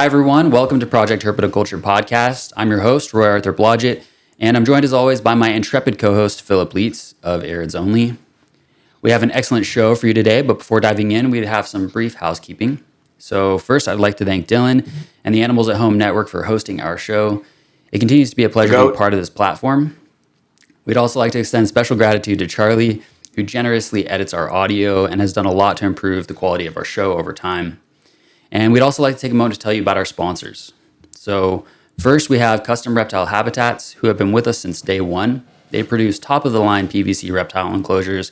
Hi, everyone. Welcome to Project Herpetoculture podcast. I'm your host, Roy Arthur Blodgett, and I'm joined as always by my intrepid co-host, Philip Leitz of Arids Only. We have an excellent show for you today, but before diving in, we have some brief housekeeping. So first, I'd like to thank Dylan and the Animals at Home Network for hosting our show. It continues to be a pleasure to be part of this platform. We'd also like to extend special gratitude to Charlie, who generously edits our audio and has done a lot to improve the quality of our show over time. And we'd also like to take a moment to tell you about our sponsors. So first, we have Custom Reptile Habitats, who have been with us since day one. They produce top-of-the-line PVC reptile enclosures,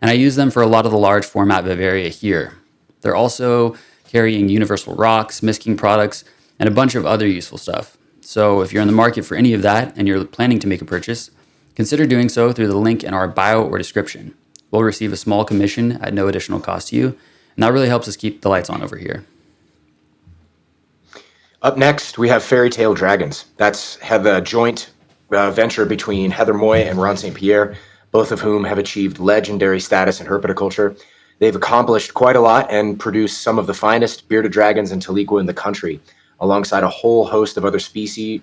and I use them for a lot of the large format Vivaria here. They're also carrying universal rocks, misking products, and a bunch of other useful stuff. So if you're in the market for any of that and you're planning to make a purchase, consider doing so through the link in our bio or description. We'll receive a small commission at no additional cost to you, and that really helps us keep the lights on over here. Up next, we have Fairy Tale Dragons. That's a joint venture between Heather Moy and Ron St. Pierre, both of whom have achieved legendary status in herpetoculture. They've accomplished quite a lot and produced some of the finest bearded dragons and taliqua in the country, alongside a whole host of other species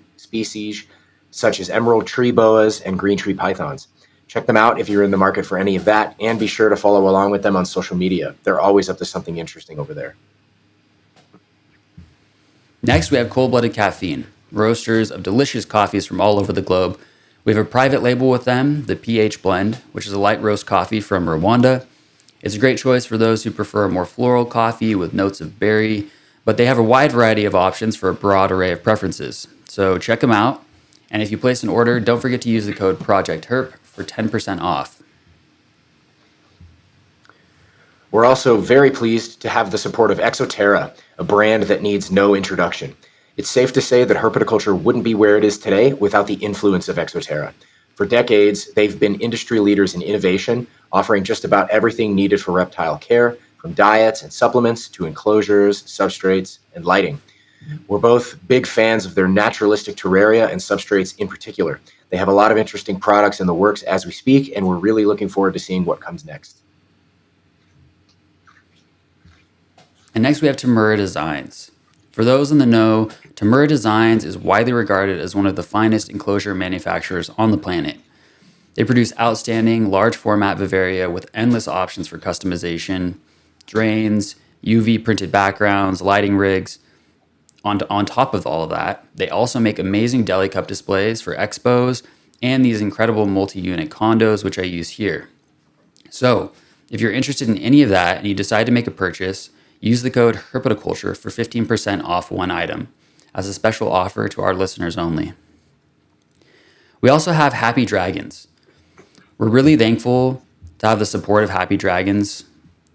such as emerald tree boas and green tree pythons. Check them out if you're in the market for any of that, and be sure to follow along with them on social media. They're always up to something interesting over there. Next, we have Cold-Blooded Caffeine, roasters of delicious coffees from all over the globe. We have a private label with them, the PH Blend, which is a light roast coffee from Rwanda. It's a great choice for those who prefer a more floral coffee with notes of berry, but they have a wide variety of options for a broad array of preferences. So check them out. And if you place an order, don't forget to use the code PROJECTHERP for 10% off. We're also very pleased to have the support of Exoterra, a brand that needs no introduction. It's safe to say that herpetoculture wouldn't be where it is today without the influence of Exoterra. For decades, they've been industry leaders in innovation, offering just about everything needed for reptile care, from diets and supplements to enclosures, substrates, and lighting. We're both big fans of their naturalistic terraria and substrates in particular. They have a lot of interesting products in the works as we speak, and we're really looking forward to seeing what comes next. And next we have Tamura Designs. For those in the know, Tamura Designs is widely regarded as one of the finest enclosure manufacturers on the planet. They produce outstanding large format Vivaria with endless options for customization, drains, UV printed backgrounds, lighting rigs. On top of all of that, they also make amazing deli cup displays for expos and these incredible multi-unit condos, which I use here. So if you're interested in any of that and you decide to make a purchase, use the code Herpetoculture for 15% off one item as a special offer to our listeners only. We also have Happy Dragons. We're really thankful to have the support of Happy Dragons.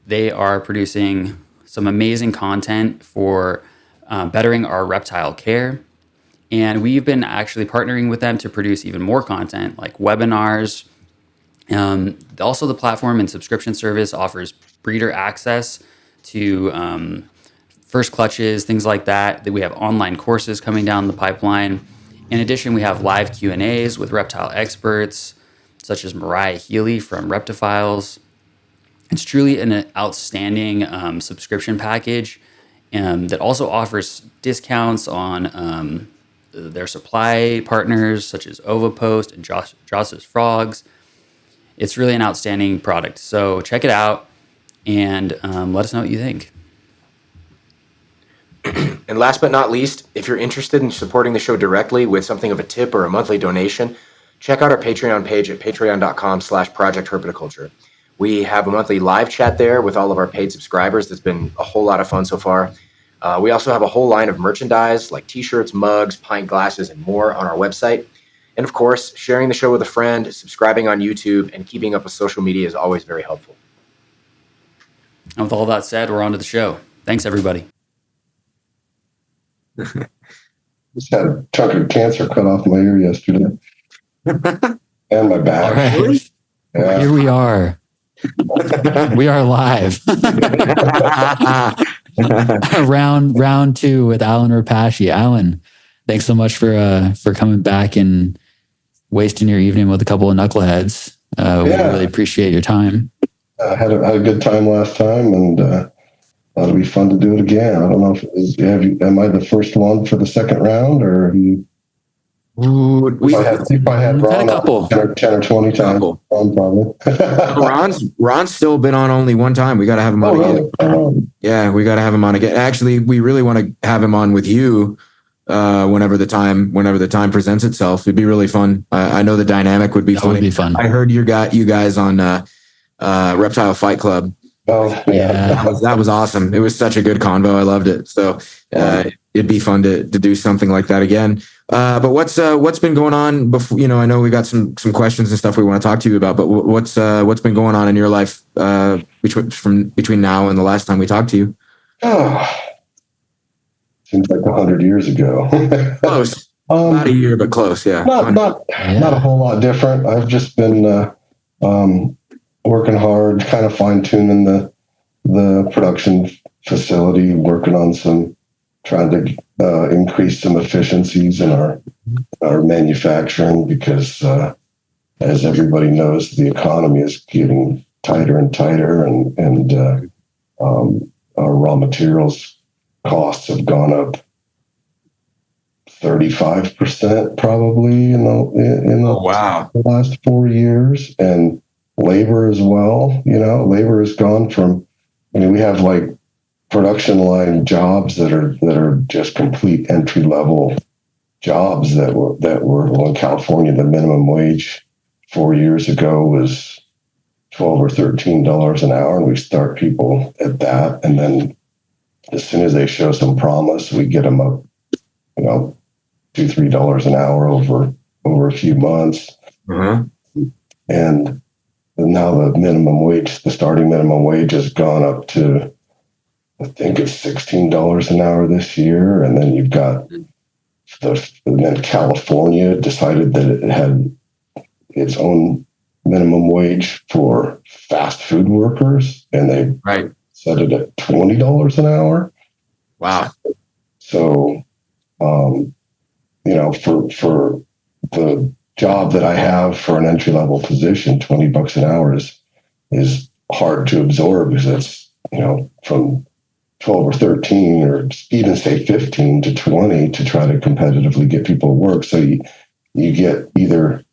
They are producing some amazing content for bettering our reptile care. And we've been actually partnering with them to produce even more content like webinars. Also, the platform and subscription service offers breeder access to first clutches, things like that. We have online courses coming down the pipeline. In addition, we have live Q&As with reptile experts, such as Mariah Healy from Reptophiles. It's truly an outstanding subscription package that also offers discounts on their supply partners, such as Ovipost and Joss's Frogs. It's really an outstanding product. So check it out. And let us know what you think. And last but not least, if you're interested in supporting the show directly with something of a tip or a monthly donation, check out our Patreon page at patreon.com/projectherpetoculture. We have a monthly live chat there with all of our paid subscribers. That's been a whole lot of fun so far. We also have a whole line of merchandise like t-shirts, mugs, pint glasses, and more on our website. And of course, sharing the show with a friend, subscribing on YouTube, and keeping up with social media is always very helpful. And with all that said, we're on to the show. Thanks, everybody. Just had a chunk of cancer cut off my ear yesterday. And my back. All right. Yeah. Here we are. We are live. Round two with Allen Repashy. Allen, thanks so much for coming back and wasting your evening with a couple of knuckleheads. We really appreciate your time. I had a good time last time, and that'll be fun to do it again. I don't know am I the first one for the second round, or have you? We If I had We've had a Ron couple. 10 or 20 times, probably. Ron's still been on only one time. We got to have him on again. Really? Yeah, we got to have him on again. Actually, we really want to have him on with you whenever the time presents itself. It'd be really fun. I know the dynamic would be That funny. would be fun. I heard you guys on Reptile Fight Club. Oh, yeah. That was awesome. It was such a good convo. I loved it. So it'd be fun to do something like that again. But what's been going on before? I know we got some questions and stuff we want to talk to you about. But what's been going on in your life between now and the last time we talked to you? Oh, seems like 100 years ago. Close. Not a year, but close. Yeah. Not a whole lot different. I've just been working hard, kind of fine tuning the production facility, working on trying to increase some efficiencies in our manufacturing, because as everybody knows, the economy is getting tighter and tighter, and our raw materials costs have gone up 35% probably in the last 4 years, and labor as well. Labor has gone from, we have like production line jobs that are just complete entry level jobs that were in California. The minimum wage 4 years ago was $12 or $13 an hour, and we start people at that, and then as soon as they show some promise, we get them up, $2-3 an hour over a few months. And now the starting minimum wage has gone up to, I think it's $16 an hour this year. And then you've got and then California decided that it had its own minimum wage for fast food workers, and they set it at $20 an hour. Wow. So, for the job that I have for an entry level position, $20 an hour is hard to absorb, because it's, from 12 or 13 or even say 15 to 20 to try to competitively get people to work. So you get either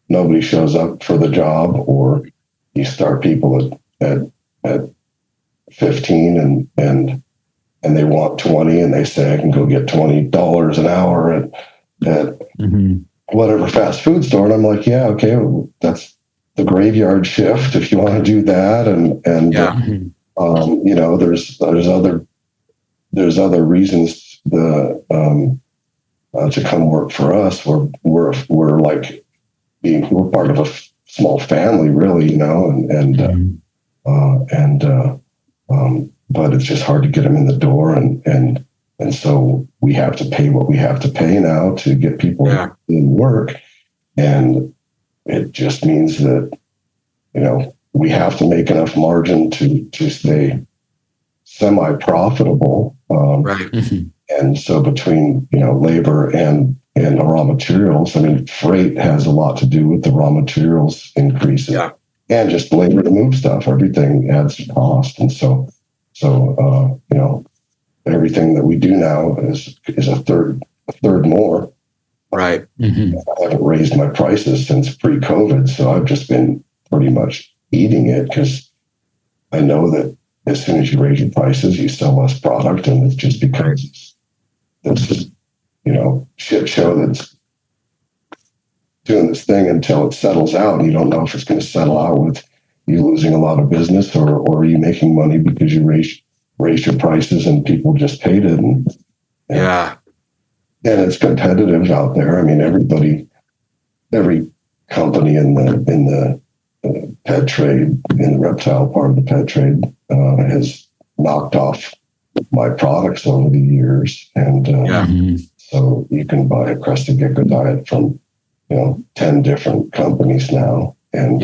nobody shows up for the job, or you start people at 15 and they want 20, and they say I can go get $20 an hour at whatever fast food store. And I'm like, yeah, okay, well, that's the graveyard shift if you want to do that. There's other reasons to come work for us. We're like we're part of a small family, really, but it's just hard to get them in the door, and so we have to pay what we have to pay now to get people in work, and it just means that we have to make enough margin to stay semi-profitable, and so between labor and the raw materials, freight has a lot to do with the raw materials increases, and just labor to move stuff. Everything adds to cost, and so everything that we do now is a third more. Right. I haven't raised my prices since pre-COVID, so I've just been pretty much eating it, because I know that as soon as you raise your prices, you sell less product, and it's just because it's just shit show that's doing this thing until it settles out, and you don't know if it's going to settle out with you losing a lot of business, or are you making money because you raised your prices and people just paid it. And it's competitive out there. Every company in the pet trade, in the reptile part of the pet trade, has knocked off my products over the years. And so you can buy a crested gecko diet from 10 different companies now. And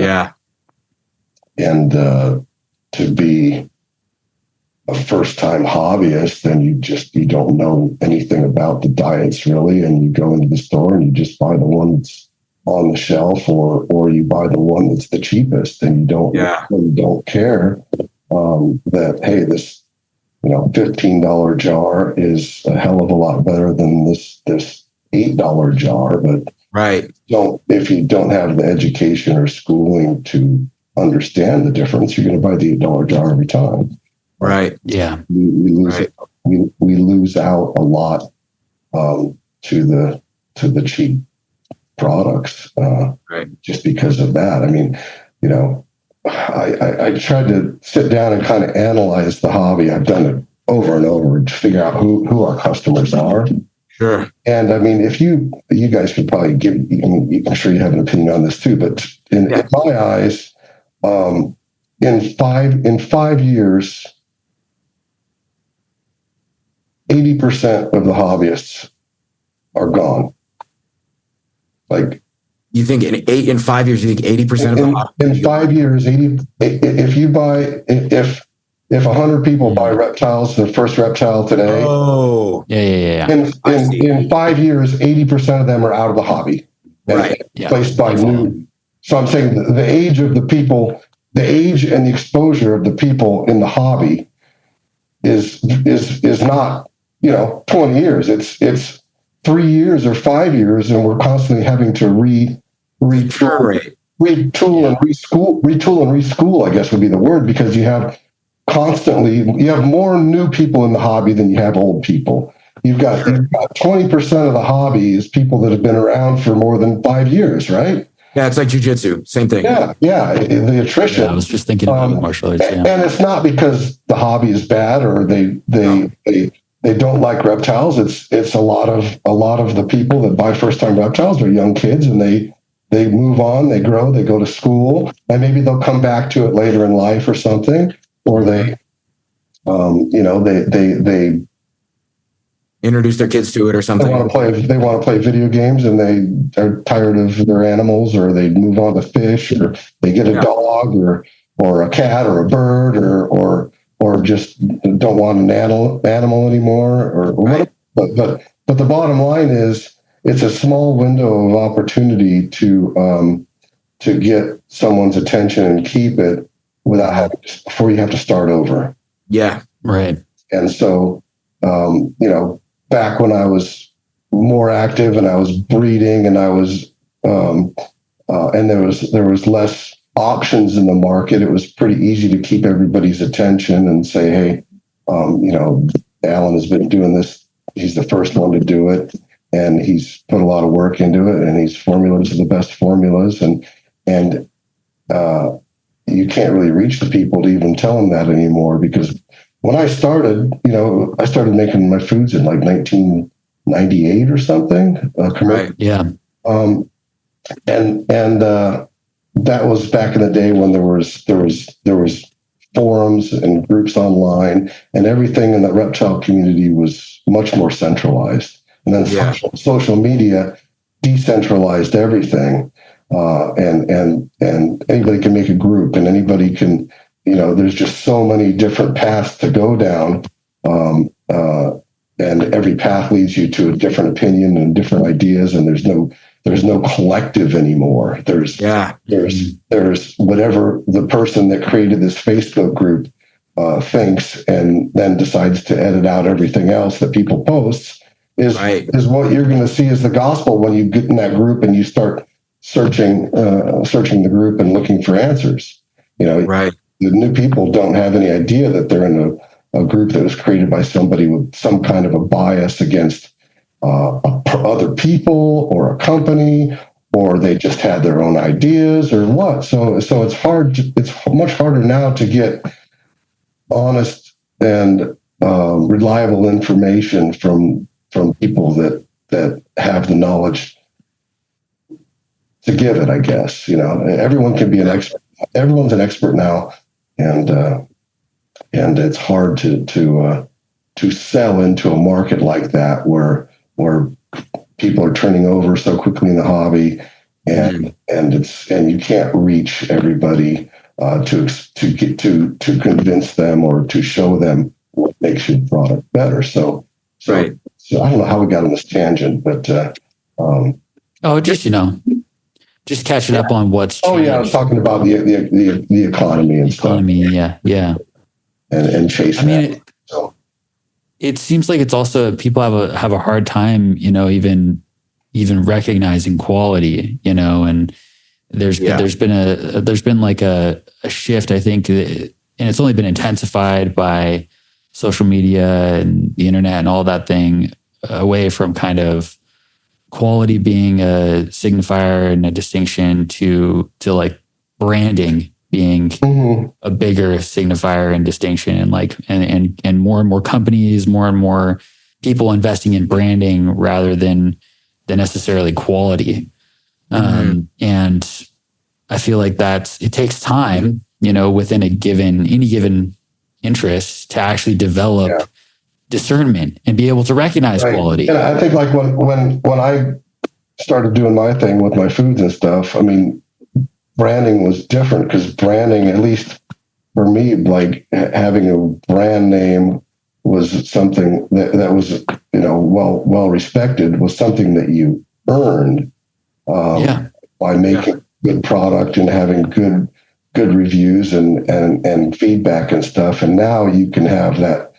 to be a first-time hobbyist, then you don't know anything about the diets really, and you go into the store and you just buy the one that's on the shelf, or you buy the one that's the cheapest, and you don't care that, hey, this $15 jar is a hell of a lot better than this $8 jar. But right. If you don't have the education or schooling to understand the difference, you're going to buy the $8 jar every time. Right. Yeah. We lose out a lot to the cheap products just because of that. I mean, I tried to sit down and kind of analyze the hobby. I've done it over and over to figure out who our customers are. Sure. And I mean, if you guys could probably I'm sure you have an opinion on this too, but in my eyes, in 5 years, 80% of the hobbyists are gone. Like, you think in 5 years, you think 80% in 5 years, 80. If 100 people buy reptiles, their first reptile today. Oh, yeah. In 5 years, 80% of them are out of the hobby, right? Replaced by new. So I'm saying the age of the people, the age and the exposure of the people in the hobby is not 20 years. It's 3 years or 5 years, and we're constantly having to retool and reschool, I guess would be the word, because you have more new people in the hobby than you have old people. You've got 20% of the hobby is people that have been around for more than 5 years, right? Yeah, it's like jujitsu, same thing. Yeah, the attrition. Yeah, I was just thinking about martial arts. Yeah. And it's not because the hobby is bad or they don't like reptiles. It's a lot of the people that buy first time reptiles are young kids, and they move on, they grow, they go to school, and maybe they'll come back to it later in life or something, or they introduce their kids to it or something. They want to play video games, and they're tired of their animals, or they move on to fish, or they get a dog or a cat or a bird or just don't want an animal anymore or whatever. But the bottom line is it's a small window of opportunity to get someone's attention and keep it before you have to start over. Yeah. Right. And so, back when I was more active and I was breeding and I was, and there was less options in the market, it was pretty easy to keep everybody's attention and say, hey, Allen has been doing this. He's the first one to do it, and he's put a lot of work into it, and his formulas are the best formulas, and you can't really reach the people to even tell them that anymore, because when I started, I started making my foods in like 1998 or something. Right. Yeah. And that was back in the day when there was forums and groups online, and everything in the reptile community was much more centralized. And then social media decentralized everything. And anybody can make a group, and anybody can, there's just so many different paths to go down. And every path leads you to a different opinion and different ideas, and there's no collective anymore. There's whatever the person that created this Facebook group thinks, and then decides to edit out everything else that people post is what you're going to see as the gospel when you get in that group and you start searching the group and looking for answers. The new people don't have any idea that they're in a group that was created by somebody with some kind of a bias against other people or a company, or they just had their own ideas or what. So it's hard. It's much harder now to get honest and reliable information from people that have the knowledge to give it, I guess. Everyone can be an expert. Everyone's an expert now, and it's hard to sell into a market like that where people are turning over so quickly in the hobby, and you can't reach everybody to convince them or to show them what makes your product better. So I don't know how we got on this tangent, but just catching up on what's changed. Oh yeah, I was talking about the economy and stuff. Yeah. And chasing. I mean, it seems like it's also people have a hard time, even recognizing quality, and there's been like a shift, I think, and it's only been intensified by social media and the internet and all that thing, away from kind of quality being a signifier and a distinction to like branding being a bigger signifier and distinction, and more companies, more and more people investing in branding rather than necessarily quality. And I feel like it takes time, within any given interest to actually develop discernment and be able to recognize quality. And I think like when I started doing my thing with my foods and stuff, I mean, branding was different, because branding, at least for me, like having a brand name was something that was, well respected, was something that you earned by making good product and having good reviews and feedback and stuff. And now you can have that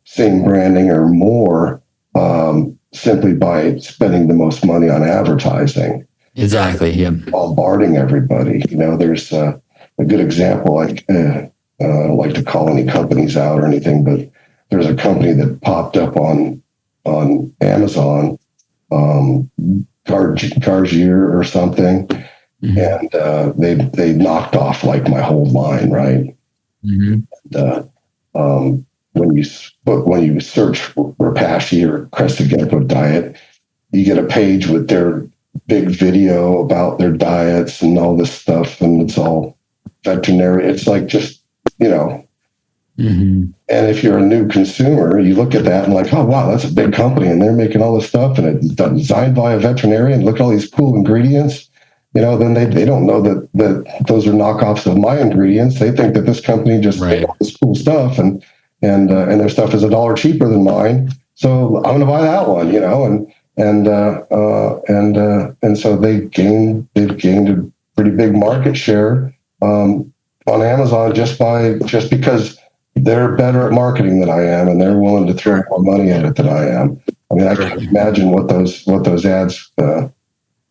same branding or more simply by spending the most money on advertising. Exactly. Yeah. Bombarding everybody. There's a good example. Like I don't like to call any companies out or anything, but there's a company that popped up on Amazon, Gargier or something, and they knocked off like my whole line, right? And, when you search Repashy or crested gecko diet, you get a page with their big video about their diets and all this stuff, and it's all veterinary. It's like just, and if you're a new consumer, you look at that and like, oh wow, that's a big company and they're making all this stuff and it's designed by a veterinarian. Look at all these cool ingredients. Then they don't know that those are knockoffs of my ingredients. They think that this company just made all this cool stuff and their stuff is $1 cheaper than mine. So I'm going to buy that one, and so they've gained a pretty big market share on Amazon just because they're better at marketing than I am, and they're willing to throw more money at it than I am. I mean, I can't imagine what those ads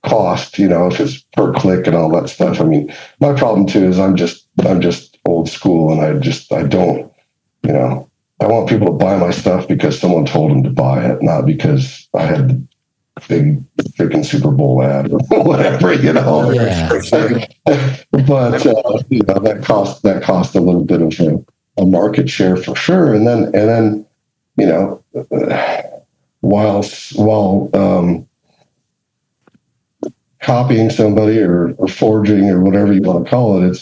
cost, if it's per click and all that stuff. I mean, my problem too is I'm just old school, and I don't, I want people to buy my stuff because someone told them to buy it, not because I had the big freaking Super Bowl ad or whatever, Yeah. But that cost a little bit of a market share for sure. And then while copying somebody or forging or whatever you want to call it,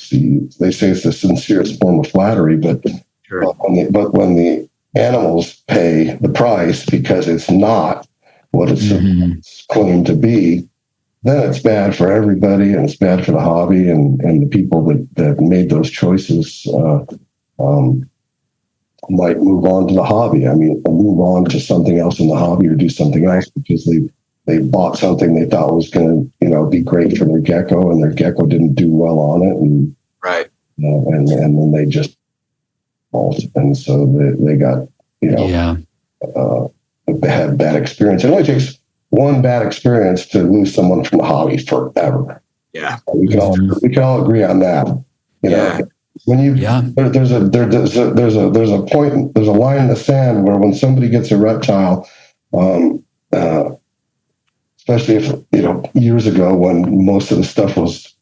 they say it's the sincerest form of flattery, but when the animals pay the price because it's not what it's claimed to be, then it's bad for everybody, and it's bad for the hobby, and the people that made those choices might move on to the hobby. I mean, move on to something else in the hobby or do something else because they bought something they thought was going to be great for their gecko, and their gecko didn't do well on it, and and then they just fault, and so they got a bad experience. It only takes one bad experience to lose someone from the hobby forever. Yeah, we can all agree on that. When there's a point, there's a line in the sand where when somebody gets a reptile, especially if years ago when most of the stuff was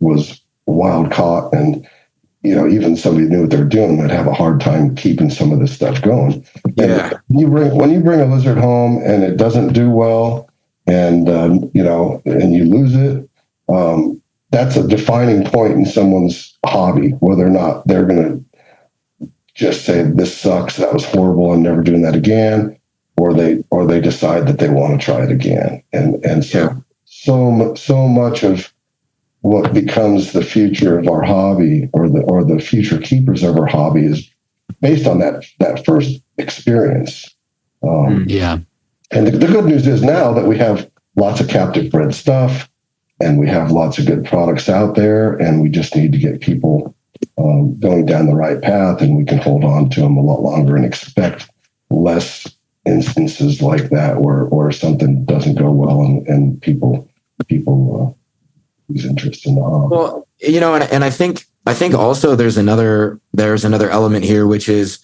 wild caught, and even somebody knew what they were doing would have a hard time keeping some of this stuff going. Yeah. And when you bring a lizard home and it doesn't do well, and and you lose it, that's a defining point in someone's hobby, whether or not they're going to just say, this sucks, that was horrible, I'm never doing that again, or they decide that they want to try it again. And so much of what becomes the future of our hobby, or the future keepers of our hobby, is based on that first experience. And the good news is now that we have lots of captive bred stuff, and we have lots of good products out there, and we just need to get people going down the right path, and we can hold on to them a lot longer and expect less instances like that where something doesn't go well and people lose interest in the hobby. Well, and I think also there's another element here, which is,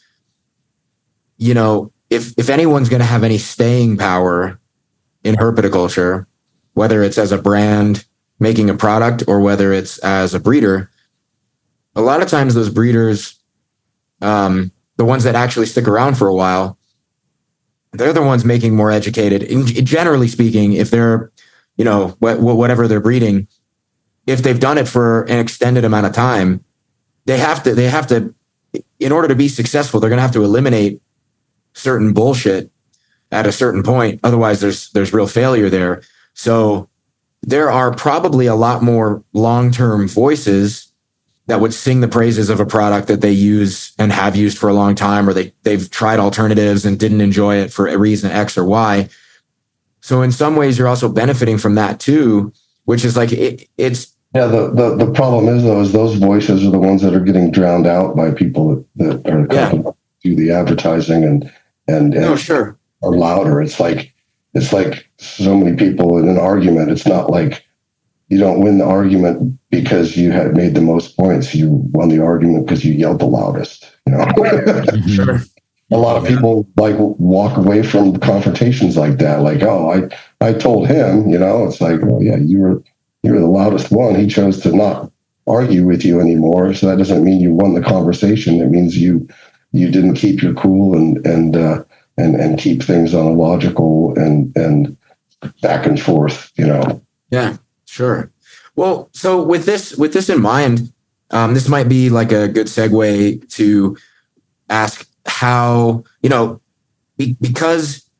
if anyone's going to have any staying power in herpetoculture, whether it's as a brand making a product or whether it's as a breeder, a lot of times those breeders, the ones that actually stick around for a while, they're the ones making more educated. Generally speaking, if they're, whatever they're breeding, if they've done it for an extended amount of time, they have to, in order to be successful, they're going to have to eliminate certain bullshit at a certain point. Otherwise, there's real failure there. So there are probably a lot more long-term voices that would sing the praises of a product that they use and have used for a long time, or they've tried alternatives and didn't enjoy it for a reason X or Y. So in some ways, you're also benefiting from that too, which is like it's. Yeah, the problem is though, is those voices are the ones that are getting drowned out by people that are do the advertising and sure, are louder. It's like so many people in an argument. It's not like you don't win the argument because you had made the most points. You won the argument because you yelled the loudest. Sure. A lot of people like walk away from confrontations like that. Like, oh, I told him. It's like, well, yeah, you were the loudest one. He chose to not argue with you anymore. So that doesn't mean you won the conversation. It means you didn't keep your cool and keep things on a logical and back and forth. Yeah, sure. Well, so with this in mind, this might be like a good segue to ask how, because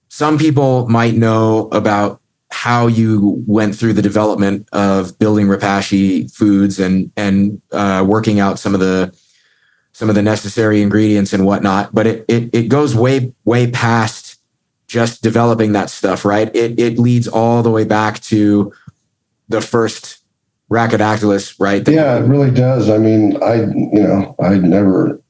some people might know about how you went through the development of building Repashy Foods and working out some of the necessary ingredients and whatnot, but it goes way past just developing that stuff, right? It leads all the way back to the first Rhacodactylus, right? Yeah, it really does. I mean, I'd never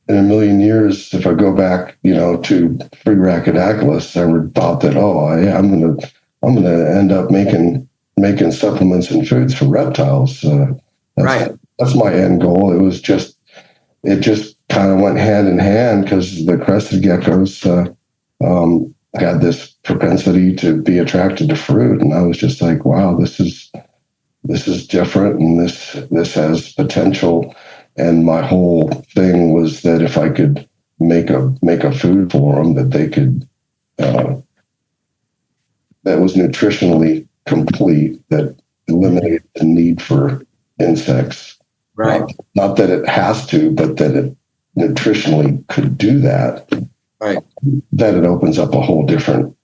in a million years, if I go back, to pre-Rhacodactylus, I ever thought that, I'm gonna end up making supplements and foods for reptiles. Right. That's my end goal. It just kind of went hand in hand because the crested geckos had this propensity to be attracted to fruit, and I was just like, wow, this is different, and this has potential. And my whole thing was that if I could make a food for them that they could that was nutritionally complete, that eliminated the need for insects. Right. Not that it has to, but that it nutritionally could do that. Right. That it opens up a whole different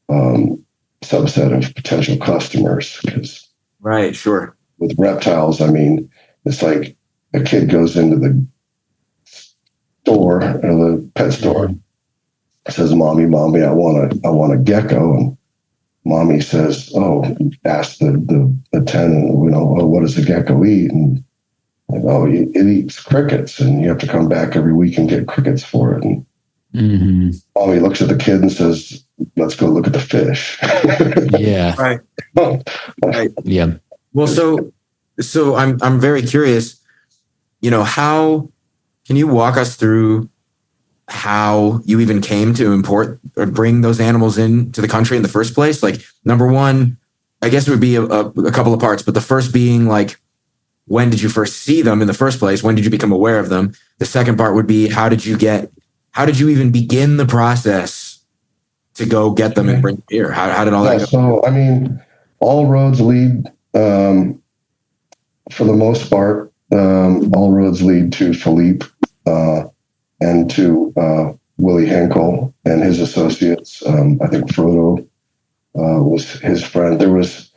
subset of potential customers. Because right, sure. With reptiles, I mean, it's like a kid goes into the store or the pet store, says, "Mommy, I want a gecko," and Mommy says, "Oh," ask the attendant, what does the gecko eat? And like, oh, it eats crickets, and you have to come back every week and get crickets for it. And Mommy looks at the kid and says, "Let's go look at the fish." Yeah. Right. Right. Yeah. Well, so I'm very curious. How can you walk us through how you even came to import or bring those animals into the country in the first place? Like, number one, I guess it would be a couple of parts, but the first being like, when did you first see them in the first place? When did you become aware of them? The second part would be, how did you even begin the process to go get them and bring them here? How did all that go? So, I mean, all roads lead, for the most part, all roads lead to Philippe and to Willie Henkel and his associates. I think Frodo was his friend. There was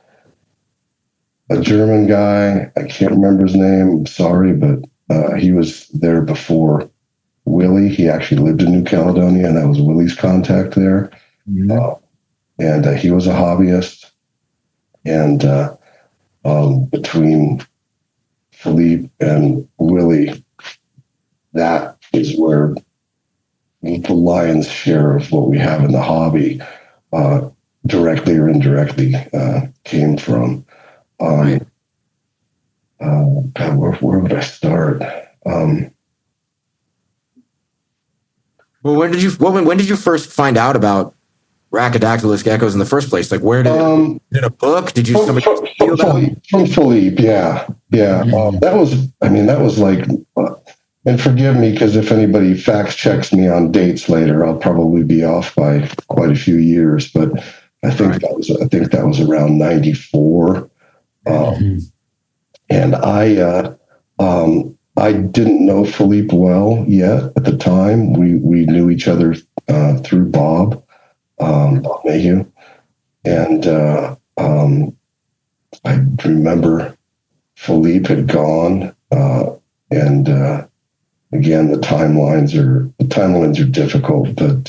a German guy, I can't remember his name, I'm sorry, but he was there before Willie. He actually lived in New Caledonia, and that was Willie's contact there. And he was a hobbyist. And between Philippe and Willie, that is where the lion's share of what we have in the hobby, directly or indirectly, came from. Right. God, where would I start? Well, when did you first find out about Rhacodactylus geckos in the first place? Like, where did in a book? Did you somebody tell you about it? From Philippe? Yeah. That was like, and forgive me, because if anybody fact checks me on dates later, I'll probably be off by quite a few years. But I think that was around 94. And I didn't know Philippe well yet at the time. We knew each other through Bob Mayhew, and I remember Philippe had gone, and again the timelines are difficult, but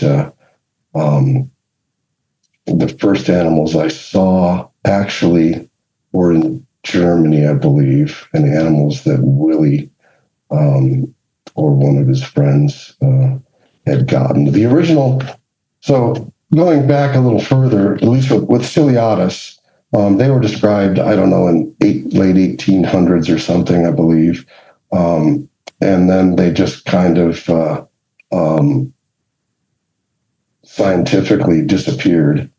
the first animals I saw actually were in Germany, I believe, and the animals that Willie or one of his friends had gotten. The original, so going back a little further, at least with Ciliatus, they were described, I don't know, in late 1800s or something, I believe. And then they just kind of scientifically disappeared.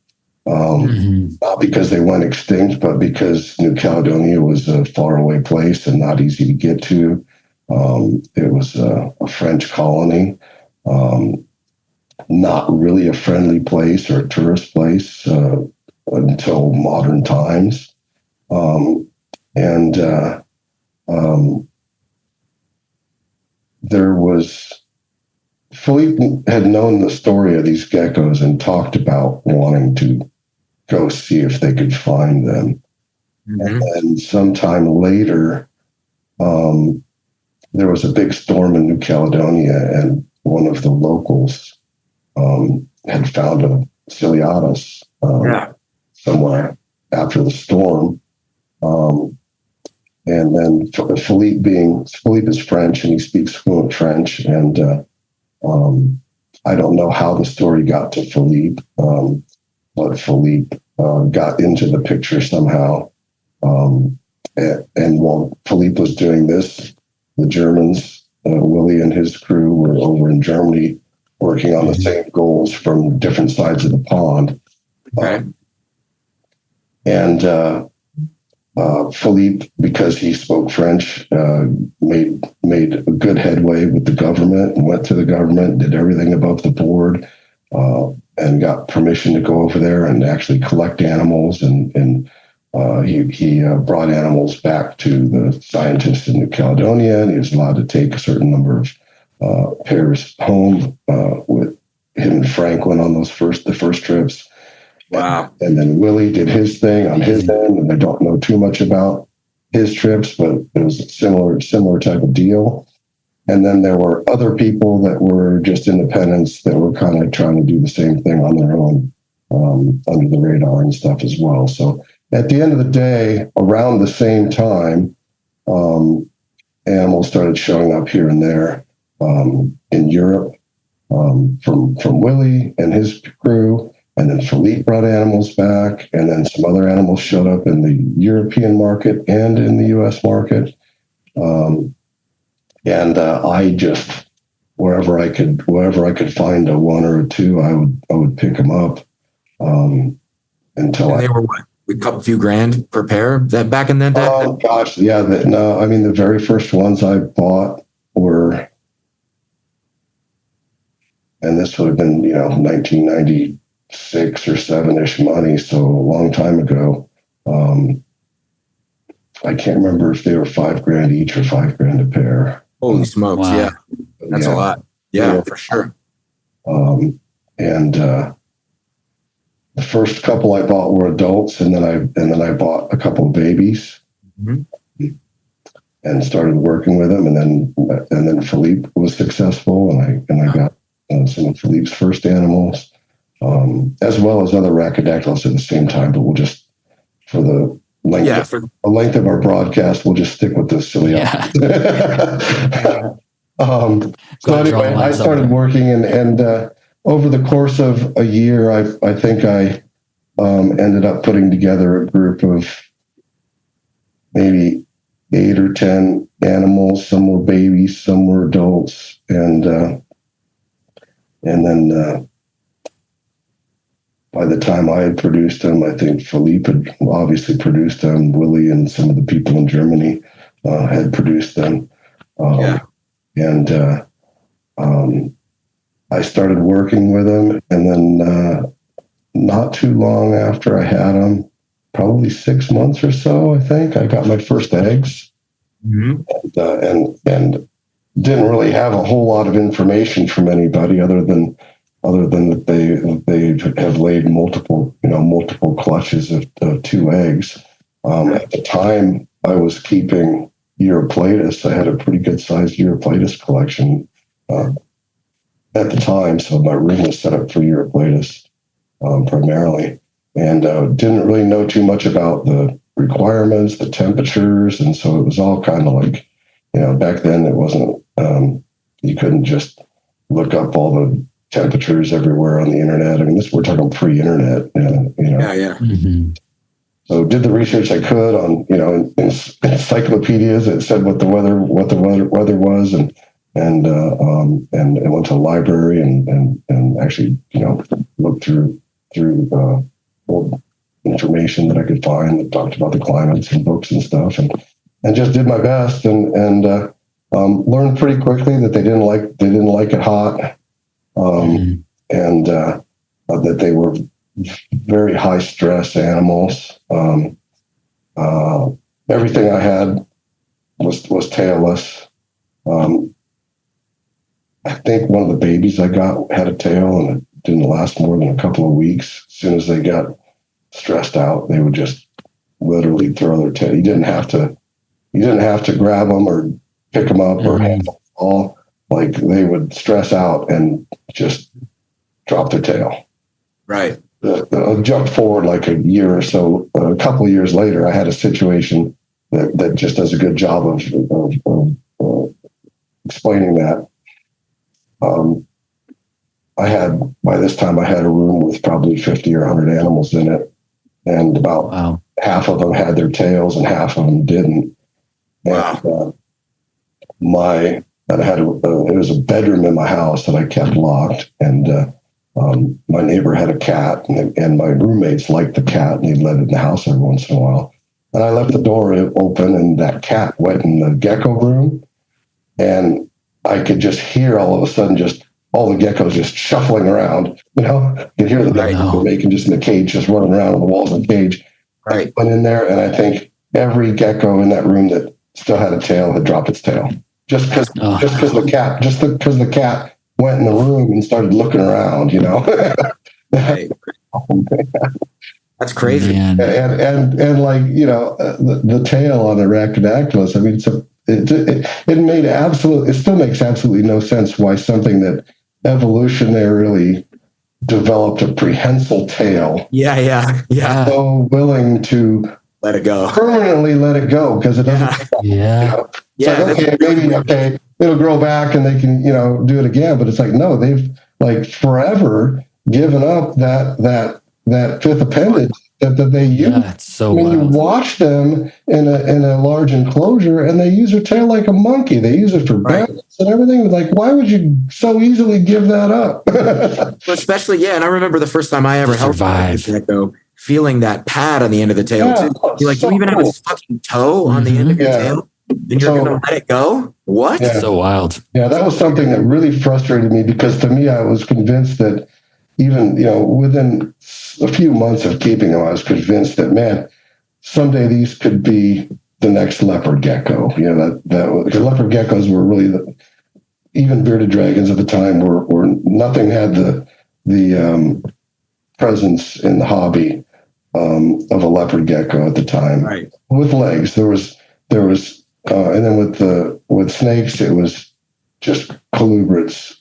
Not because they went extinct, but because New Caledonia was a faraway place and not easy to get to. It was a French colony, not really a friendly place or a tourist place until modern times. There was, Philippe had known the story of these geckos and talked about wanting to go see if they could find them. And then sometime later, there was a big storm in New Caledonia, and one of the locals had found a Ciliatus somewhere after the storm. And then Philippe is French, and he speaks fluent French. And I don't know how the story got to Philippe, but Philippe got into the picture somehow. And while Philippe was doing this, the Germans, Willie and his crew, were over in Germany working on the same goals from different sides of the pond. Philippe, because he spoke French, made a good headway with the government and went to the government, did everything above the board, and got permission to go over there and actually collect animals. And he brought animals back to the scientists in New Caledonia, and he was allowed to take a certain number of pairs home with him and Franklin on the first trips. Wow. And then Willie did his thing on his end, and I don't know too much about his trips, but it was a similar type of deal. And then there were other people that were just independents that were kind of trying to do the same thing on their own, under the radar and stuff as well. So at the end of the day, around the same time, animals started showing up here and there in Europe from Willie and his crew. And then Philippe brought animals back, and then some other animals showed up in the European market and in the U.S. market. I just, wherever I could find a one or a two, I would pick them up. They were what, a few grand per pair that back in that day? Oh gosh, yeah. The very first ones I bought were, and this would have been 1996 or 7-ish money, so a long time ago. I can't remember if they were $5,000 each or $5,000 a pair. Holy smokes! Wow. Yeah, that's a lot. Yeah, for sure. The first couple I bought were adults, and then I bought a couple of babies, and started working with them, and then Philippe was successful, and I got some of Philippe's first animals, as well as other Rhacodactylus at the same time. But we'll just, for the length of our broadcast, we'll just stick with the Ciliatus. So anyway, I started working, and over the course of a year, I think I ended up putting together a group of maybe 8 or 10 animals. Some were babies, some were adults, and then by the time I had produced them, I think Philippe had obviously produced them. Willie and some of the people in Germany had produced them. And I started working with them, and then not too long after I had them, probably 6 months or so, I think, I got my first eggs. And didn't really have a whole lot of information from anybody other than that they have laid multiple clutches of 2 eggs. At the time, I was keeping Europlatus. I had a pretty good sized Europlatus collection at the time, so my room was set up for Europlatus primarily, and didn't really know too much about the requirements, the temperatures, and so it was all kind of like, back then it wasn't, you couldn't just look up all the temperatures everywhere on the internet. I mean, we're talking pre-internet, So did the research I could on, in encyclopedias that said what the weather was, and I went to the library and actually, looked through old information that I could find that talked about the climates and books and stuff, and just did my best, and learned pretty quickly that they didn't like it hot, and that they were very high stress animals. Everything I had was tailless. I think one of the babies I got had a tail, and it didn't last more than a couple of weeks. As soon as they got stressed out, they would just literally throw their tail. You didn't have to grab them or pick them up or handle them all. Like, they would stress out and just drop their tail. Right. I'll jump forward like a year or so. A couple of years later, I had a situation that just does a good job of explaining that. By this time, I had a room with probably 50 or 100 animals in it, and about half of them had their tails and half of them didn't. Wow. And it was a bedroom in my house that I kept locked, and my neighbor had a cat, and my roommates liked the cat, and he'd let it in the house every once in a while. And I left the door open, and that cat went in the gecko room, and I could just hear all of a sudden just all the geckos just shuffling around. You could hear the geckos making just in the cage, just running around on the walls of the cage. Right. I went in there, and I think every gecko in that room that still had a tail had dropped its tail. Just because the cat went in the room and started looking around, Right. That's crazy. And like, the tail on the Rhacodactylus, I mean, it still makes absolutely no sense why something that evolutionarily developed a prehensile tail. Yeah. So willing to let it go. Permanently let it go, because it doesn't. Okay, it'll grow back and they can, do it again. But it's like, no, they've like forever given up that fifth appendage that they use. Yeah, it's so when wild. you watch them in a large enclosure, and they use their tail like a monkey. They use it for balance and everything. Like, why would you so easily give that up? Well, especially, and I remember the first time I ever held a gecko, feeling that pad on the end of the tail. Too. You're like, you even have a fucking toe on the end of your tail, and you're going to let it go? What? Yeah. So wild. Yeah, that was something that really frustrated me, because to me, I was convinced that even, within a few months of keeping them, I was convinced that, man, someday these could be the next leopard gecko. The leopard geckos were really even bearded dragons at the time were nothing had the presence in the hobby of a leopard gecko at the time. Right. With legs, there was, and then with snakes, it was just colubrids,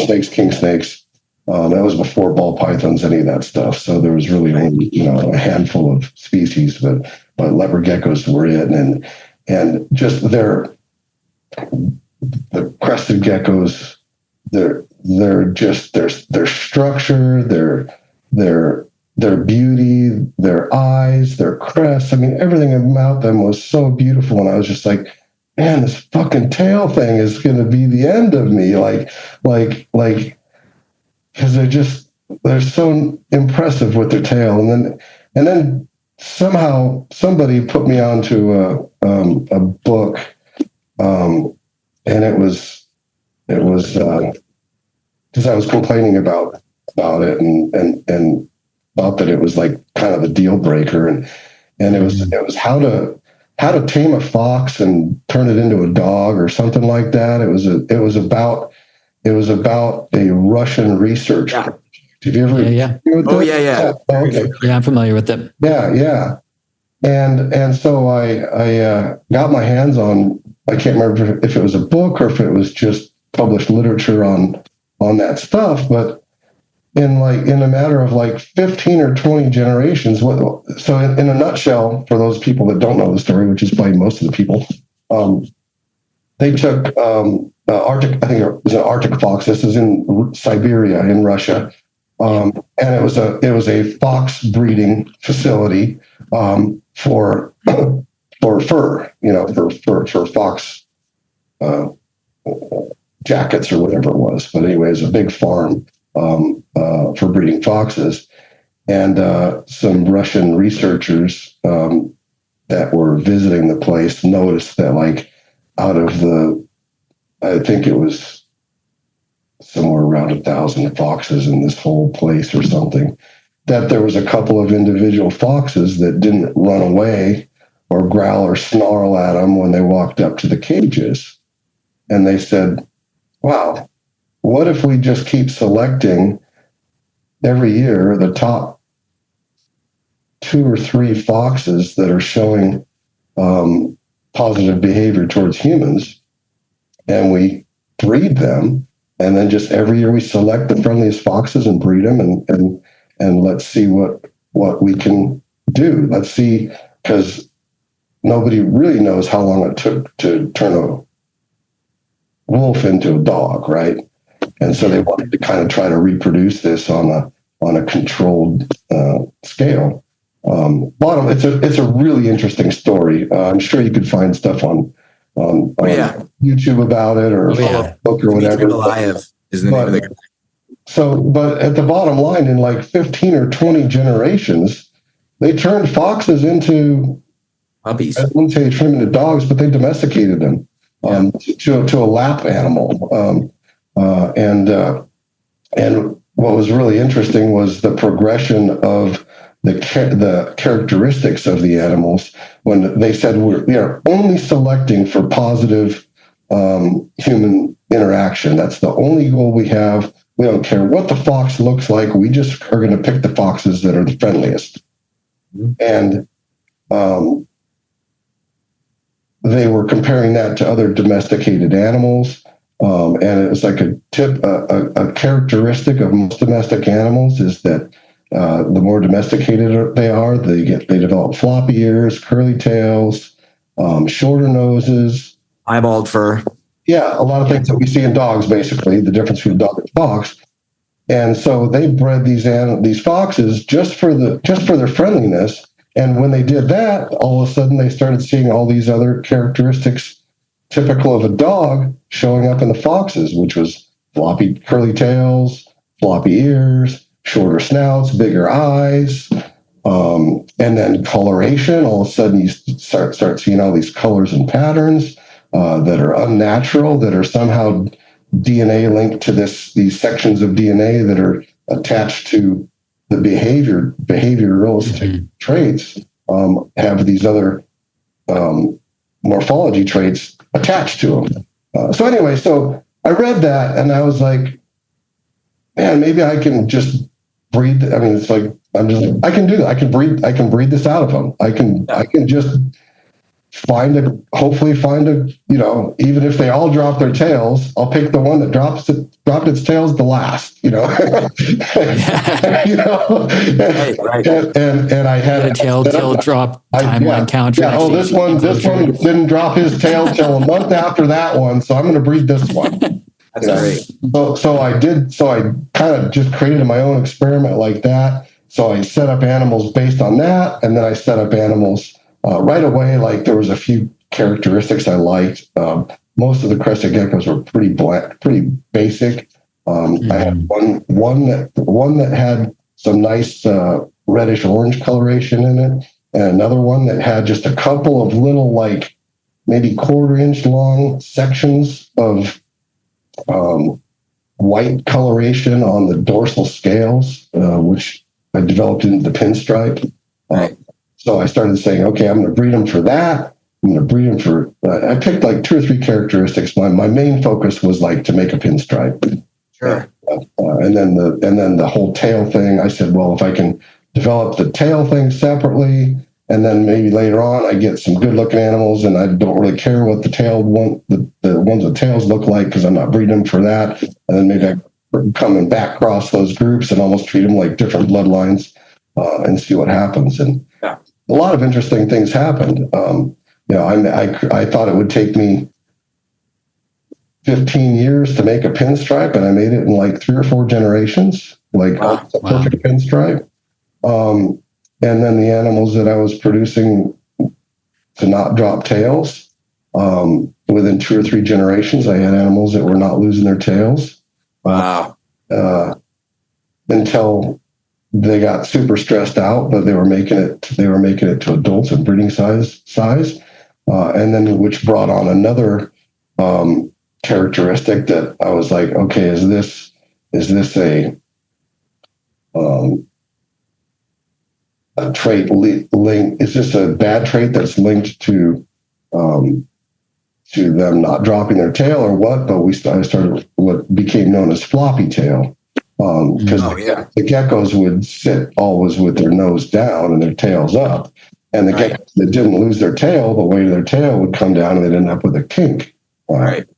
snakes, king snakes. That was before ball pythons, any of that stuff. So there was really only, a handful of species, but leopard geckos were it, and just the crested geckos, they're just their structure, their beauty, their eyes, their crests. I mean, everything about them was so beautiful. And I was just like, man, this fucking tail thing is going to be the end of me. Because they're so impressive with their tail. And then somehow somebody put me onto a book, and it was because I was complaining about it and thought that it was like kind of a deal breaker, and it was how to tame a fox and turn it into a dog or something like that. It was about a Russian research project. Have you ever? Yeah. Oh, yeah. Oh, okay. Yeah, I'm familiar with it. Yeah. And so I got my hands on, I can't remember if it was a book or if it was just published literature on that stuff, but in a matter of like 15 or 20 generations. So in a nutshell, for those people that don't know the story, which is probably most of the people, they took Arctic, I think it was an Arctic fox. This is in Siberia in Russia. And it was a fox breeding facility for fur, for fox jackets or whatever it was. But anyway, it was a big farm for breeding foxes. And some Russian researchers that were visiting the place noticed that, like, out of I think it was somewhere around 1,000 foxes in this whole place or something, that there was a couple of individual foxes that didn't run away or growl or snarl at them when they walked up to the cages. And they said, wow, what if we just keep selecting every year the top 2 or 3 foxes that are showing positive behavior towards humans, and we breed them, and then just every year we select the friendliest foxes and breed them, and let's see what we can do. Let's see, because nobody really knows how long it took to turn a wolf into a dog, right? And so they wanted to kind of try to reproduce this on a controlled scale. It's a really interesting story. I'm sure you could find stuff on YouTube about it, or book or whatever. Alive is the name of the. But at the bottom line, in like 15 or 20 generations, they turned foxes into puppies. I wouldn't say they turned them into dogs, but they domesticated them to a lap animal. And what was really interesting was the progression of the characteristics of the animals, when they said we are only selecting for positive human interaction. That's the only goal we have. We don't care what the fox looks like. We just are going to pick the foxes that are the friendliest. And they were comparing that to other domesticated animals. And it was like a characteristic of most domestic animals is that the more domesticated they are, they develop floppy ears, curly tails, shorter noses, eyeballed fur. Yeah, a lot of things that we see in dogs, basically, the difference between a dog and a fox. And so they bred these foxes just for their friendliness. And when they did that, all of a sudden they started seeing all these other characteristics typical of a dog showing up in the foxes, which was floppy curly tails, floppy ears, shorter snouts, bigger eyes, and then coloration. All of a sudden you start seeing all these colors and patterns that are unnatural, that are somehow DNA linked to these sections of DNA that are attached to the behavioral traits, have these other morphology traits attached to them. So anyway, so I read that and I was like, man, maybe I can just breed. I mean, it's like, I can do that. I can breed this out of them. I can just hopefully find a, even if they all drop their tails, I'll pick the one that dropped its tails the last, you know. Right. And I had a tail drop timeline counter. Yeah. Oh, this one didn't drop his tail till a month after that one, so I'm going to breed this one. That's great. So I kind of just created my own experiment like that. So I set up animals based on that, and then I set up animals right away. Like there was a few characteristics I liked. Most of the crested geckos were pretty basic. I had one that had some nice reddish orange coloration in it, and another one that had just a couple of little, like maybe 1/4 inch long sections of white coloration on the dorsal scales, which I developed into the pinstripe. So I started saying, okay, I'm going to breed them for that. I'm going to breed them for. I picked like 2 or 3 characteristics. My main focus was like to make a pinstripe. Sure. And then the whole tail thing. I said, well, if I can develop the tail thing separately, and then maybe later on I get some good looking animals, and I don't really care what the ones with tails look like because I'm not breeding them for that. And then maybe I come and back cross those groups and almost treat them like different bloodlines and see what happens. And a lot of interesting things happened. I thought it would take me 15 years to make a pinstripe, and I made it in like 3 or 4 generations, like a perfect pinstripe. And then the animals that I was producing to not drop tails, within 2 or 3 generations, I had animals that were not losing their tails. Wow. Until they got super stressed out, but they were making it to adults and breeding size. And then which brought on another characteristic that I was like, okay, is this a trait linked? Is this a bad trait that's linked to them not dropping their tail or what? But I started what became known as floppy tail, because the geckos would sit always with their nose down and their tails up, and the geckos that didn't lose their tail, the weight of their tail would come down and they'd end up with a kink at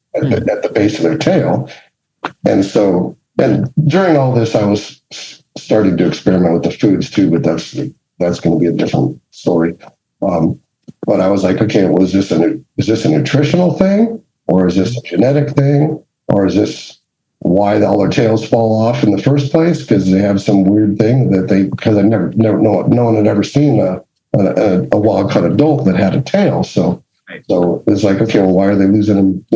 the base of their tail. And so, and during all this, I was starting to experiment with the foods too, but that's going to be a different story. But I was like, okay, well, is this a nutritional thing, or is this a genetic thing, or is this why all their tails fall off in the first place? Because they have some weird thing because no one had ever seen a wild caught adult that had a tail. So it's like, okay, well, why are they losing them?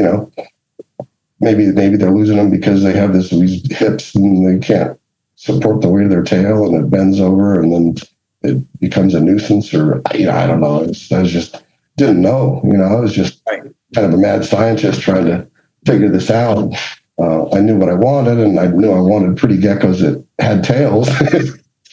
Maybe they're losing them because they have these hips and they can't support the weight of their tail, and it bends over, and then it becomes a nuisance, or I don't know. I just didn't know. I was just kind of a mad scientist trying to figure this out. I knew what I wanted, and I knew I wanted pretty geckos that had tails.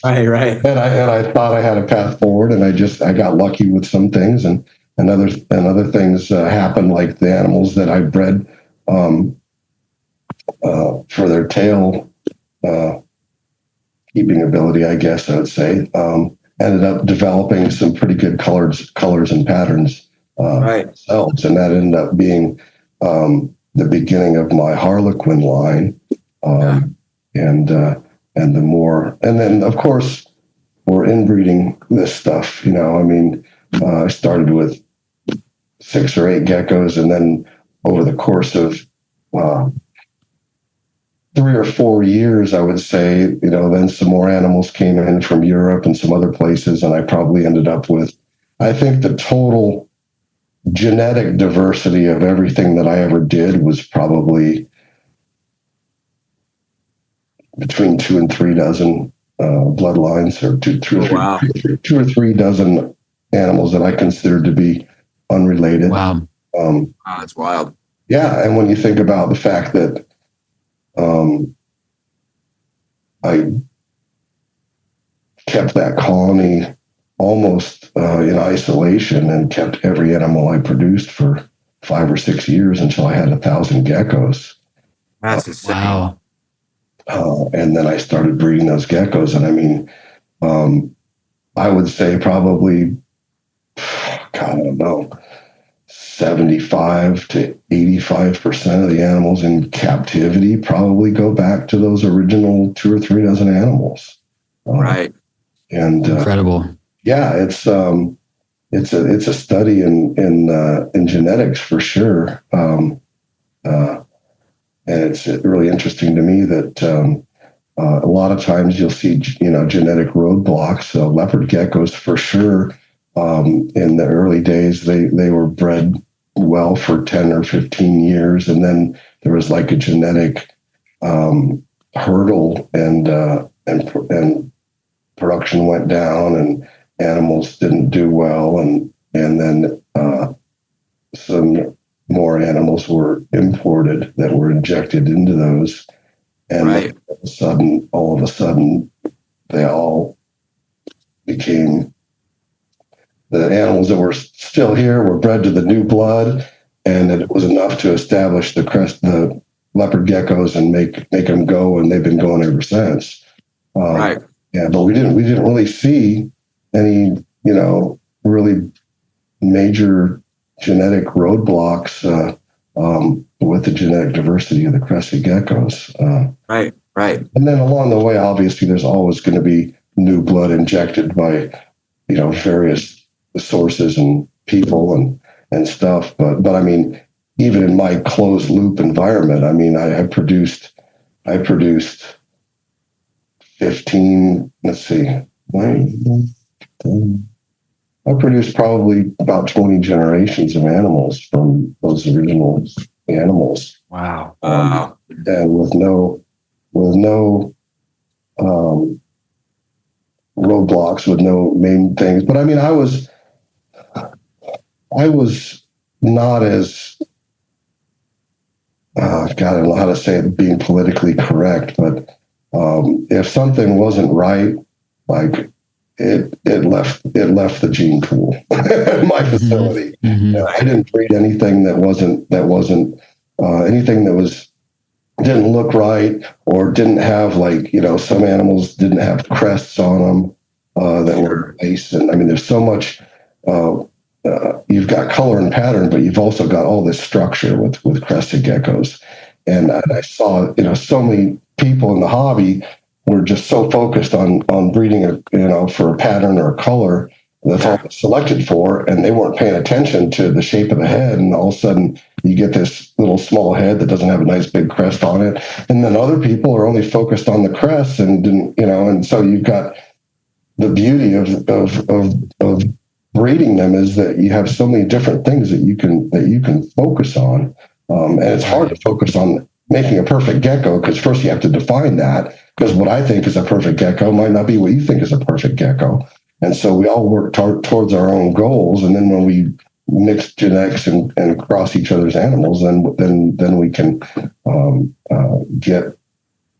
Right. And I thought I had a path forward, and I got lucky with some things, and other things happened, like the animals that I bred for their tail keeping ability, I guess I would say, ended up developing some pretty good colors and patterns themselves, and that ended up being the beginning of my Harlequin line, and then of course we're inbreeding this stuff. I started with 6 or 8 geckos, and then over the course of 3 or 4 years, I would say, then some more animals came in from Europe and some other places, and I probably ended up with, I think the total genetic diversity of everything that I ever did was probably between 2 and 3 dozen bloodlines, or 2 or 3 dozen animals that I considered to be unrelated. Wow. That's wild. Yeah, and when you think about the fact that I kept that colony almost in isolation, and kept every animal I produced for 5 or 6 years until I had 1,000 geckos. That's insane. Wow. And then I started breeding those geckos, and I would say probably, God, I don't know, 75 to 85% of the animals in captivity probably go back to those original 2 or 3 dozen animals. Right. And incredible. Yeah, it's a study in genetics for sure. And it's really interesting to me that a lot of times you'll see, genetic roadblocks. Leopard geckos for sure. In the early days, they were bred well for 10 or 15 years, and then there was like a genetic hurdle, and production went down, and animals didn't do well, and then some more animals were imported that were injected into those, and right. all of a sudden, they all became. The animals that were still here were bred to the new blood, and it was enough to establish the leopard geckos and make them go, and they've been going ever since. Right. Yeah, but we didn't really see any, really major genetic roadblocks with the genetic diversity of the crested geckos. Right. And then along the way, obviously, there's always going to be new blood injected by, various sources and people and stuff. But I mean, even in my closed loop environment, I mean, I produced 15, let's see, I produced probably about 20 generations of animals from those original animals. Wow. And with no roadblocks, with no main things. But I mean, I was not as, God, I don't know how to say it, being politically correct, but if something wasn't right, like it left the gene pool in my facility. Mm-hmm. I didn't breed anything that wasn't anything that didn't look right, or didn't have, like, some animals didn't have crests on them that were nice. And I mean, there's so much. You've got color and pattern, but you've also got all this structure with crested geckos. And I saw, so many people in the hobby were just so focused on breeding for a pattern or a color. That's all it's selected for, and they weren't paying attention to the shape of the head. And all of a sudden, you get this little small head that doesn't have a nice big crest on it. And then other people are only focused on the crest and didn't, and so you've got the beauty of breeding them is that you have so many different things that you can focus on, and it's hard to focus on making a perfect gecko, because first you have to define that, because what I think is a perfect gecko might not be what you think is a perfect gecko, and so we all work towards our own goals, and then when we mix genetics and cross each other's animals, then we can get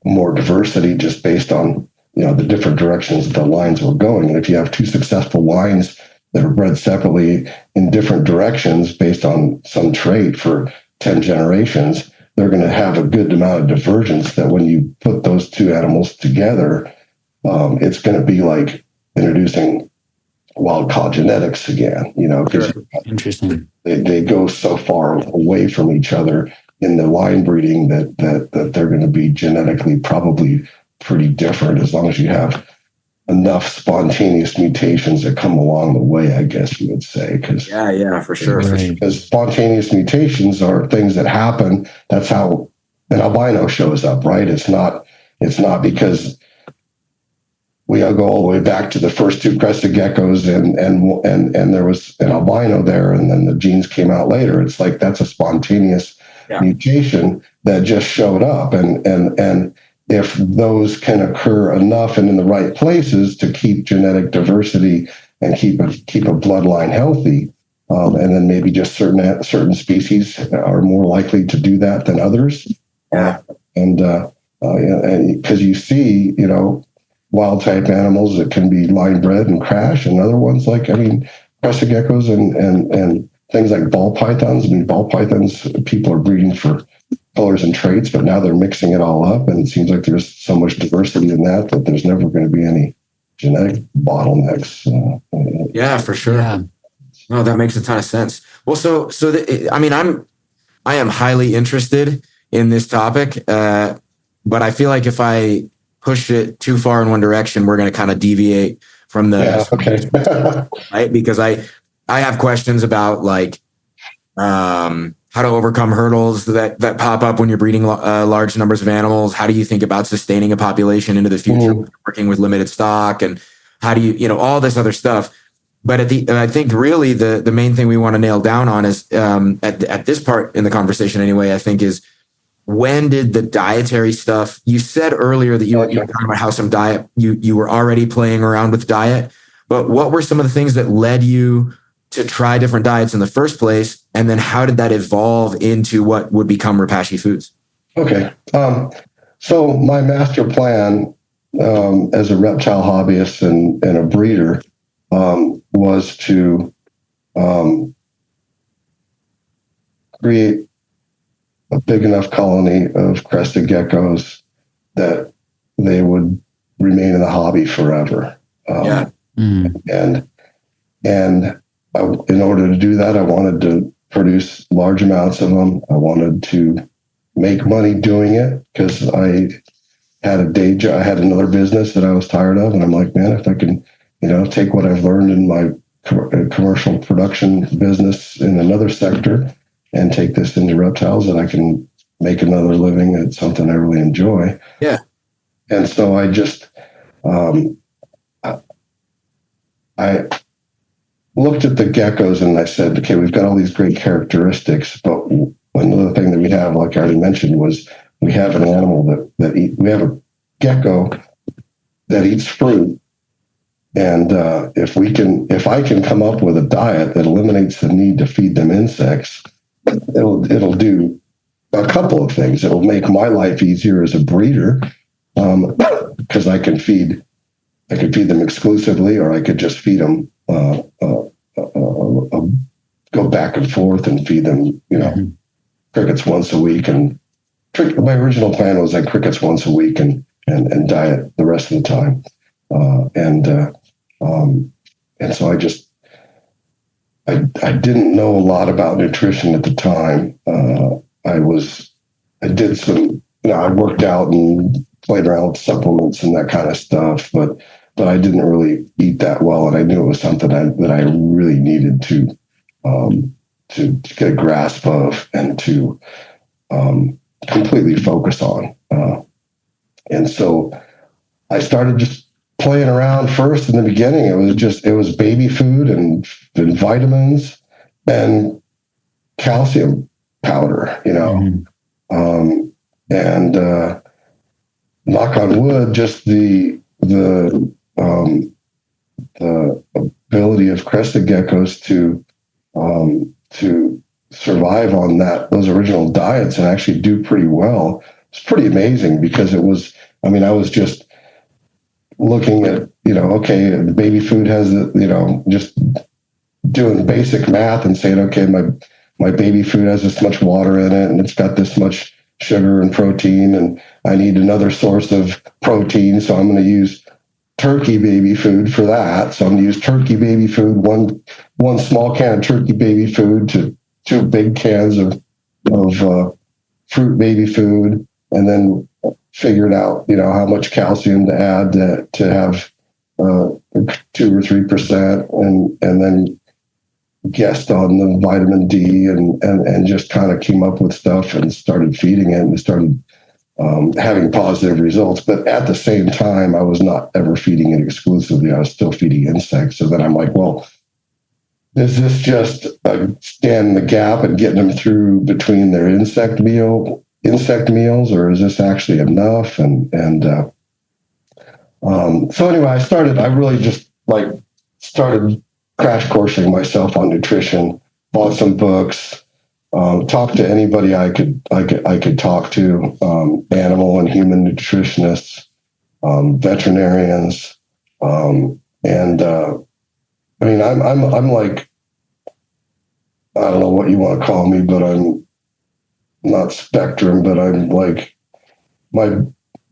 more diversity just based on the different directions the lines were going. And if you have 2 successful lines that are bred separately in different directions based on some trait for 10 generations, they're going to have a good amount of divergence that when you put those 2 animals together, it's going to be like introducing wild-caught genetics again, because Interesting. They go so far away from each other in the line breeding that they're going to be genetically probably pretty different, as long as you have enough spontaneous mutations that come along the way, I guess you would say. Yeah, for sure. Because spontaneous mutations are things that happen. That's how an albino shows up, right? It's not because we go all the way back to the first 2 crested geckos and there was an albino there, and then the genes came out later. It's like that's a spontaneous mutation that just showed up, and if those can occur enough and in the right places to keep genetic diversity and keep a bloodline healthy, and then maybe just certain species are more likely to do that than others. And because you see, wild type animals that can be line bred and crash, and other ones like, crested geckos and things like ball pythons. Ball pythons, people are breeding for colors and traits, but now they're mixing it all up, and it seems like there's so much diversity in that there's never going to be any genetic bottlenecks. Yeah, for sure. Yeah. No, that makes a ton of sense. Well, I am highly interested in this topic, but I feel like if I push it too far in one direction, we're going to kind of deviate from the right, because I have questions about like how to overcome hurdles that pop up when you're breeding large numbers of animals. How do you think about sustaining a population into the future, working with limited stock, and how do you all this other stuff. But I think really the main thing we want to nail down on is at this part in the conversation anyway, I think, is when did the dietary stuff, you said earlier that you were talking about how some diet, you were already playing around with diet, but what were some of the things that led you to try different diets in the first place? And then how did that evolve into what would become Repashy Foods? Okay. So my master plan as a reptile hobbyist and a breeder was to create a big enough colony of crested geckos that they would remain in the hobby forever. And in order to do that, I wanted to produce large amounts of them. I wanted to make money doing it because I had a day job. I had another business that I was tired of. And I'm like, man, if I can, take what I've learned in my commercial production business in another sector and take this into reptiles, and I can make another living at something I really enjoy. Yeah. And so I just, I looked at the geckos and I said, okay, we've got all these great characteristics, but another thing that we have, like I already mentioned, was we have an animal we have a gecko that eats fruit. And if I can come up with a diet that eliminates the need to feed them insects, it'll do a couple of things. It will make my life easier as a breeder, because I could feed them exclusively, or I could just feed them, go back and forth and feed them, crickets once a week. And my original plan was like crickets once a week and diet the rest of the time. And so I didn't know a lot about nutrition at the time. I did some, I worked out and played around with supplements and that kind of stuff, but I didn't really eat that well. And I knew it was something that I really needed to get a grasp of and to completely focus on. And so I started just playing around first. In the beginning, it was baby food and vitamins and calcium powder, and knock on wood, just the ability of crested geckos to survive on those original diets and actually do pretty well. It's pretty amazing, because I was just looking at, okay, the baby food has, just doing basic math and saying, okay, my baby food has this much water in it and it's got this much sugar and protein, and I need another source of protein. So I'm going to use turkey baby food for that. So I'm going to use turkey baby food, one small can of turkey baby food to 2 big cans of fruit baby food, and then figured out, how much calcium to add to have 2 or 3%, and then guessed on the vitamin D and just kind of came up with stuff and started feeding it and started having positive results. But at the same time, I was not ever feeding it exclusively. I was still feeding insects. So then I'm like, well, is this just standing the gap and getting them through between their insect meals, or is this actually enough? So anyway, I really just started crash coursing myself on nutrition, bought some books, talked to anybody I could talk to, animal and human nutritionists, veterinarians, I'm like, I don't know what you want to call me, but I'm not spectrum, but I'm like,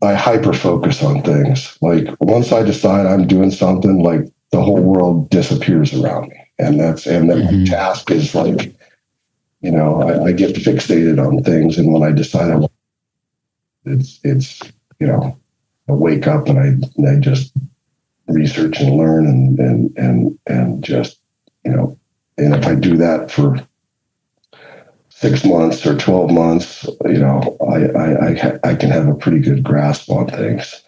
I hyper focus on things. Like once I decide I'm doing something, like the whole world disappears around me. And then my task is like I get fixated on things, and when I decide it's I wake up and I just research and learn and just and if I do that for 6 months or 12 months, I can have a pretty good grasp on things.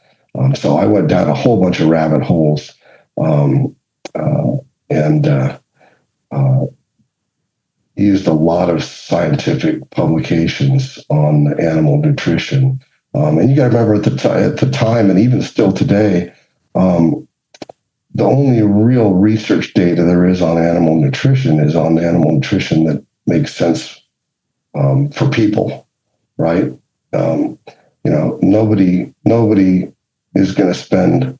So I went down a whole bunch of rabbit holes, and used a lot of scientific publications on animal nutrition. And you got to remember at the time, and even still today, the only real research data there is on animal nutrition is on animal nutrition that makes sense for people, right? Nobody is going to spend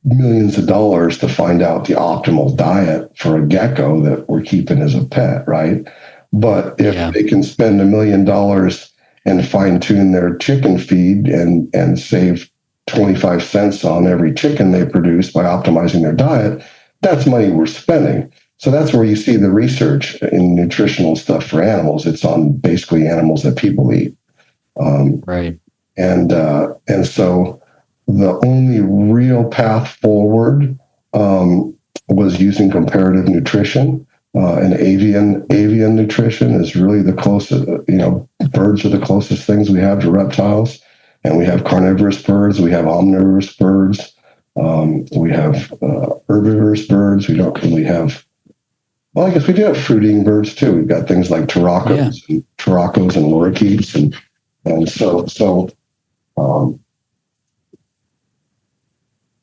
millions of dollars to find out the optimal diet for a gecko that we're keeping as a pet, right? But if they can spend $1 million and fine tune their chicken feed and save 25 cents on every chicken they produce by optimizing their diet, that's money we're spending. So that's where you see the research in nutritional stuff for animals. It's on basically animals that people eat. Right. And so the only real path forward was using comparative nutrition. And avian nutrition is really the closest, birds are the closest things we have to reptiles. And we have carnivorous birds, we have omnivorous birds, we have herbivorous birds. We don't really have, well, I guess we do have fruit-eating birds too. We've got things like turacos and lorikeets. And so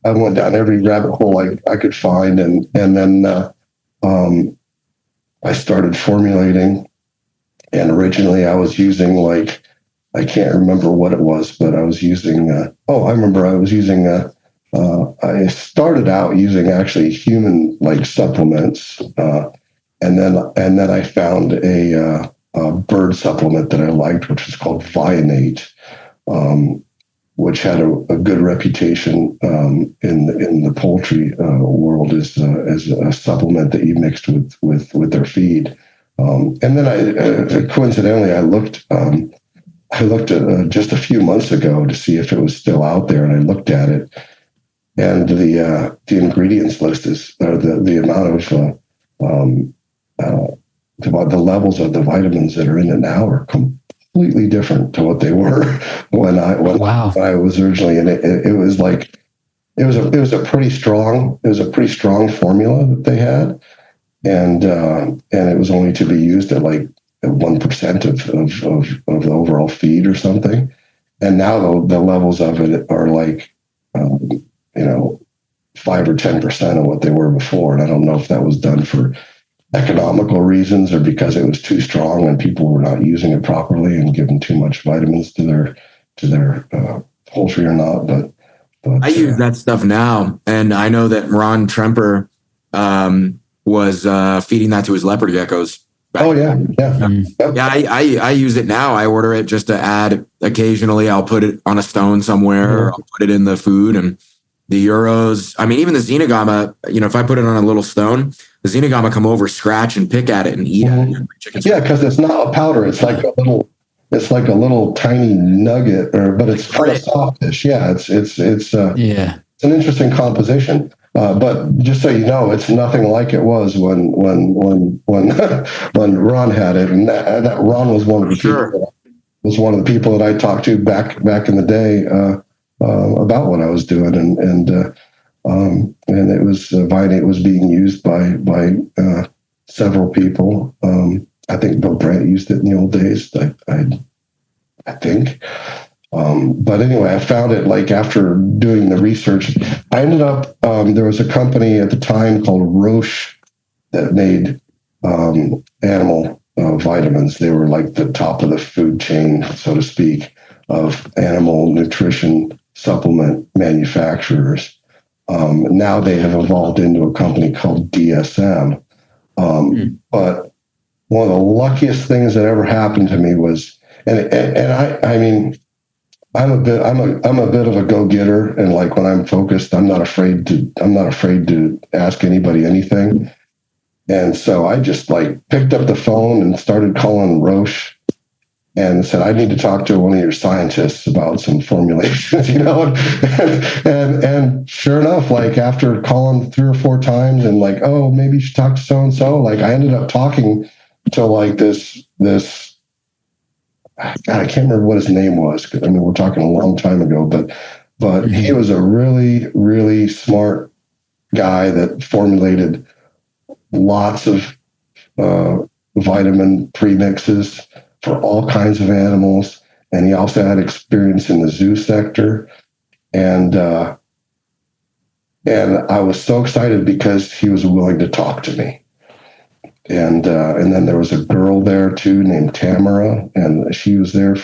I went down every rabbit hole I could find, and then I started formulating. And originally I was using I can't remember what it was, but I was using. I remember I was using. I started out using actually human supplements, and then I found a bird supplement that I liked, which was called Vionate, which had a good reputation in the poultry world as a supplement that you mixed with their feed. And then coincidentally I looked at just a few months ago to see if it was still out there, and I looked at it, and the ingredients list is the amount of the levels of the vitamins that are in it now are completely different to what they were when I was originally in it. It was a pretty strong formula that they had, and it was only to be used at 1% of the overall feed or something. And now the levels of it are 5 or 10% of what they were before. And I don't know if that was done for economical reasons or because it was too strong and people were not using it properly and giving too much vitamins to their poultry or not. But I use that stuff now. And I know that Ron Tremper was feeding that to his leopard geckos. Oh yeah. I use it now. I order it just to add occasionally. I'll put it on a stone somewhere, or I'll put it in the food. And the Euros, I mean, even the Xenogama, if I put it on a little stone, the Xenogama come over, scratch and pick at it and eat it. Yeah, because it's not a powder. It's like a little tiny nugget, but it's kind of softish. Yeah, it's an interesting composition. But just so you know, it's nothing like it was when Ron had it, and that Ron was one of the people that I talked to back in the day about what I was doing, and it was Vionate was being used by several people. I think Bill Brandt used it in the old days. I think. But anyway, I found it after doing the research. I ended up, there was a company at the time called Roche that made animal vitamins. They were the top of the food chain, so to speak, of animal nutrition supplement manufacturers. Now they have evolved into a company called DSM. But one of the luckiest things that ever happened to me was, I mean, I'm a bit of a go-getter, and when I'm focused, I'm not afraid to ask anybody anything. And so I just like picked up the phone and started calling Roche and said, I need to talk to one of your scientists about some formulations, and sure enough, like after calling 3 or 4 times and like, oh, maybe you should talk to so-and-so, like I ended up talking to like this, God, I can't remember what his name was. I mean, we're talking a long time ago, but he was a really, really smart guy that formulated lots of vitamin premixes for all kinds of animals. And he also had experience in the zoo sector. And I was so excited because he was willing to talk to me. And then there was a girl there too named Tamara, and she was there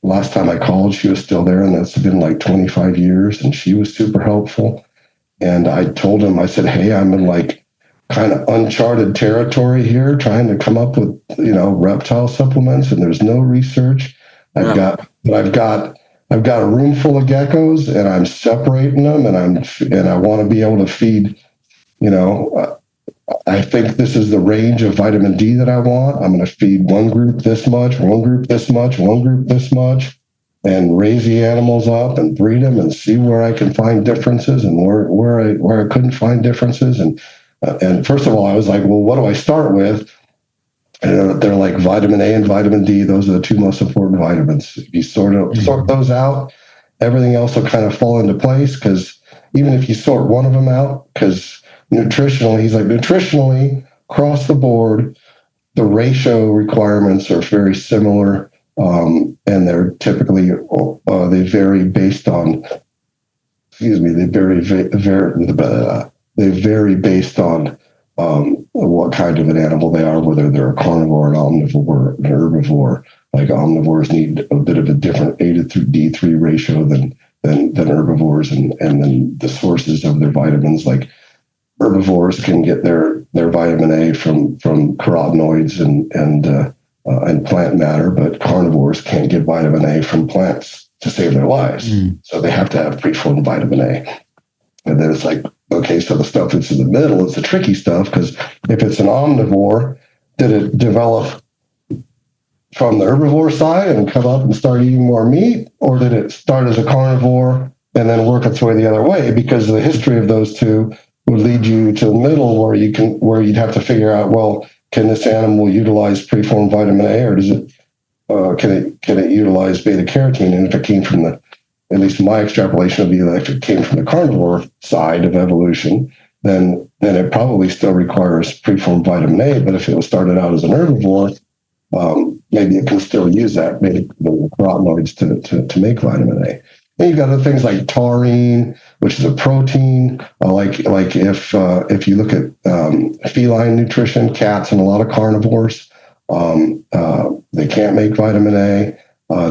last time I called, she was still there, and that's been like 25 years, and she was super helpful. And I told him, I said, hey, I'm in like kind of uncharted territory here, trying to come up with, reptile supplements, and there's no research. I've got a room full of geckos, and I'm separating them, and I want to be able to feed, I think this is the range of vitamin D that I want. I'm going to feed one group this much, one group this much, one group this much, and raise the animals up and breed them and see where I can find differences and where I couldn't find differences. And first of all, I was like, well, what do I start with? And they're like vitamin A and vitamin D. Those are the 2 most important vitamins. If you sort those out, everything else will kind of fall into place, because even if you sort one of them out, because nutritionally, across the board, the ratio requirements are very similar, and they're typically they vary based on. They vary based on what kind of an animal they are, whether they're a carnivore, an omnivore, an herbivore. Like omnivores need a bit of a different A to D3 ratio than herbivores, and then the sources of their vitamins, like herbivores can get their vitamin A from carotenoids and plant matter, but carnivores can't get vitamin A from plants to save their lives. So they have to have preformed vitamin A. And then it's like, okay, so the stuff that's in the middle is the tricky stuff, because if it's an omnivore, did it develop from the herbivore side and come up and start eating more meat, or did it start as a carnivore and then work its way the other way? Because the history of those two would lead you to the middle, where you'd have to figure out, well, can this animal utilize preformed vitamin A, or does it can it utilize beta carotene? And if it came from at least my extrapolation would be that if it came from the carnivore side of evolution, then it probably still requires preformed vitamin A. But if it was started out as an herbivore, maybe it can still use that, maybe the carotenoids to make vitamin A. Then you've got other things like taurine, which is a protein. Like if you look at feline nutrition, cats and a lot of carnivores, they can't make vitamin A.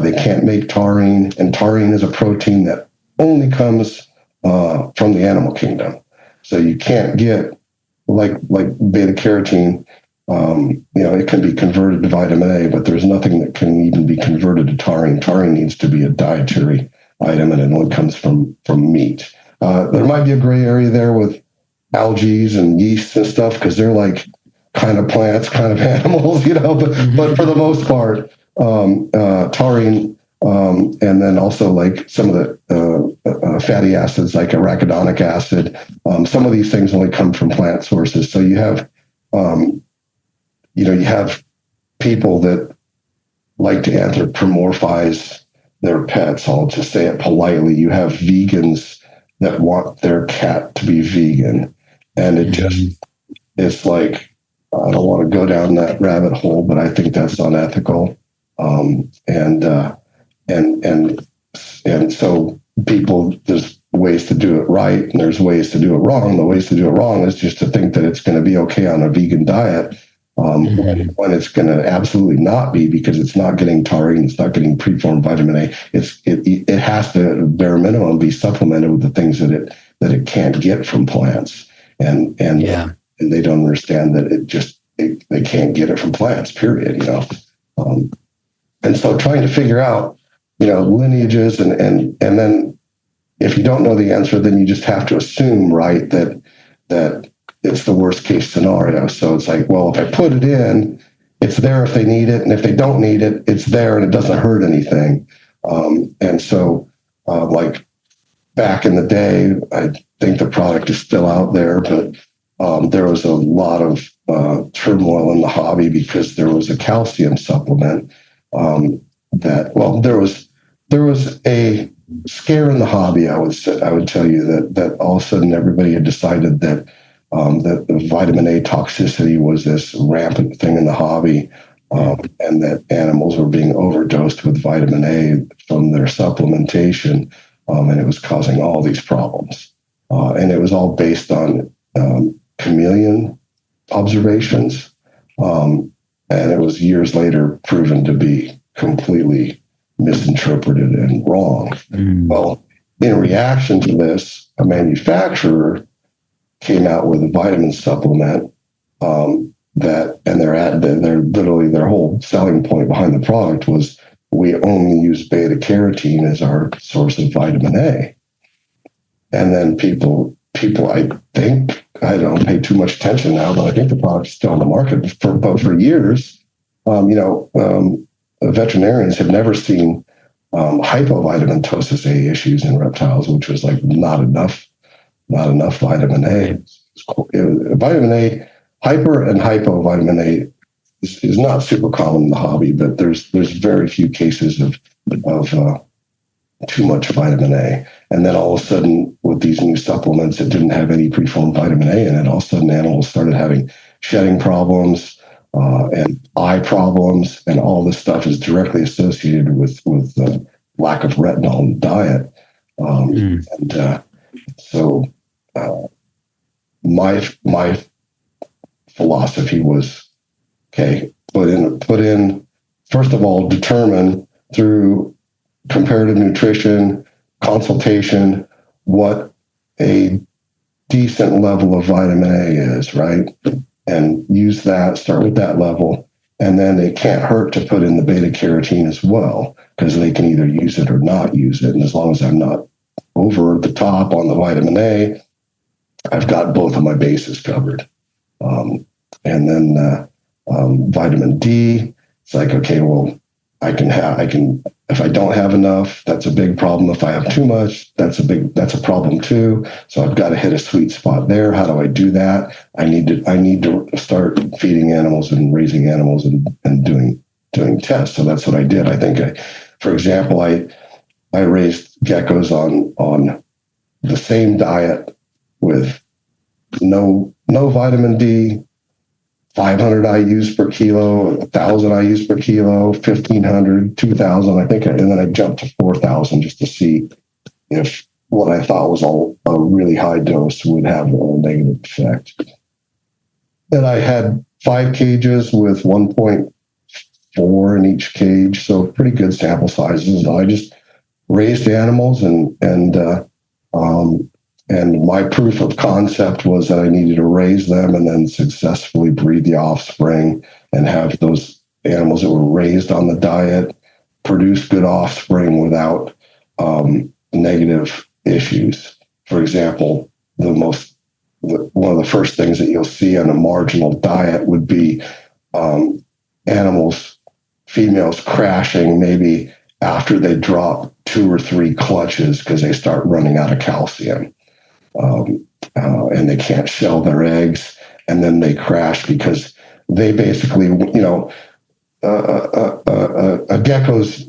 They can't make taurine, and taurine is a protein that only comes from the animal kingdom. So you can't get like beta carotene. It can be converted to vitamin A, but there's nothing that can even be converted to taurine. Taurine needs to be a dietary item, and it only comes from meat. There might be a gray area there with algae and yeasts and stuff, because they're like kind of plants, kind of animals, but for the most part, taurine, and then also like some of the fatty acids, like arachidonic acid. Some of these things only come from plant sources. So you have, you have people that like to anthropomorphize their pets. I'll just say it politely. You have vegans that want their cat to be vegan, and it's like, I don't want to go down that rabbit hole, but I think that's unethical. And so people, there's ways to do it right, and there's ways to do it wrong. The ways to do it wrong is just to think that it's going to be okay on a vegan diet, when it's going to absolutely not be, because it's not getting taurine, it's not getting preformed vitamin A. It has to, bare minimum, be supplemented with the things that it can't get from plants, and they don't understand that they can't get it from plants. Period. And so trying to figure out lineages, and then if you don't know the answer, then you just have to assume, right, that it's the worst case scenario. So it's like, well, if I put it in, it's there if they need it, and if they don't need it, it's there and it doesn't hurt anything. And so, like back in the day, I think the product is still out there, but there was a lot of turmoil in the hobby because there was a calcium supplement there was a scare in the hobby. I would tell you that all of a sudden everybody had decided that the vitamin A toxicity was this rampant thing in the hobby, and that animals were being overdosed with vitamin A from their supplementation, and it was causing all these problems. And it was all based on chameleon observations, and it was years later proven to be completely misinterpreted and wrong. Well, in reaction to this, a manufacturer came out with a vitamin supplement they're literally their whole selling point behind the product was we only use beta carotene as our source of vitamin A. And then people, I think, I don't pay too much attention now, but I think the product's still on the market. For years, veterinarians have never seen hypovitamintosis A issues in reptiles, which was like not enough vitamin A. Vitamin A, hyper and hypovitamin A is not super common in the hobby, but there's very few cases of too much vitamin A. And then all of a sudden, with these new supplements that didn't have any preformed vitamin A in it, all of a sudden animals started having shedding problems and eye problems, and all this stuff is directly associated with lack of retinol in the diet. So my philosophy was, okay, put in first of all, determine through comparative nutrition consultation what a decent level of vitamin A is, right? And use that, start with that level. And then it can't hurt to put in the beta carotene as well, because they can either use it or not use it. And as long as I'm not over the top on the vitamin A, I've got both of my bases covered. And then vitamin D, it's like, okay, well, I can, if I don't have enough, that's a big problem. If I have too much, that's a problem too. So I've got to hit a sweet spot there. How do I do that? I need to start feeding animals and raising animals and doing tests. So that's what I did. I think for example, I raised geckos on the same diet with no vitamin D, 500 IUs per kilo, 1,000 IUs per kilo, 1,500, 2,000, I think, and then I jumped to 4,000 just to see if what I thought was a really high dose would have a negative effect. And I had 5 cages with 1.4 in each cage, so pretty good sample sizes. And I just raised animals, and my proof of concept was that I needed to raise them and then successfully breed the offspring and have those animals that were raised on the diet produce good offspring without negative issues. For example, one of the first things that you'll see on a marginal diet would be females crashing maybe after they drop 2 or 3 clutches because they start running out of calcium. And they can't shell their eggs, and then they crash because they basically, a gecko's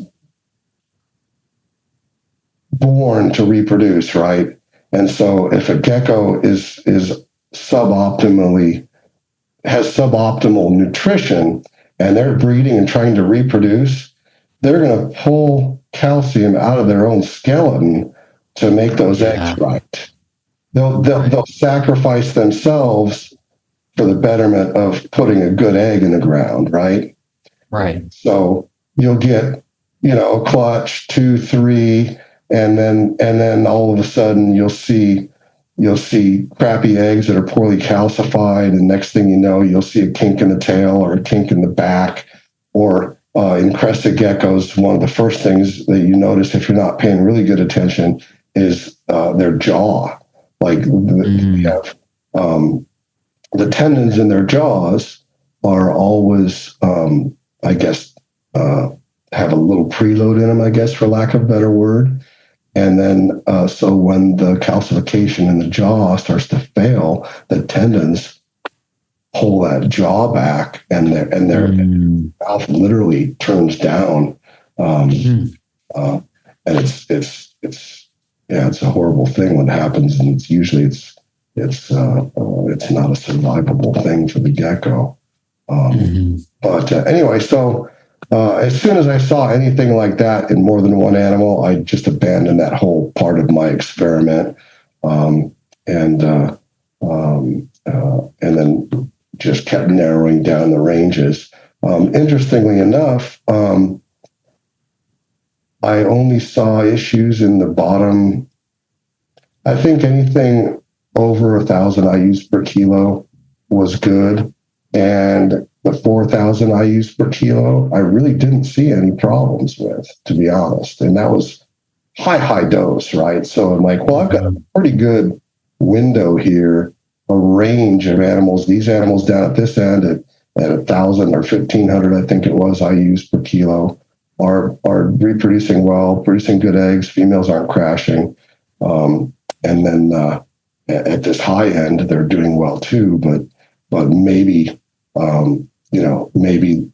born to reproduce, right? And so if a gecko has suboptimal nutrition and they're breeding and trying to reproduce, they're going to pull calcium out of their own skeleton to make those eggs right. They'll sacrifice themselves for the betterment of putting a good egg in the ground, right? Right. So you'll get, a clutch, 2, 3, and then all of a sudden you'll see crappy eggs that are poorly calcified, and next thing you know, you'll see a kink in the tail or a kink in the back. Or in crested geckos, one of the first things that you notice if you're not paying really good attention is their jaw. Like we have the tendons in their jaws are always, I guess, have a little preload in them, I guess, for lack of a better word. And then, so when the calcification in the jaw starts to fail, the tendons pull that jaw back, and their mouth literally turns down. And it's a horrible thing when it happens, and it's usually it's not a survivable thing for the gecko. But anyway, so as soon as I saw anything like that in more than one animal, I just abandoned that whole part of my experiment, and then just kept narrowing down the ranges. Interestingly enough, I only saw issues in the bottom. I think anything over 1,000 IUs per kilo was good. And the 4,000 IUs per kilo, I really didn't see any problems with, to be honest. And that was high dose, right? So I'm like, well, I've got a pretty good window here, a range of animals. These animals down at this end at 1,000 or 1,500, I think it was, IUs per kilo, are reproducing well, producing good eggs. Females aren't crashing. And then at this high end, they're doing well too, but maybe, maybe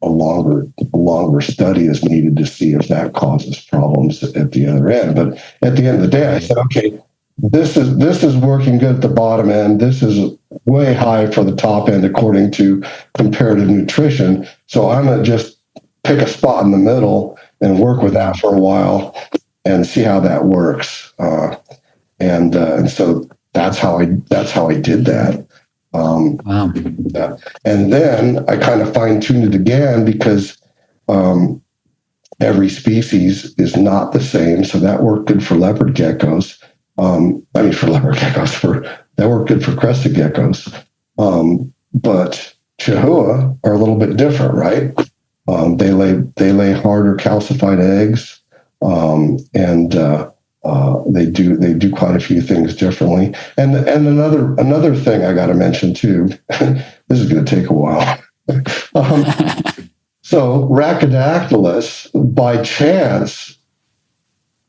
a longer study is needed to see if that causes problems at the other end. But at the end of the day, I said, okay, this is working good at the bottom end. This is way high for the top end according to comparative nutrition. So I'm going to just pick a spot in the middle and work with that for a while and see how that works. And so that's how I did that. Wow. And then I kind of fine-tuned it again because every species is not the same. So that worked good for leopard geckos. That worked good for crested geckos. But Chihuahua are a little bit different, right? They lay harder calcified eggs, and they do quite a few things differently. And another thing I got to mention too. This is going to take a while. So Rhacodactylus, by chance,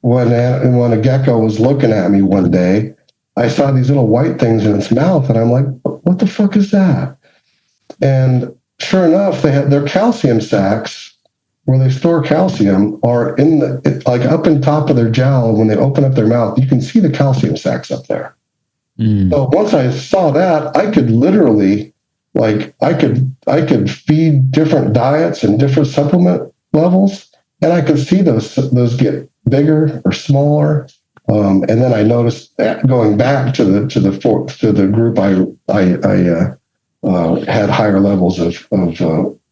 when a gecko was looking at me one day, I saw these little white things in its mouth, and I'm like, "What the fuck is that?" And sure enough, their calcium sacs, where they store calcium, are in up in top of their jowl. When they open up their mouth, you can see the calcium sacs up there. So once I saw that, I could literally, I could feed different diets and different supplement levels, and I could see those get bigger or smaller. And then I noticed that going back to the group I had higher levels of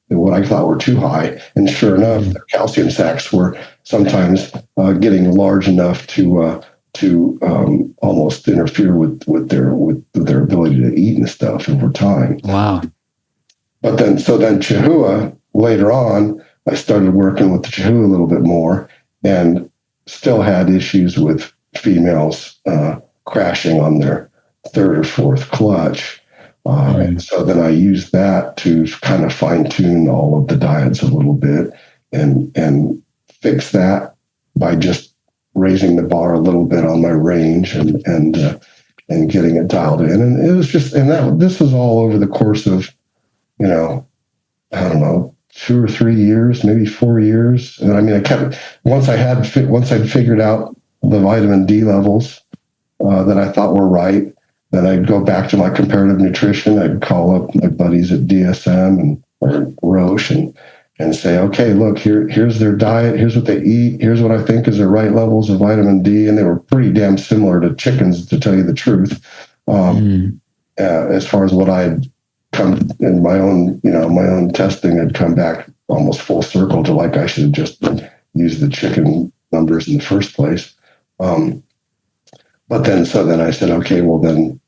what I thought were too high, and sure enough, their calcium sacs were sometimes getting large enough to almost interfere with their ability to eat and stuff over time. Wow! But then Chihuahua later on, I started working with the Chihuahua a little bit more, and still had issues with females crashing on their third or fourth clutch. And so then I used that to kind of fine tune all of the diets a little bit and fix that by just raising the bar a little bit on my range and getting it dialed in. And it was just, this was all over the course of, I don't know, 2 or 3 years, maybe 4 years. And I mean, once I'd figured out the vitamin D levels that I thought were right, then I'd go back to my comparative nutrition. I'd call up my buddies at DSM or Roche and say, okay, look, here's their diet. Here's what they eat. Here's what I think is the right levels of vitamin D. And they were pretty damn similar to chickens, to tell you the truth. As far as what I'd come in my own testing had come back almost full circle to I should have just used the chicken numbers in the first place. But then I said, okay, well then,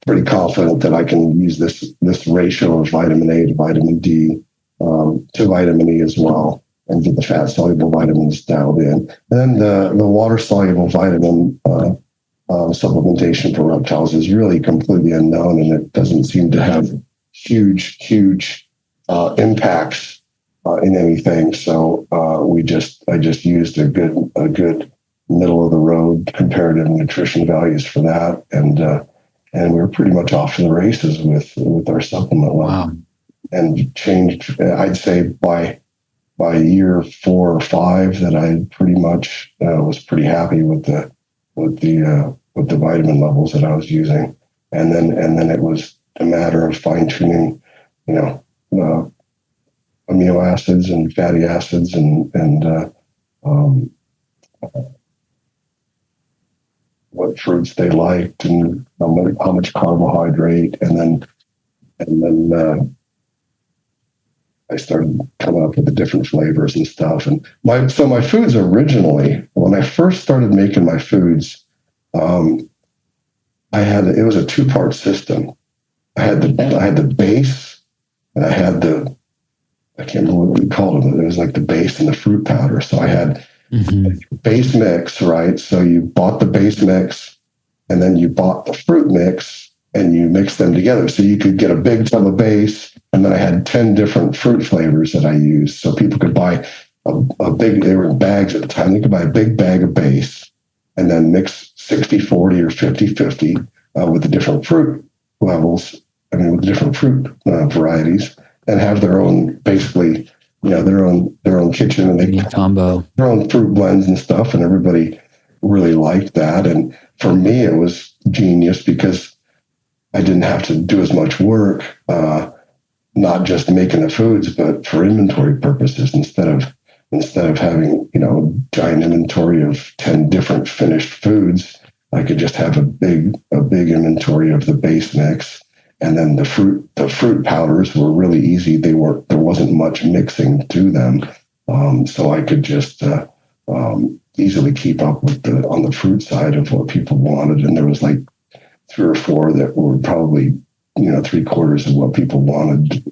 pretty confident that I can use this ratio of vitamin A to vitamin D to vitamin E as well, and get the fat soluble vitamins dialed in. And then the water soluble vitamin supplementation for reptiles is really completely unknown, and it doesn't seem to have huge impacts in anything. So I just used a good middle of the road comparative nutrition values for that, and we were pretty much off to the races with our supplement level. Wow. And changed. I'd say by year 4 or 5 that I pretty much was pretty happy with the vitamin levels that I was using, and then it was a matter of fine tuning, amino acids and fatty acids and what fruits they liked and how much carbohydrate, and then I started coming up with the different flavors and stuff. And my foods originally, when I first started making my foods, it was a 2-part system. I had the base, and I can't remember what we called it. It was like the base and the fruit powder. So I had base mix, right? So you bought the base mix, and then you bought the fruit mix, and you mix them together. So you could get a big tub of base, and then I had 10 different fruit flavors that I used. So people could buy they were in bags at the time. They could buy a big bag of base and then mix 60-40 or 50-50 with the different fruit levels, with the different fruit varieties, and have their own, basically, their own kitchen, and they combo their own fruit blends and stuff. And everybody really liked that. And for me, it was genius because I didn't have to do as much work, not just making the foods, but for inventory purposes. Instead of having giant inventory of 10 different finished foods, I could just have a big inventory of the base mix, and then the fruit powders were really easy. There wasn't much mixing to them, so I could just easily keep up with on the fruit side of what people wanted. And there was like 3 or 4 that were probably 3/4 of what people wanted,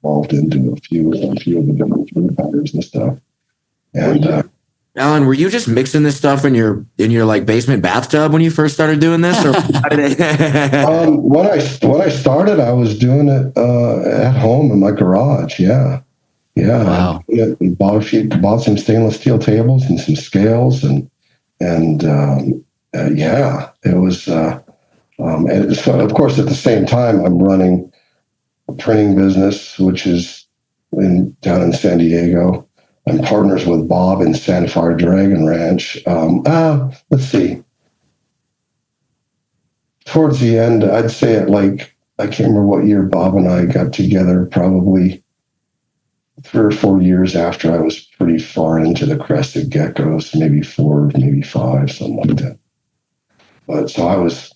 involved into a few of the different fruit powders and stuff. And Allen, were you just mixing this stuff in your like basement bathtub when you first started doing this, or when I started, I was doing it at home in my garage. Yeah. Wow. We bought some stainless steel tables and some scales, and it was. And so, of course, at the same time, I'm running a printing business, which is down in San Diego. I'm partners with Bob in Sandfire Dragon Ranch. Let's see. Towards the end, I'd say I can't remember what year Bob and I got together, probably 3 or 4 years after I was pretty far into the crested geckos, maybe 4, maybe 5, something like that. But so I was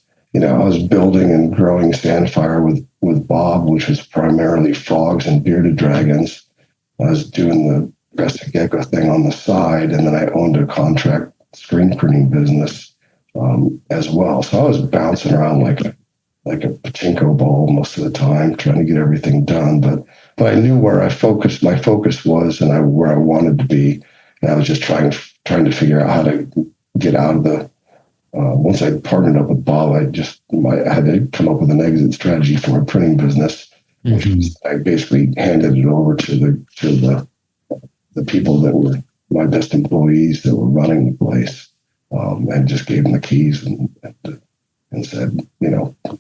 building and growing Sandfire with Bob, which was primarily frogs and bearded dragons. I was doing the crested gecko thing on the side, and then I owned a contract screen printing business as well. So I was bouncing around like a pachinko ball most of the time, trying to get everything done. But I knew where my focus was, and where I wanted to be. And I was just trying to figure out how to get out of the. Once I partnered up with Bob, I had to come up with an exit strategy for my printing business, which was, I basically handed it over to the people that were my best employees that were running the place, and just gave them the keys and said,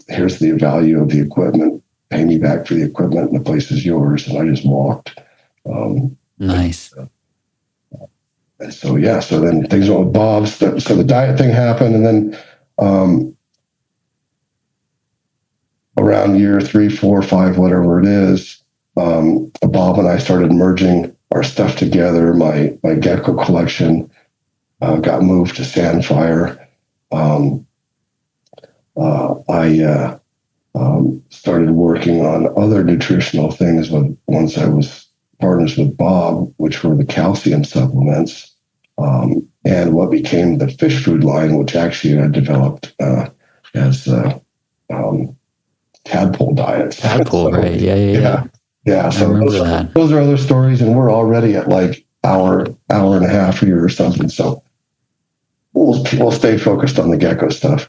here's the value of the equipment, pay me back for the equipment, and the place is yours. And I just walked. Nice. And so then things went with Bob. So the diet thing happened, and then around year 3, 4, 5, whatever it is, Bob and I started merging our stuff together. My gecko collection got moved to Sandfire. I started working on other nutritional things once I was partners with Bob, which were the calcium supplements, and what became the fish food line, which actually I developed as tadpole diets. Tadpole, right? Yeah. So those are other stories, and we're already at like hour and a half here or something. So we'll stay focused on the gecko stuff.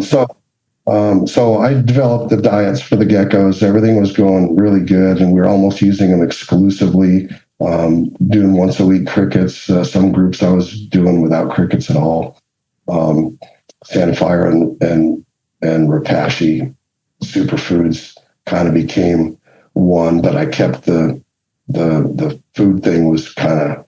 So I developed the diets for the geckos. Everything was going really good, and we were almost using them exclusively, doing once a week crickets. Some groups I was doing without crickets at all. Sandfire and Repashy Superfoods kind of became one, but I kept the food thing was kind of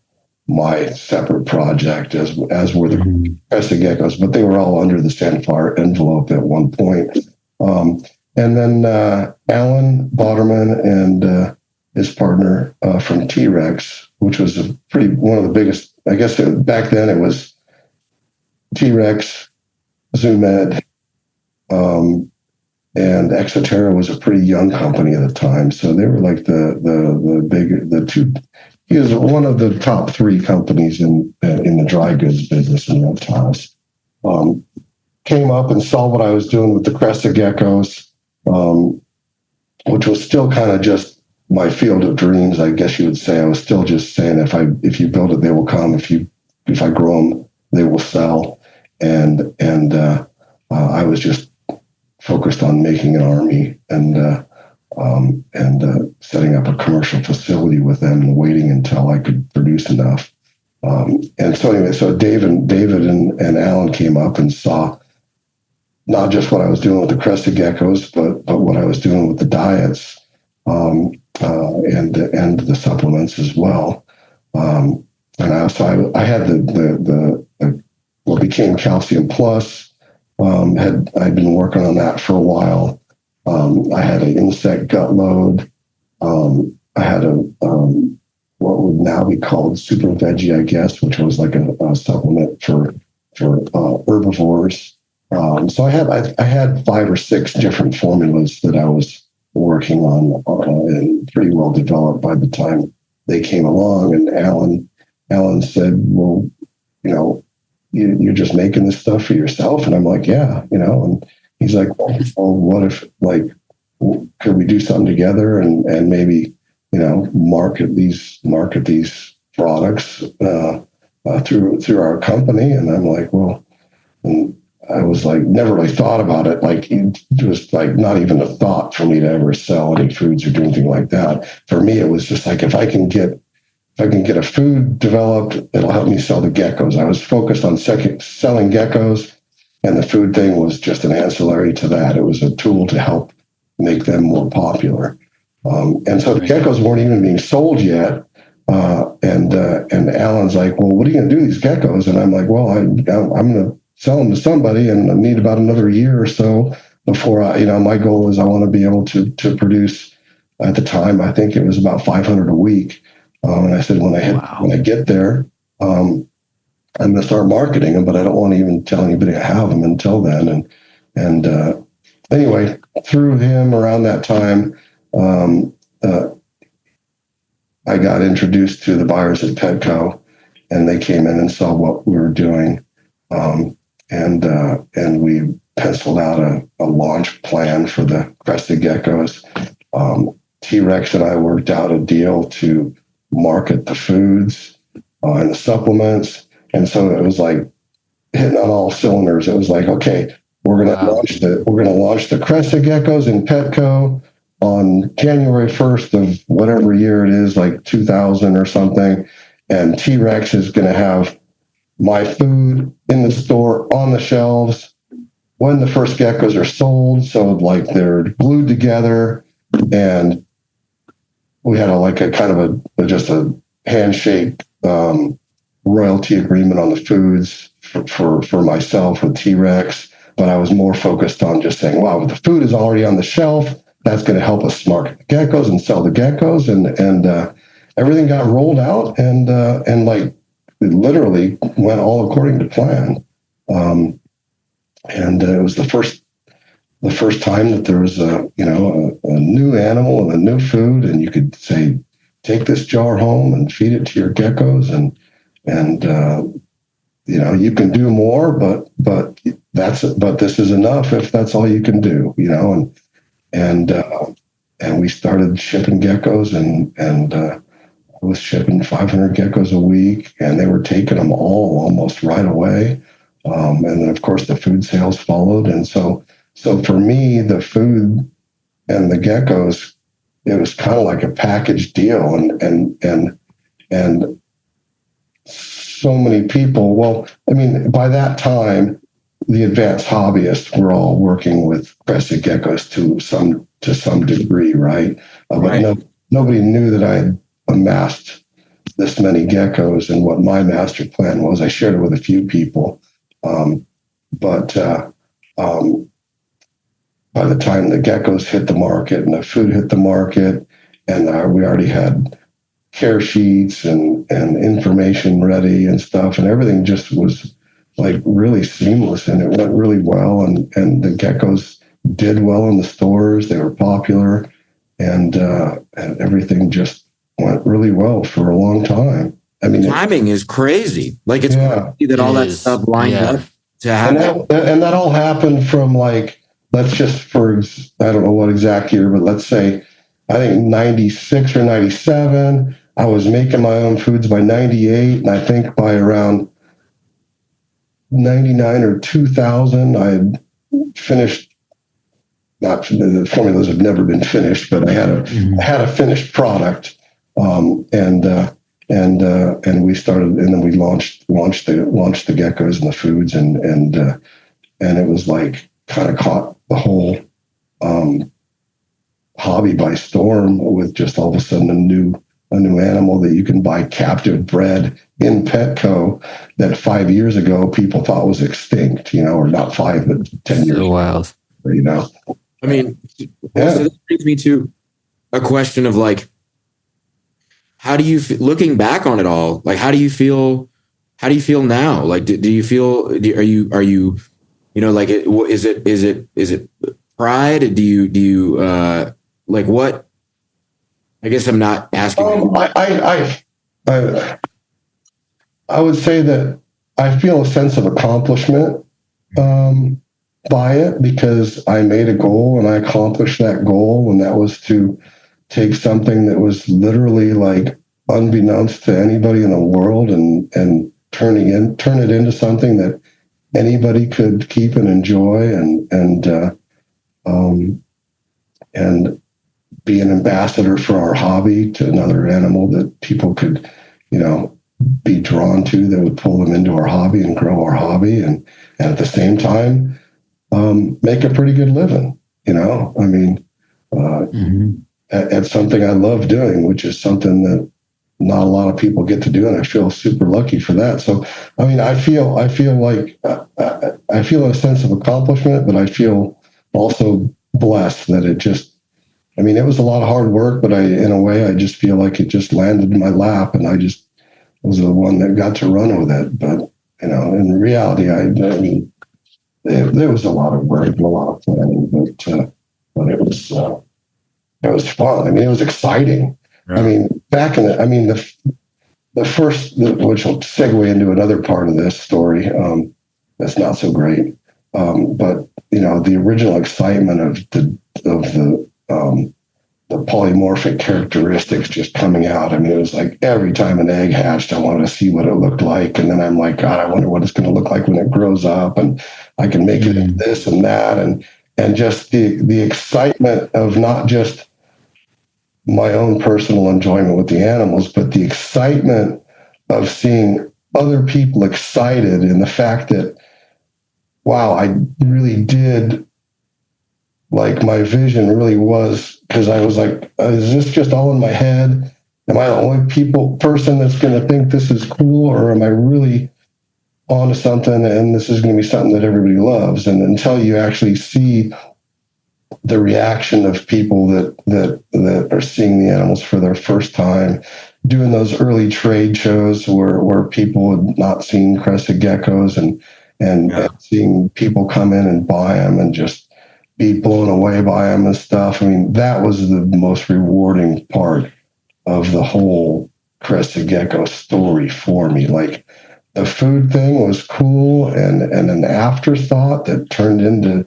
my separate project, as were the crested geckos, but they were all under the Sandfire envelope at one point. And then Allen Repashy and his partner from T-Rex, which was one of the biggest, I guess back then it was T-Rex, Zoomed, and Exoterra was a pretty young company at the time. So they were like the two. He was one of the top three companies in the dry goods business in reptiles. Came up and saw what I was doing with the crested geckos, which was still kind of just my field of dreams, I guess you would say. I was still just saying, if you build it, they will come. If I grow them, they will sell. And I was just focused on making an army and setting up a commercial facility with them and waiting until I could produce enough. And so anyway, so David and Allen came up and saw not just what I was doing with the crested geckos, but what I was doing with the diets and the supplements as well. And I had the what became Calcium Plus. I'd been working on that for a while. I had an insect gut load. I had what would now be called Super Veggie, I guess, which was like a supplement for herbivores. So I had 5 or 6 different formulas that I was working on and pretty well developed by the time they came along. And Allen said, well, you're just making this stuff for yourself? And I'm like, yeah, and he's like, well, what if, could we do something together and maybe, market these products through our company? And I'm like, well, and I was like, never really thought about it. Like, it was like not even a thought for me to ever sell any foods or do anything like that. For me, it was just like, if I can get a food developed, it'll help me sell the geckos. I was focused on selling geckos, and the food thing was just an ancillary to that. It was a tool to help make them more popular. And so the geckos weren't even being sold yet. And Alan's like, well, what are you going to do with these geckos? And I'm like, well, I'm going to sell them to somebody, and I need about another year or so before my goal is I want to be able to produce. At the time, I think it was about 500 a week. And I said, when I get there, I'm going to start marketing them, but I don't want to even tell anybody I have them until then. And anyway, through him around that time, I got introduced to the buyers at Petco, and they came in and saw what we were doing. And we penciled out a launch plan for the crested geckos. T-Rex and I worked out a deal to market the foods and the supplements. And so it was like hitting on all cylinders. It was like, okay, we're going to launch the crested geckos in Petco on January 1st of whatever year it is, like 2000 or something. And T-Rex is going to have my food in the store on the shelves when the first geckos are sold. So like they're glued together, and we had a kind of a handshake royalty agreement on the foods for myself with T-Rex. But I was more focused on just saying, wow, the food is already on the shelf. That's going to help us market the geckos and sell the geckos. And everything got rolled out, and like it literally went all according to plan. And it was the first time that there was a new animal and a new food, and you could say, take this jar home and feed it to your geckos, and you can do more, but this is enough if that's all you can do, and we started shipping geckos, and I was shipping 500 geckos a week, and they were taking them all almost right away. And then of course the food sales followed. And so for me, the food and the geckos, it was kind of like a package deal. And so many people, well, I mean, by that time, the advanced hobbyists were all working with crested geckos to some degree, right? But nobody knew that I had amassed this many geckos, and what my master plan was. I shared it with a few people, but by the time the geckos hit the market and the food hit the market, and we already had care sheets and information ready and stuff, and everything just was like really seamless, and it went really well, and the geckos did well in the stores. They were popular, and everything just went really well for a long time. I mean, timing is crazy. Like it's crazy that all that stuff lined up to happen. And that all happened from like, let's just I don't know what exact year, but let's say, I think 96 or 97, I was making my own foods by 98. And I think by around 99 or 2000, I had finished, the formulas have never been finished, but I had a finished product. And we started, and then we launched the geckos and the foods, and it was like kind of caught the whole hobby by storm, with just all of a sudden a new animal that you can buy captive bred in Petco that 5 years ago people thought was extinct, or not 5, but 10 years. So wild. I mean, so this brings me to a question of like, how do you looking back on it all? Like, how do you feel now? Like, do you feel, are you, like, is it pride? Do you like what? I guess I'm not asking. I would say that I feel a sense of accomplishment by it, because I made a goal and I accomplished that goal, and that was to take something that was literally like unbeknownst to anybody in the world and turn it into something that anybody could keep and enjoy, and be an ambassador for our hobby to another animal that people could, be drawn to, that would pull them into our hobby and grow our hobby, and at the same time make a pretty good living. I mean, at something I love doing, which is something that not a lot of people get to do, and I feel super lucky for that. So, I mean, I feel like I feel a sense of accomplishment, but I feel also blessed that it was a lot of hard work, but in a way, I just feel like it just landed in my lap, and I just was the one that got to run with it. But in reality, I mean, there was a lot of work and a lot of planning, but it was fun. I mean, it was exciting. Right. I mean, the first, which will segue into another part of this story that's not so great, but the original excitement of the polymorphic characteristics just coming out. I mean, it was like every time an egg hatched, I wanted to see what it looked like, and then I'm like, God, I wonder what it's going to look like when it grows up, and I can make it into this and that, and just the excitement of not just my own personal enjoyment with the animals, but the excitement of seeing other people excited, and the fact that, wow, I really did, like, my vision really was, because I was like, is this just all in my head? Am I the only person that's going to think this is cool, or am I really onto something and this is going to be something that everybody loves? And until you actually see the reaction of people that are seeing the animals for their first time, doing those early trade shows where people had not seen crested geckos, and seeing people come in and buy them and just be blown away by them and stuff. I mean, that was the most rewarding part of the whole crested gecko story for me. Like, the food thing was cool and an afterthought that turned into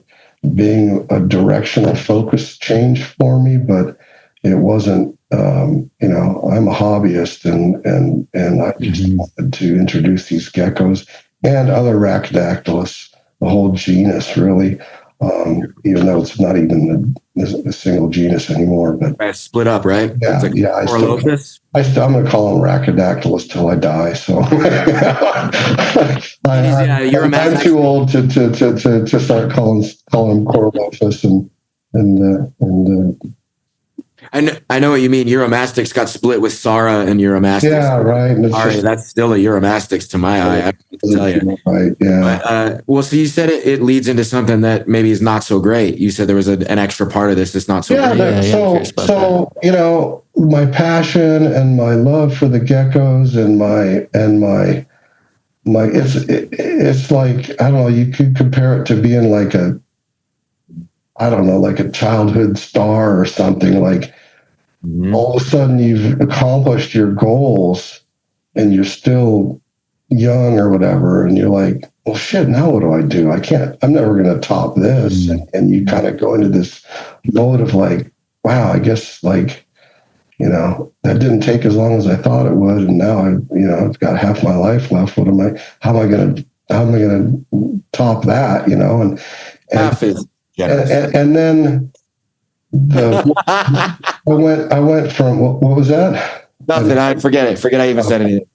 being a directional focus change for me, but it wasn't, I'm a hobbyist, and I just wanted to introduce these geckos and other Rhacodactylus, the whole genus, really. Even though it's not even a single genus anymore, but right, split up, right? Yeah, it's like yeah. I'm going to call them Rhacodactylus till I die. So I'm too old to start calling them Corolophus and I know what you mean. Euromastix got split with Sara and Euromastix. Yeah, right. And that's still a Euromastix to my eye. I have to tell you. Right, yeah. But, well, so you said it leads into something that maybe is not so great. You said there was an extra part of this that's not so great. So you know, my passion and my love for the geckos and my it's like, I don't know, you could compare it to being like a childhood star or something. Like, all of a sudden you've accomplished your goals and you're still young or whatever, and you're like, well, shit, now what do I do? I'm never going to top this. And you kind of go into this mode of like, wow, I guess, like, you know, that didn't take as long as I thought it would, and now I've got half my life left. How am I going to top that? You know, and then I went from what was that? Nothing. I forget it. Forget I even said anything.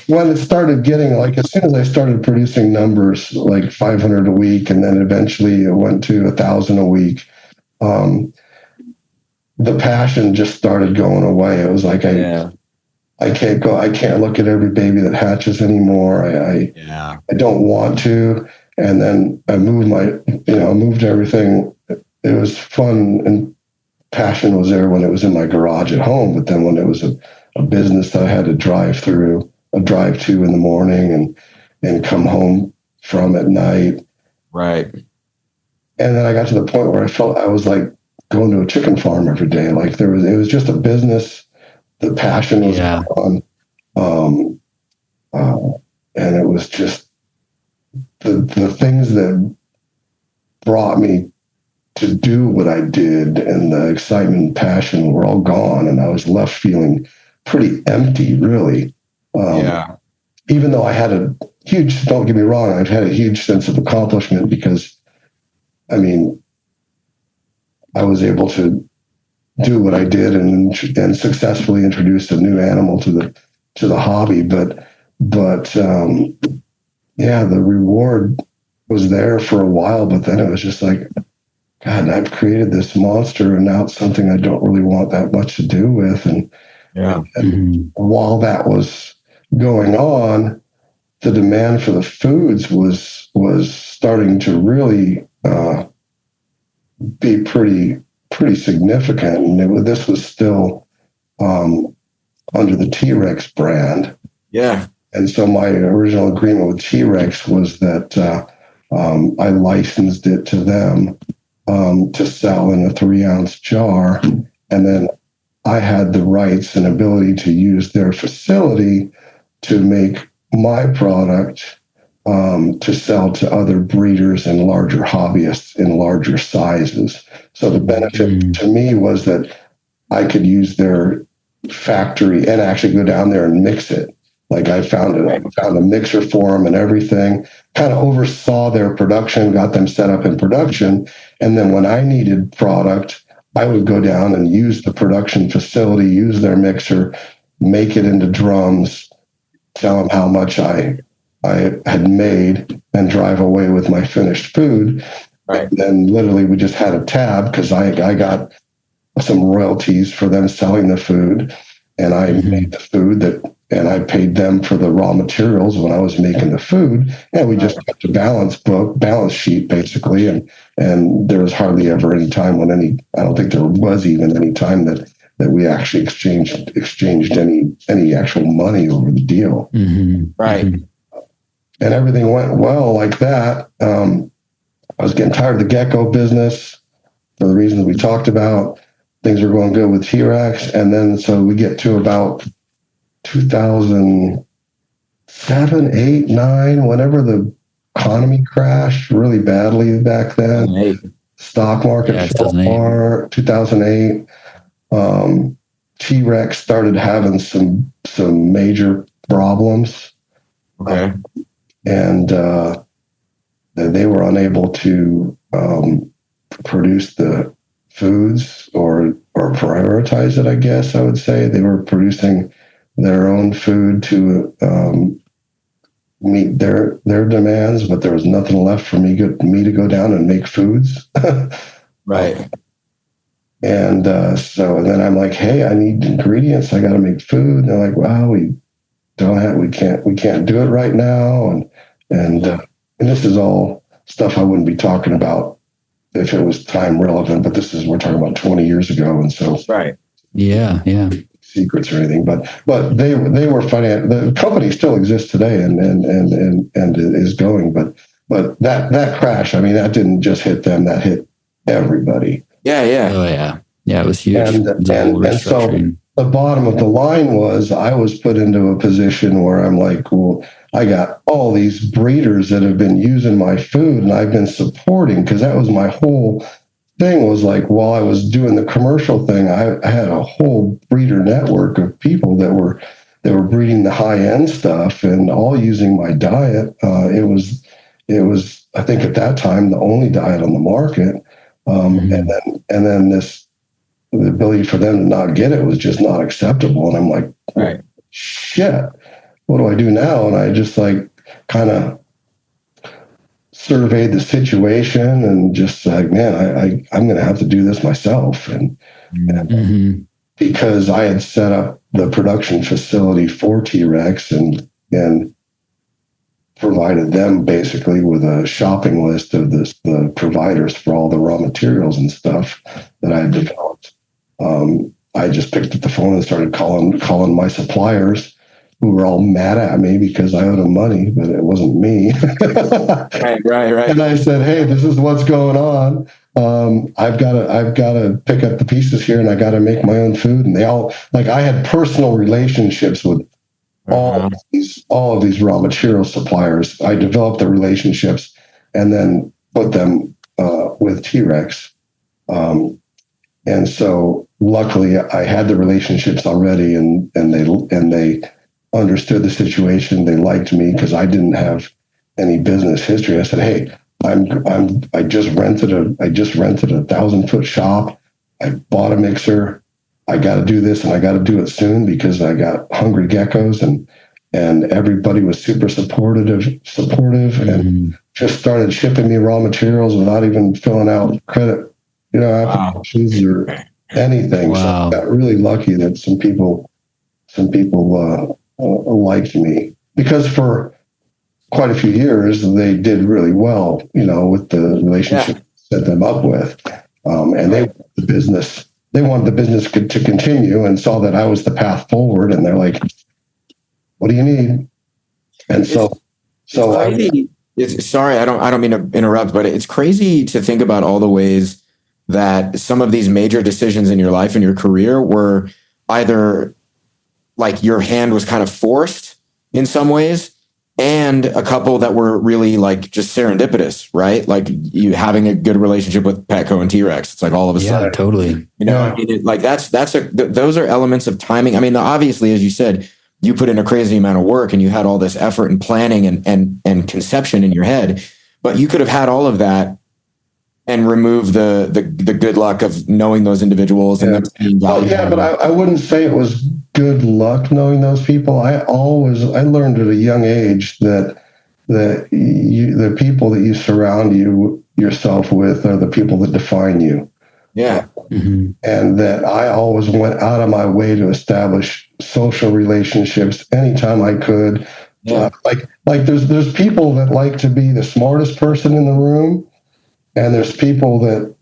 When it started getting, like, as soon as I started producing numbers like 500 a week, and then eventually it went to 1,000 a week, the passion just started going away. It was like I can't look at every baby that hatches anymore. I don't want to. And then I moved everything. It was fun and passion was there when it was in my garage at home. But then when it was a business that I had to drive to in the morning and come home from at night. Right. And then I got to the point where I felt I was like going to a chicken farm every day. Like it was just a business. The passion was gone. And it was just the things that brought me to do what I did, and the excitement and passion were all gone. And I was left feeling pretty empty, really. Even though I had don't get me wrong, I've had a huge sense of accomplishment because, I mean, I was able to do what I did and successfully introduce a new animal to the hobby. But the reward was there for a while, but then it was just like, God, I've created this monster, and now it's something I don't really want that much to do with. And while that was going on, the demand for the foods was starting to really be pretty significant. And this was still under the T-Rex brand. Yeah. And so my original agreement with T-Rex was that I licensed it to them to sell in a 3-ounce jar. And then I had the rights and ability to use their facility to make my product to sell to other breeders and larger hobbyists in larger sizes. So the benefit to me was that I could use their factory and actually go down there and mix it. Like I found a mixer for them and everything, kind of oversaw their production, got them set up in production. And then when I needed product, I would go down and use the production facility, use their mixer, make it into drums, tell them how much I had made, and drive away with my finished food. Right. And then literally we just had a tab because I got some royalties for them selling the food, and I made the food and I paid them for the raw materials when I was making the food. And we just kept a balance sheet basically. And there was hardly ever any time I don't think there was even any time that we actually exchanged any actual money over the deal. Right. And everything went well like that. I was getting tired of the gecko business for the reasons we talked about. Things were going good with T-Rex. And then so we get to about 2007, 8, 9, whenever the economy crashed really badly back then. Stock market fell apart. 2008. T-Rex started having some major problems. Okay. And they were unable to produce the foods or prioritize it, I guess I would say. They were producing their own food to meet their demands, but there was nothing left for me to go down and make foods. Right. And so then I'm like, hey, I need ingredients. I got to make food. And they're like, well, we can't do it right now. And this is all stuff I wouldn't be talking about if it was time relevant, but we're talking about 20 years ago. And so, right. Yeah. Secrets or anything, but they were the company still exists today and is going, but that crash, I mean, that didn't just hit them, that hit everybody. Yeah. Oh yeah. Yeah. It was huge. And so the bottom of the line was I was put into a position where I'm like, well, I got all these breeders that have been using my food and I've been supporting, because that was my whole thing. Was like, while I was doing the commercial thing, I had a whole breeder network of people that were breeding the high end stuff and all using my diet. It was I think at that time the only diet on the market, and then the ability for them to not get it was just not acceptable. And I'm like, right, shit, what do I do now? And I just like kind of surveyed the situation and just like, man, I'm going to have to do this myself. And because I had set up the production facility for T-Rex and provided them basically with a shopping list of the providers for all the raw materials and stuff that I had developed. I just picked up the phone and started calling my suppliers, who were all mad at me because I owed them money, but it wasn't me. Right. And I said, hey, this is what's going on. I've got to pick up the pieces here, and I got to make my own food. And they all, like, I had personal relationships with all of these raw material suppliers. I developed the relationships and then put them with T-Rex. And so luckily I had the relationships already, and they understood the situation. They liked me because I didn't have any business history. I said, hey, I just rented a 1,000-foot shop. I bought a mixer. I got to do this, and I got to do it soon because I got hungry geckos, and everybody was super supportive and just started shipping me raw materials without even filling out credit, applications or anything. Wow. So I got really lucky that some people liked me, because for quite a few years they did really well, with the relationship I set them up with, and they wanted the business to continue and saw that I was the path forward, and they're like, what do you need? And sorry, I don't mean to interrupt, but it's crazy to think about all the ways that some of these major decisions in your life and your career were either like your hand was kind of forced in some ways, and a couple that were really like just serendipitous, right? Like you having a good relationship with Petco and T-Rex. It's like all of a sudden, totally. I mean, like those are elements of timing. I mean, obviously, as you said, you put in a crazy amount of work and you had all this effort and planning and conception in your head, but you could have had all of that and remove the good luck of knowing those individuals and them being valuable. But I wouldn't say it was good luck knowing those people. I learned at a young age that the people that you surround yourself with are the people that define you. Yeah. Mm-hmm. And that I always went out of my way to establish social relationships anytime I could. Yeah. Like there's people that like to be the smartest person in the room, and there's people that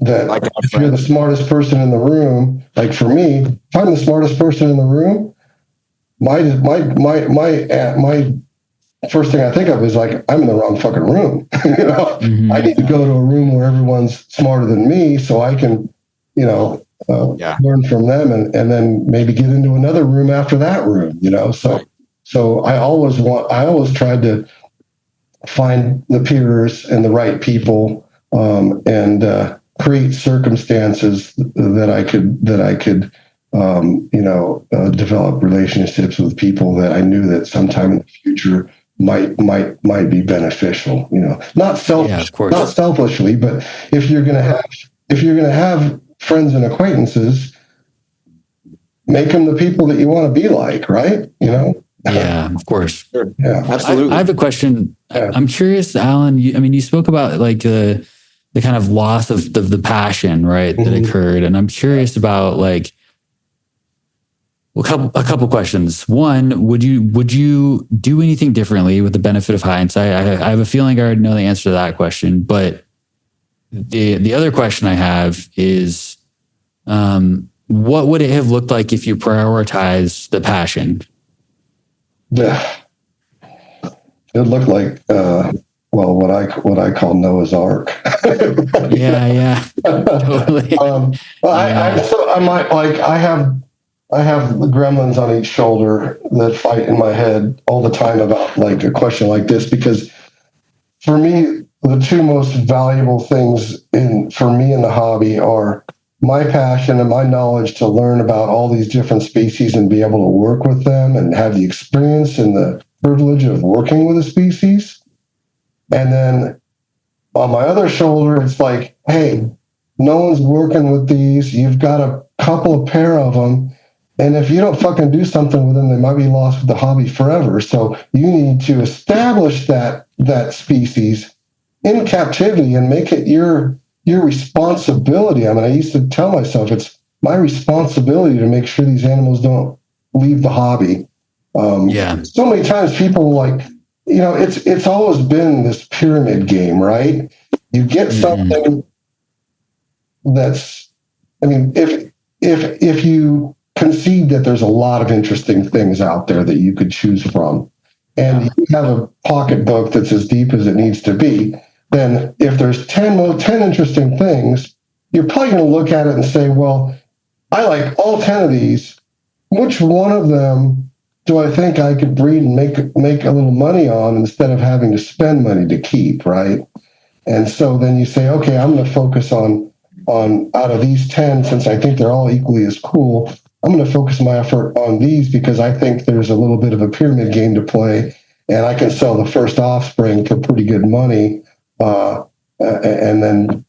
like if you're the smartest person in the room, like for me, if I'm the smartest person in the room, my first thing I think of is like, I'm in the wrong fucking room. I need to go to a room where everyone's smarter than me so I can, learn from them and then maybe get into another room after that room, So I always tried to find the peers and the right people, and create circumstances that I could develop relationships with people that I knew that sometime in the future might be beneficial. Not selfishly, but if you're gonna have friends and acquaintances, make them the people that you want to be like, right? Yeah, of course. Sure. Yeah, absolutely. I have a question. Yeah. I'm curious, Alan. You spoke about like the kind of loss of the passion, right, that occurred, and I'm curious about like a couple questions. One, would you do anything differently with the benefit of hindsight? I have a feeling I already know the answer to that question, but the other question I have is, what would it have looked like if you prioritized the passion? Yeah. It looked like what I call Noah's Ark. Yeah, totally. I have the gremlins on each shoulder that fight in my head all the time about like a question like this, because for me, the two most valuable things for me in the hobby are my passion and my knowledge to learn about all these different species and be able to work with them and have the experience and the privilege of working with a species. And then on my other shoulder, it's like, hey, no one's working with these. You've got a couple of pair of them. And if you don't fucking do something with them, they might be lost with the hobby forever. So you need to establish that species in captivity and make it your responsibility. I mean, I used to tell myself it's my responsibility to make sure these animals don't leave the hobby. So many times people like, it's always been this pyramid game, right? You get something that's, I mean, if you concede that there's a lot of interesting things out there that you could choose from, and you have a pocketbook that's as deep as it needs to be, then if there's 10 interesting things, you're probably going to look at it and say, well, I like all 10 of these. Which one of them do I think I could breed and make a little money on instead of having to spend money to keep, right? And so then you say, okay, I'm going to focus on out of these 10, since I think they're all equally as cool, I'm going to focus my effort on these because I think there's a little bit of a pyramid game to play, and I can sell the first offspring for pretty good money, and then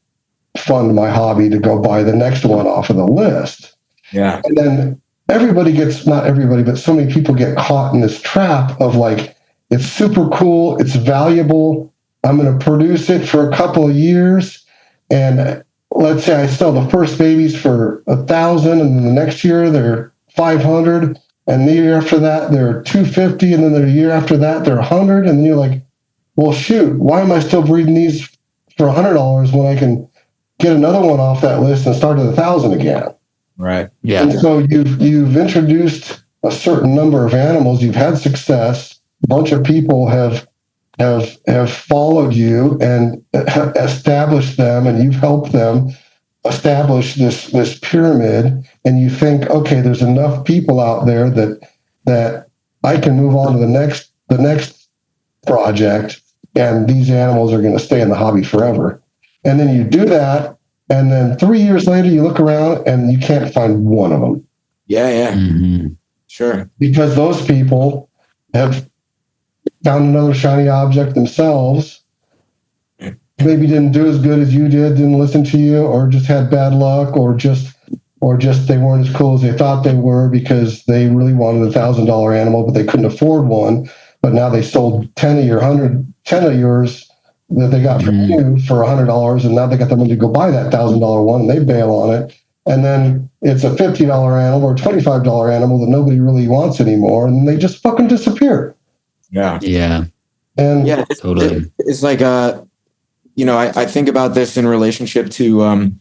fund my hobby to go buy the next one off of the list. Yeah. And then not everybody, but so many people get caught in this trap of like, it's super cool, it's valuable, I'm going to produce it for a couple of years, and let's say I sell the first babies for 1,000, and then the next year they're 500, and the year after that they're 250, and then the year after that they're 100, and then you're like, well, shoot, why am I still breeding these for $100 when I can get another one off that list and start at 1,000 again? Right. Yeah. And so you've introduced a certain number of animals. You've had success. A bunch of people have followed you and established them, and you've helped them establish this pyramid. And you think, okay, there's enough people out there that I can move on to the next project, and these animals are going to stay in the hobby forever. And then you do that, and then 3 years later, you look around and you can't find one of them. Yeah. Mm-hmm. Sure. Because those people have found another shiny object themselves, maybe didn't do as good as you did, didn't listen to you, or just had bad luck, or just they weren't as cool as they thought they were because they really wanted $1,000 animal, but they couldn't afford one. But now they sold 10 of yours that they got from you for $100, and now they got the money to go buy that $1,000 one, and they bail on it. And then it's a $50 animal or $25 animal that nobody really wants anymore, and they just fucking disappear. Yeah. And yeah, totally. It's like, I think about this in relationship to,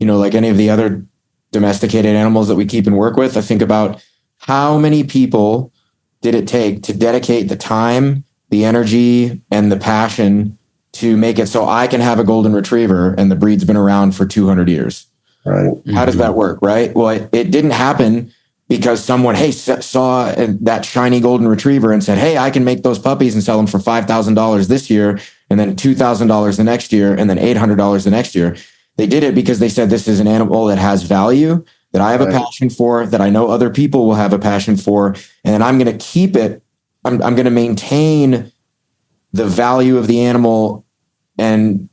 like any of the other domesticated animals that we keep and work with. I think about how many people did it take to dedicate the time, the energy, and the passion to make it so I can have a golden retriever and the breed's been around for 200 years. Right. How does that work, right? Well, it didn't happen because someone, saw that shiny golden retriever and said, hey, I can make those puppies and sell them for $5,000 this year, and then $2,000 the next year, and then $800 the next year. They did it because they said this is an animal that has value, that I have a passion for, that I know other people will have a passion for, and I'm going to keep it. I'm going to maintain the value of the animal, and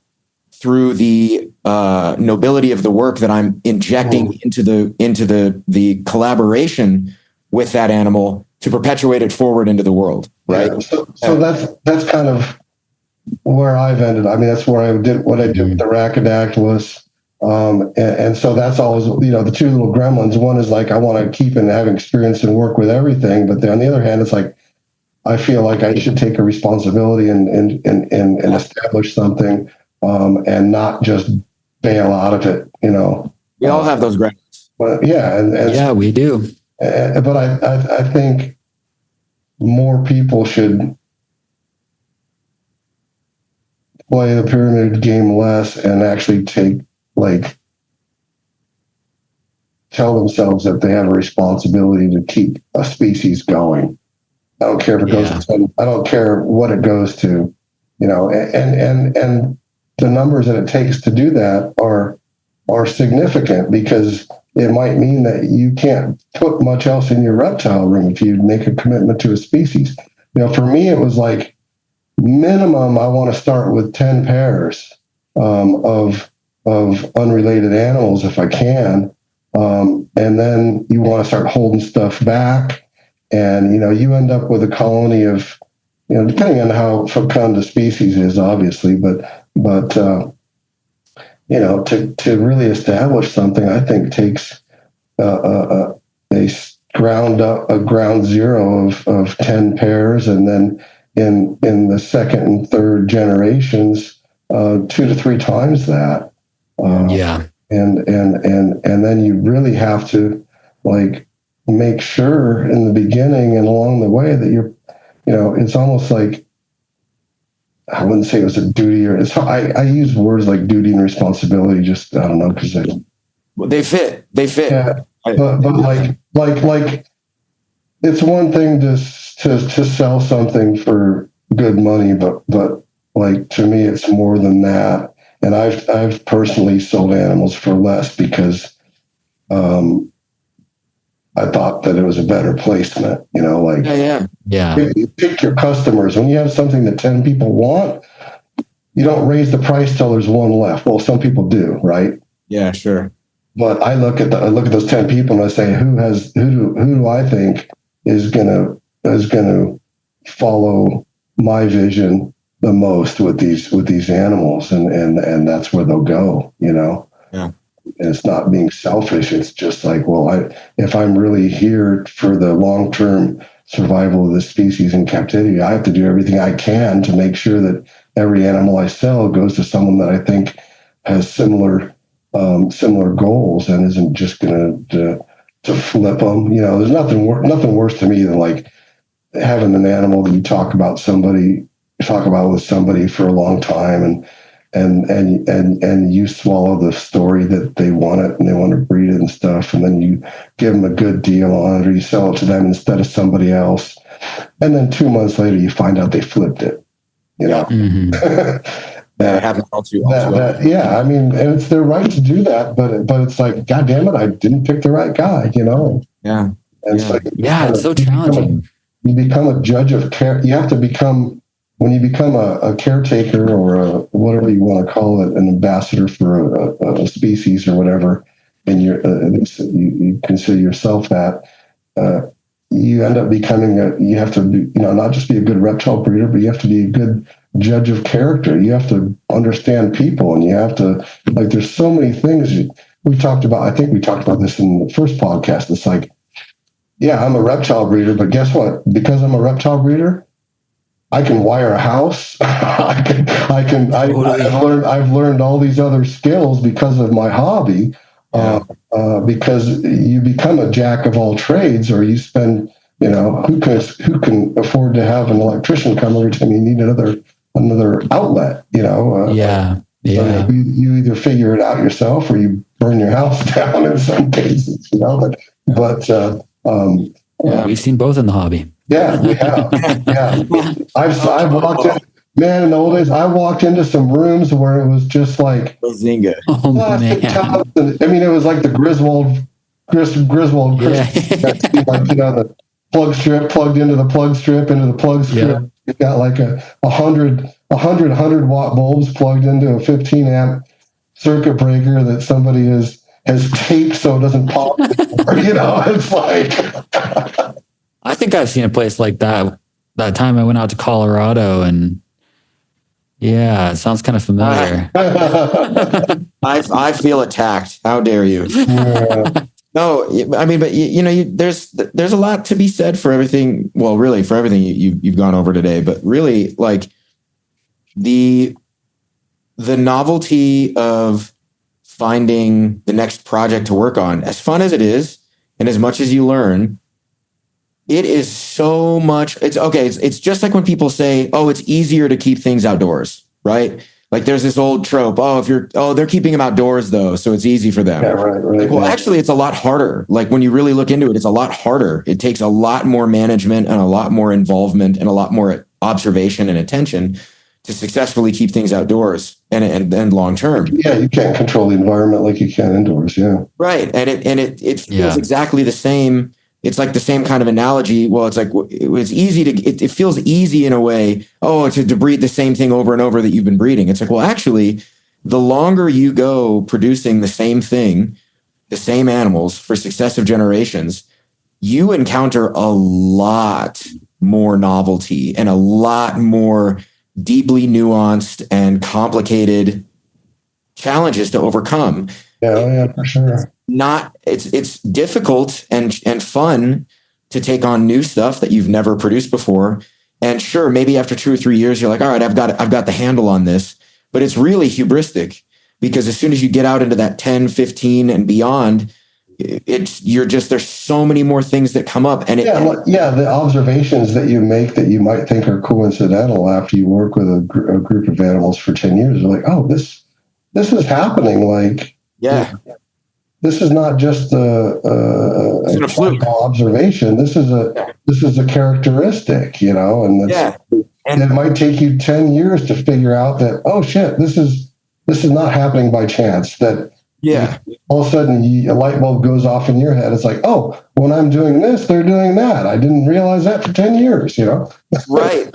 through the nobility of the work that I'm injecting into the collaboration with that animal to perpetuate it forward into the world. Right. Yeah, so that's kind of where I've ended. I mean, that's where I did what I did with the Rhacodactylus. And so that's always, the two little gremlins. One is like, I want to keep and have experience and work with everything. But then on the other hand, it's like, I feel like I should take a responsibility and establish something, and not just bail out of it, We all have those gremlins. But yeah. Yeah, we do. But I think more people should play the pyramid game less and actually tell themselves that they have a responsibility to keep a species going. I don't care if it goes to, I don't care what it goes to, and the numbers that it takes to do that are significant, because it might mean that you can't put much else in your reptile room if you make a commitment to a species. For me, it was like minimum, I want to start with 10 pairs of unrelated animals if I can. And then you want to start holding stuff back. And, you end up with a colony of, depending on how fecund the species is, obviously, but to really establish something, I think takes a ground zero of 10 pairs. And then in the second and third generations, 2 to 3 times that. And then you really have to make sure in the beginning and along the way that you're, it's almost like, I wouldn't say it was a duty, or I use words like duty and responsibility, just, I don't know, because they fit. Yeah, but like it's one thing to sell something for good money, but like, to me, it's more than that. And I've personally sold animals for less because I thought that it was a better placement, You pick your customers. When you have something that 10 people want, you don't raise the price till there's one left. Well, some people do, right? Yeah, sure. But I look at those 10 people and I say, who do I think is gonna follow my vision the most with these animals, and that's where they'll go, Yeah. And it's not being selfish. It's just like, well, if I'm really here for the long-term survival of the species in captivity, I have to do everything I can to make sure that every animal I sell goes to someone that I think has similar goals and isn't just going to flip them. There's nothing worse to me than like having an animal that you talk about with somebody for a long time, and you swallow the story that they want it and they want to breed it and stuff, and then you give them a good deal on it, or you sell it to them instead of somebody else, and then 2 months later you find out they flipped it. Mm-hmm. That happens all too often. Yeah, I mean, and it's their right to do that, but it's like, God damn it, I didn't pick the right guy, Yeah. And it's like, it's so challenging. You become a judge of care. You have to become, when you become a caretaker or whatever you want to call it, an ambassador for a species or whatever, and you consider yourself that, you end up becoming you have to be, not just be a good reptile breeder, but you have to be a good judge of character. You have to understand people, and you have to, there's so many things we talked about. I think we talked about this in the first podcast. It's like, yeah, I'm a reptile breeder, but guess what? Because I'm a reptile breeder, I can wire a house. I've learned all these other skills because of my hobby. Because you become a jack of all trades, or you spend, who can afford to have an electrician come every time you need another outlet, So you either figure it out yourself or you burn your house down in some cases, we've seen both in the hobby. Yeah, we have. Yeah. I've walked in, man, in the old days, I walked into some rooms where it was just like Zinga. plastic tubs. I mean, it was like the Griswold Griswold, Yeah. like, the plug strip plugged into the plug strip into the plug strip. Yeah. You've got like a 100 watt bulbs plugged into a 15 amp circuit breaker that somebody has taped so it doesn't pop. It's like. I think I've seen a place like that time I went out to Colorado, and yeah, it sounds kind of familiar. I feel attacked. How dare you? Yeah. No, I mean, but there's a lot to be said for everything. Well, really, for everything you've gone over today, but really, like the novelty of finding the next project to work on, as fun as it is, and as much as you learn, it is so much. It's just like when people say, "Oh, it's easier to keep things outdoors," right? Like there's this old trope. They're keeping them outdoors though, so it's easy for them. Yeah, right. Well, actually, it's a lot harder. Like when you really look into it, it's a lot harder. It takes a lot more management and a lot more involvement and a lot more observation and attention to successfully keep things outdoors and long term. Yeah, you can't control the environment like you can indoors. Yeah, right. And it feels exactly the same. It's like the same kind of analogy. Well, it's like it's easy it feels easy in a way. To breed the same thing over and over that you've been breeding. It's like, well, actually, the longer you go producing the same thing, the same animals for successive generations, you encounter a lot more novelty and a lot more deeply nuanced and complicated challenges to overcome. Yeah, for sure. It's difficult and fun to take on new stuff that you've never produced before. And sure, maybe after 2 or 3 years, you're like, all right, I've got the handle on this, but it's really hubristic because as soon as you get out into that 10, 15 and beyond, there's so many more things that come up. And the observations that you make that you might think are coincidental after you work with a group of animals for 10 years, you're like, oh, this is happening. Like, yeah. This is not just a observation. This is a characteristic, and it might take you 10 years to figure out that, oh shit, this is not happening by chance. That all of a sudden a light bulb goes off in your head. It's like, oh, when I'm doing this, they're doing that. I didn't realize that for 10 years, Right.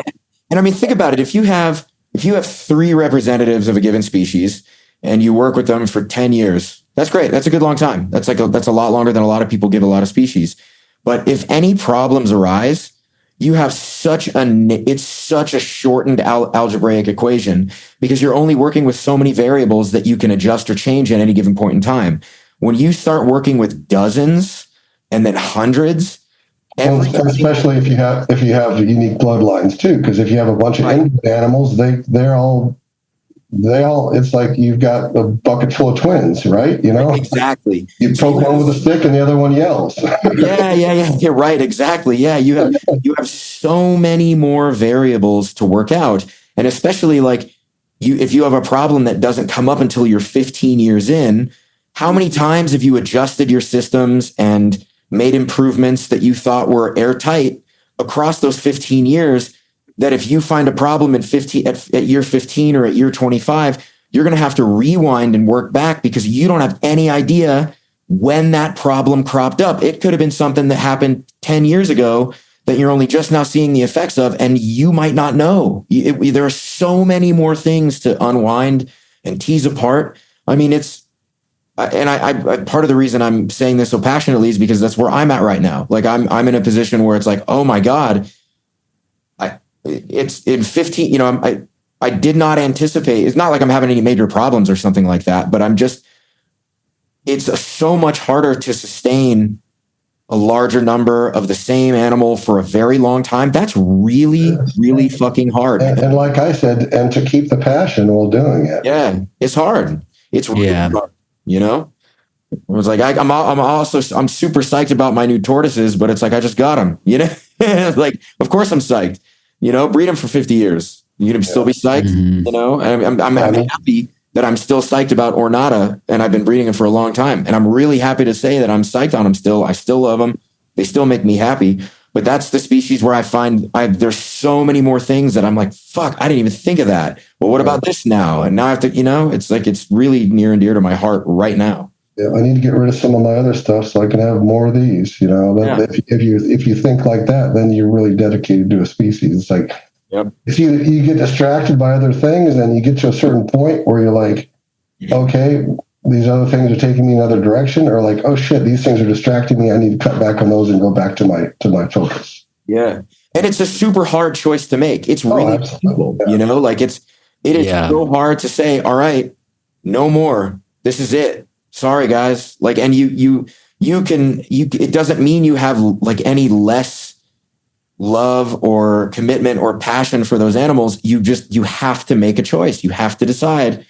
And I mean, think about it. If you have 3 representatives of a given species and you work with them for 10 years, that's great. That's a good long time. That's a lot longer than a lot of people give a lot of species. But if any problems arise, you have such a shortened algebraic equation because you're only working with so many variables that you can adjust or change at any given point in time. When you start working with dozens and then hundreds, especially if you have unique bloodlines too, because if you have a bunch of inbred animals, they're all it's like you've got a bucket full of twins, right? Exactly. You poke one with a stick and the other one yells. Yeah. You're right. Exactly. Yeah. You have so many more variables to work out. And especially like if you have a problem that doesn't come up until you're 15 years in, how many times have you adjusted your systems and made improvements that you thought were airtight across those 15 years? That if you find a problem at year 15 or at year 25, you're going to have to rewind and work back because you don't have any idea when that problem cropped up. It could have been something that happened 10 years ago that you're only just now seeing the effects of, and you might not know. There are so many more things to unwind and tease apart. I mean, I part of the reason I'm saying this so passionately is because that's where I'm at right now. Like I'm in a position where it's like, oh my God, it's in 15, I did not anticipate. It's not like I'm having any major problems or something like that, but it's so much harder to sustain a larger number of the same animal for a very long time. That's really, really fucking hard. And like I said, and to keep the passion while doing it. Yeah, it's hard. It's really hard, It was like, I'm super psyched about my new tortoises, but it's like, I just got them, like, of course I'm psyched. Breed them for 50 years. You're going to still be psyched, I'm happy that I'm still psyched about Ornata and I've been breeding them for a long time. And I'm really happy to say that I'm psyched on them still. I still love them. They still make me happy. But that's the species where I find there's so many more things that I'm like, fuck, I didn't even think of that. Well, what about this now? And now I have to, it's like, it's really near and dear to my heart right now. I need to get rid of some of my other stuff so I can have more of these. If you think like that, then you're really dedicated to a species. It's like, if you get distracted by other things and you get to a certain point where you're like, okay, these other things are taking me another direction, or like, oh shit, these things are distracting me. I need to cut back on those and go back to my focus. Yeah. And it's a super hard choice to make. It's really simple, like it is so hard to say, all right, no more. This is it. Sorry, guys. Like, and it doesn't mean you have like any less love or commitment or passion for those animals. You have to make a choice. You have to decide.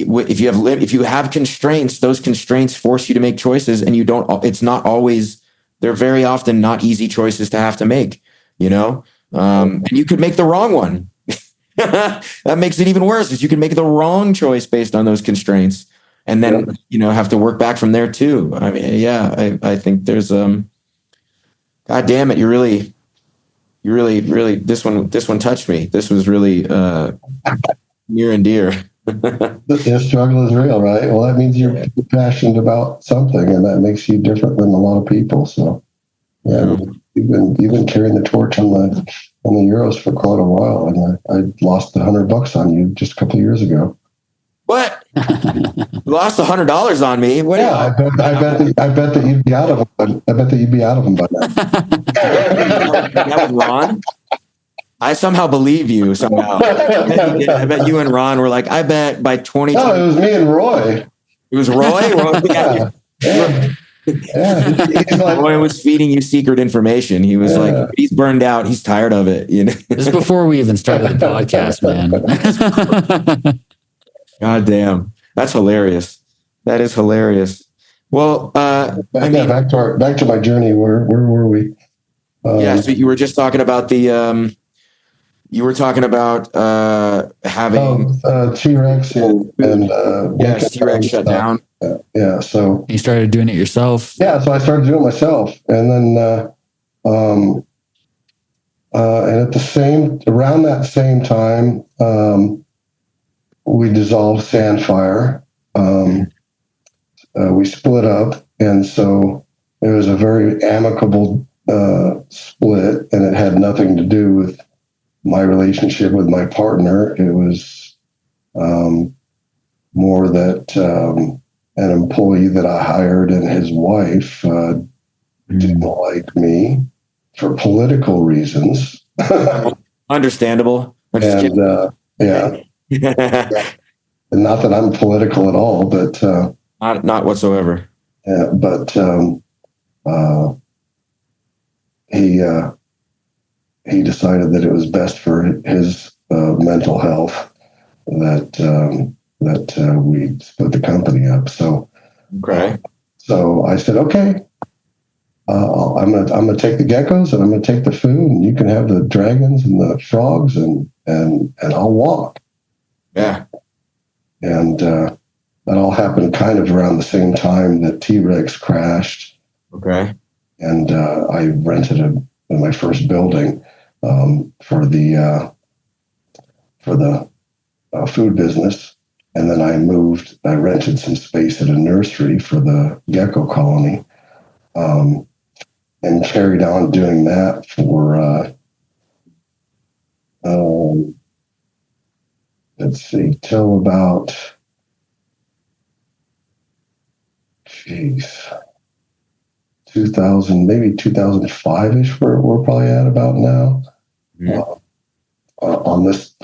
If you have constraints, those constraints force you to make choices, and they're very often not easy choices to have to make, and you could make the wrong one. That makes it even worse, is you can make the wrong choice based on those constraints, and then, have to work back from there too. I mean, I think there's, God damn it. You really, this one touched me. This was really, near and dear. The struggle is real, right? Well, that means you're passionate about something, and that makes you different than a lot of people. So, you've been carrying the torch on the Euros for quite a while, and I lost $100 on you just a couple of years ago. What? You lost $100 on me? What? Yeah, I bet that you'd be out of them. I bet that you'd be out of them by now. That was Ron. I somehow believe you somehow. I bet you and Ron were like, I bet by 2020. No, it was me and Roy. It was Roy? Roy was feeding you secret information. He was like, he's burned out. He's tired of it. This is before we even started the podcast, man. God damn. That's hilarious. That is hilarious. Well, back to my journey. Where were we? So you were just talking about having T-Rex and T-Rex shut down. So you started doing it yourself. Yeah, so I started doing it myself, and then and around that same time, we dissolved Sandfire. We split up, and so it was a very amicable split, and it had nothing to do with my relationship with my partner. It was more that an employee that I hired and his wife didn't like me for political reasons. Understandable. And and not that I'm political at all, but not whatsoever. Yeah, but he decided that it was best for his mental health that we split the company up. So, so I said, okay, I'm gonna take the geckos and I'm gonna take the food, and you can have the dragons and the frogs, and I'll walk. Yeah. And that all happened kind of around the same time that T-Rex crashed. Okay. And I rented my first building for the food business, and then I rented some space at a nursery for the gecko colony, and carried on doing that for till about 2000, maybe 2005-ish. We're probably at about now. Yeah. On this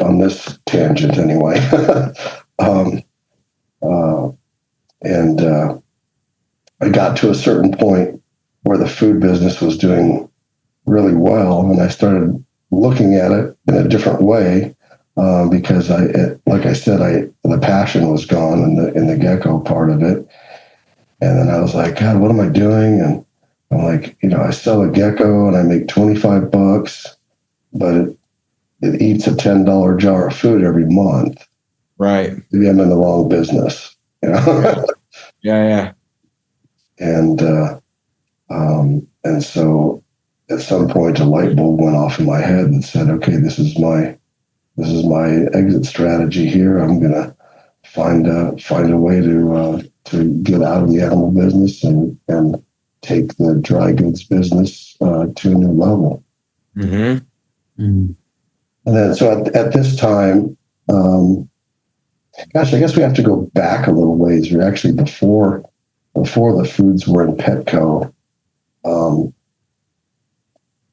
tangent anyway. And I got to a certain point where the food business was doing really well, and I started looking at it in a different way, because like I said, the passion was gone in the gecko part of it. And then I was like, God, what am I doing? And I'm like, I sell a gecko and I make $25, but it eats a $10 jar of food every month. Right. Maybe I'm in the wrong business. Yeah. And so at some point a light bulb went off in my head and said, okay, this is my exit strategy here. I'm gonna find a way to get out of the animal business and take the dry goods business to a new level. Mm-hmm. And then, so at this time, I guess we have to go back a little ways. We're actually before the foods were in Petco. We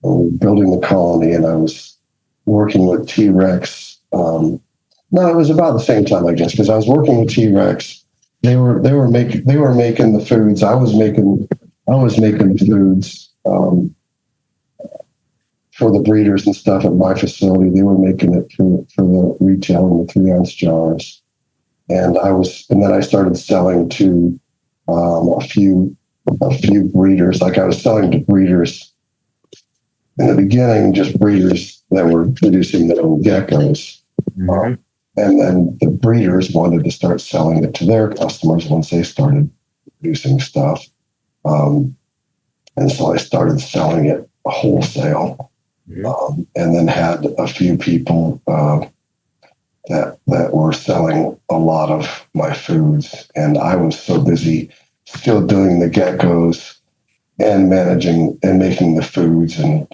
were building the colony, and I was working with T-Rex. No, it was about the same time, I guess, because I was working with T-Rex. They were making the foods. I was making the foods for the breeders and stuff at my facility. They were making it for the retail in the 3-ounce jars, and then I started selling to a few breeders. Like I was selling to breeders in the beginning, just breeders that were producing their own geckos. Mm-hmm. And then the breeders wanted to start selling it to their customers once they started producing stuff. And so I started selling it wholesale. Mm-hmm. And then had a few people that were selling a lot of my foods. And I was so busy still doing the geckos and managing and making the foods and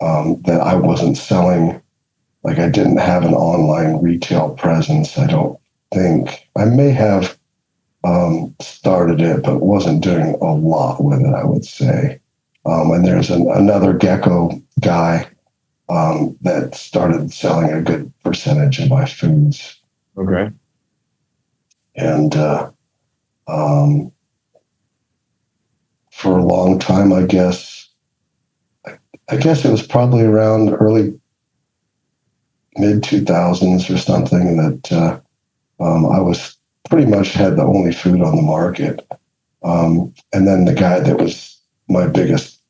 that I wasn't selling. Like I didn't have an online retail presence. I don't think. I may have started it, but wasn't doing a lot with it, I would say. And there's another gecko guy that started selling a good percentage of my foods. Okay. And for a long time, I guess it was probably around early mid 2000s or something that I was pretty much had the only food on the market. And then the guy that was my biggest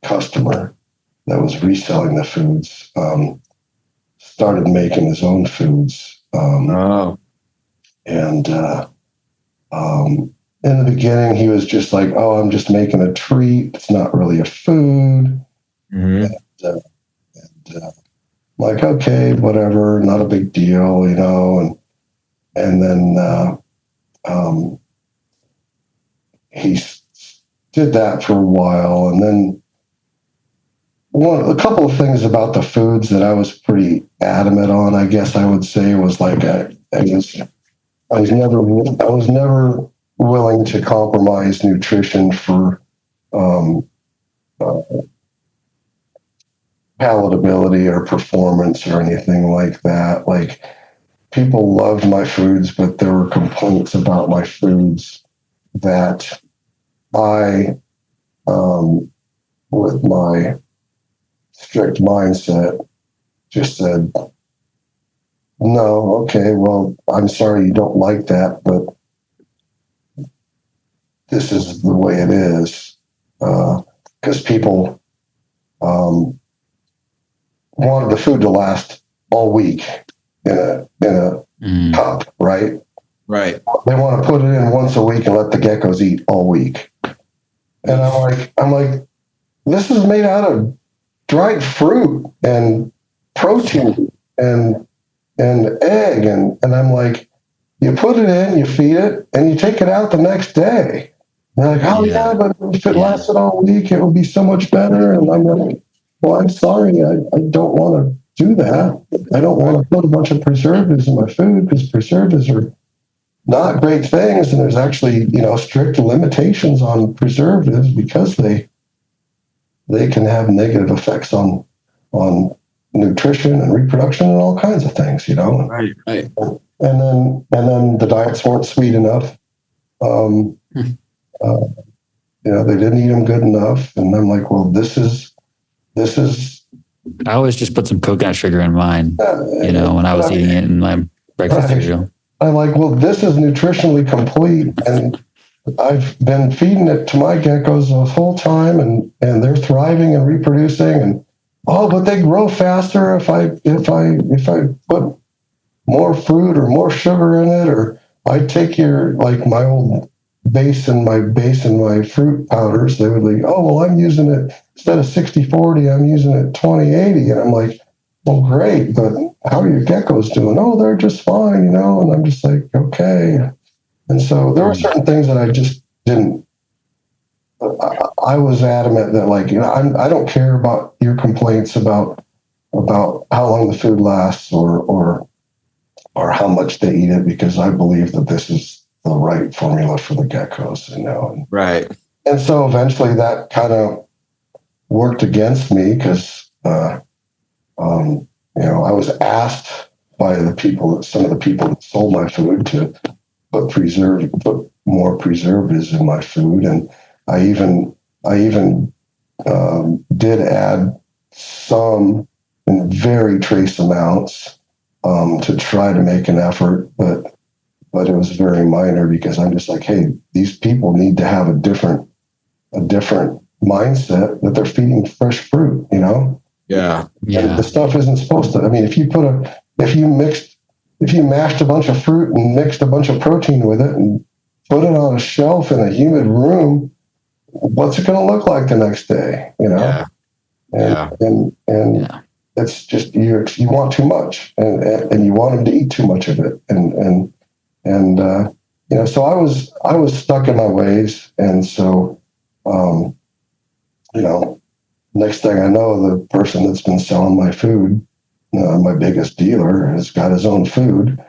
customer that was reselling the foods started making his own foods. And in the beginning, he was just like, "Oh, I'm just making a treat. It's not really a food." Mm-hmm. And like, okay, whatever, not a big deal, you know. And then he did that for a while, and then a couple of things about the foods that I was pretty adamant on, I guess I would say, was like I was never willing to compromise nutrition for palatability or performance or anything like that. Like people loved my foods, but there were complaints about my foods that I, with my strict mindset, just said, no, okay, well, I'm sorry you don't like that, but this is the way it is. Because people wanted the food to last all week in a cup, right? Right. They want to put it in once a week and let the geckos eat all week. And I'm like, this is made out of dried fruit and protein and egg. And I'm like, you put it in, you feed it, and you take it out the next day. And they're like, oh yeah, but if it lasted all week, it would be so much better. And I'm like, well, I'm sorry, I don't want to do that. I don't want to put a bunch of preservatives in my food because preservatives are not great things. And there's actually, strict limitations on preservatives because they can have negative effects on nutrition and reproduction and all kinds of things, Right. And then the diets weren't sweet enough. They didn't eat them good enough. And I'm like, well, this is. I always just put some coconut sugar in mine, when I was eating it in my breakfast cereal. I'm like, well, this is nutritionally complete. And I've been feeding it to my geckos the whole time and they're thriving and reproducing and, but they grow faster if I put more fruit or more sugar in it, or I take my old base and my fruit powders. They would like, I'm using it instead of 60-40, I'm using it 20-80. And I'm like, well, great, but how are your geckos doing? Oh, they're just fine, And I'm just like, okay. And so there were certain things that I just didn't. I was adamant that, like, I don't care about your complaints about how long the food lasts or how much they eat it, because I believe that this is the right formula for the geckos, Right. And so eventually that kind of worked against me because, I was asked by some of the people that sold my food to put more preservatives in my food, and I even did add some in very trace amounts to try to make an effort, but it was very minor, because I'm just like, hey, these people need to have a different mindset that they're feeding fresh fruit, Yeah. And the stuff isn't supposed to. I mean, if you mashed a bunch of fruit and mixed a bunch of protein with it and put it on a shelf in a humid room, what's it going to look like the next day? Yeah. And it's just you want too much, and you want them to eat too much of it, and so I was stuck in my ways, and so next thing I know, the person that's been selling my food, my biggest dealer, has got his own food,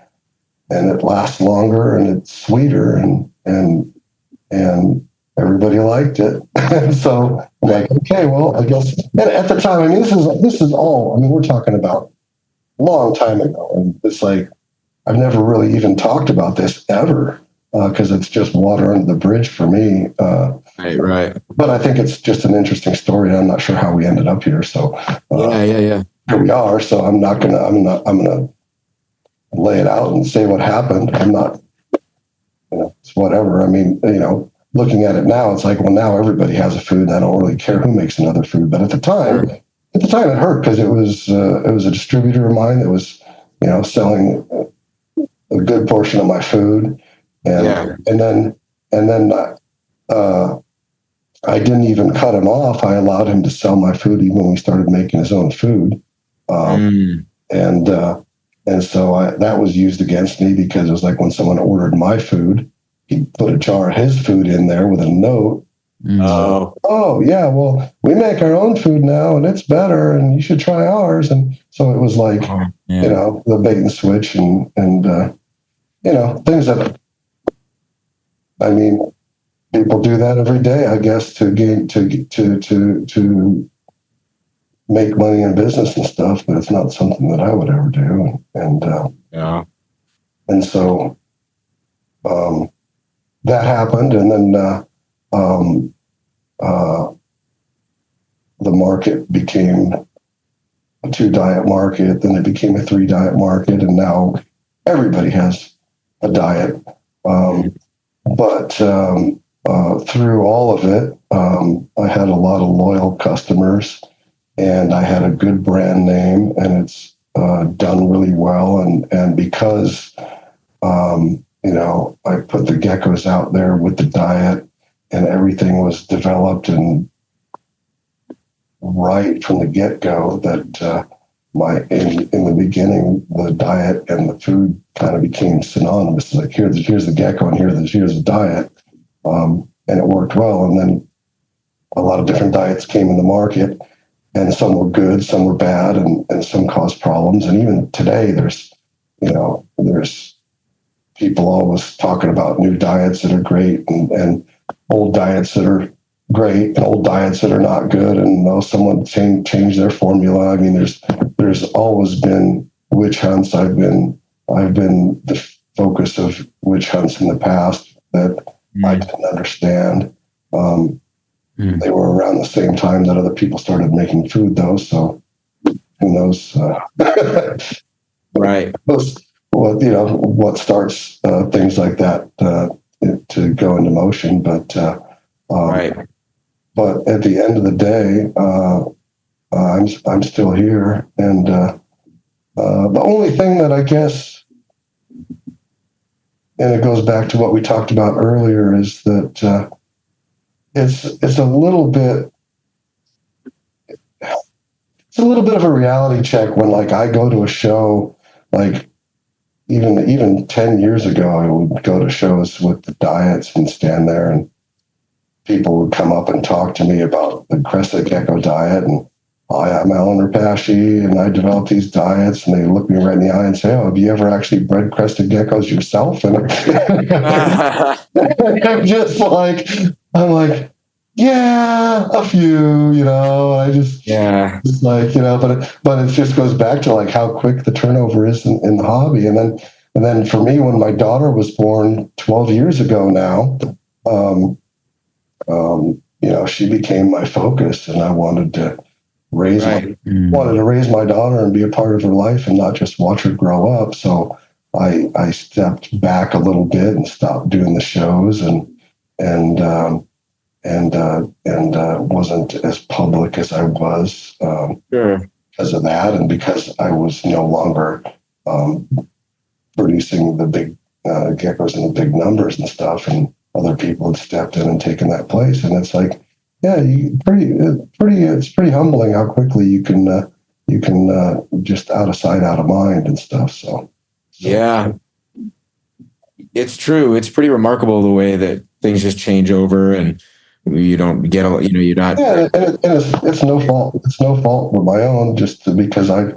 and it lasts longer and it's sweeter, and everybody liked it. And so I'm like, okay, well, I guess. And at the time, I mean, this is all. I mean, we're talking about a long time ago, and it's like I've never really even talked about this ever, because it's just water under the bridge for me. Right. But I think it's just an interesting story, and I'm not sure how we ended up here. So yeah. Here we are. So I'm gonna lay it out and say what happened. I'm not, it's whatever. I mean, looking at it now, it's like, well, now everybody has a food. I don't really care who makes another food. But at the time it hurt, because it was a distributor of mine that was, selling a good portion of my food, and then I didn't even cut him off. I allowed him to sell my food even when we started making his own food, and so that was used against me, because it was like when someone ordered my food, he put a jar of his food in there with a note. Oh yeah, well, we make our own food now, and it's better, and you should try ours. And so it was like, the bait and switch, and things that, I mean, people do that every day, I guess, to make money in business and stuff, but it's not something that I would ever do. And so that happened, and then the market became a 2-diet market, then it became a 3-diet market, and now everybody has a diet. But through all of it, I had a lot of loyal customers, and I had a good brand name, and it's done really well. And because, I put the geckos out there with the diet, and everything was developed and right from the get-go, that in the beginning, the diet and the food kind of became synonymous. Like, here's the gecko, and here's the diet. And it worked well. And then a lot of different diets came in the market, and some were good, some were bad, and some caused problems. And even today, there's people always talking about new diets that are great, and old diets that are great, and old diets that are not good. And someone changed their formula. I mean, there's always been witch hunts. I've been the focus of witch hunts in the past that I didn't understand. They were around the same time that other people started making food, though. So who knows? Right. What starts things like that to go into motion? But right. But at the end of the day, I'm still here, and the only thing that I guess, and it goes back to what we talked about earlier, is that it's a little bit of a reality check when, like, I go to a show, like, even 10 years ago, I would go to shows with the diets and stand there, and people would come up and talk to me about the crested gecko diet. And I'm Allen Repashy, and I developed these diets. And they look me right in the eye and say, "Oh, have you ever actually bred crested geckos yourself?" And I'm like, yeah, a few, it's like, but it just goes back to like how quick the turnover is in the hobby. And then for me, when my daughter was born 12 years ago now, she became my focus, and I wanted to raise my daughter and be a part of her life and not just watch her grow up. So I stepped back a little bit and stopped doing the shows and wasn't as public as I was because of that, and because I was no longer producing the big geckos in the big numbers and stuff, and other people had stepped in and taken that place. And it's like, yeah, it's pretty humbling how quickly you can just out of sight, out of mind and stuff. So yeah, it's true. It's pretty remarkable the way that things just change over, and you don't get, you're not. Yeah, and it's no fault. It's no fault of my own, just because I've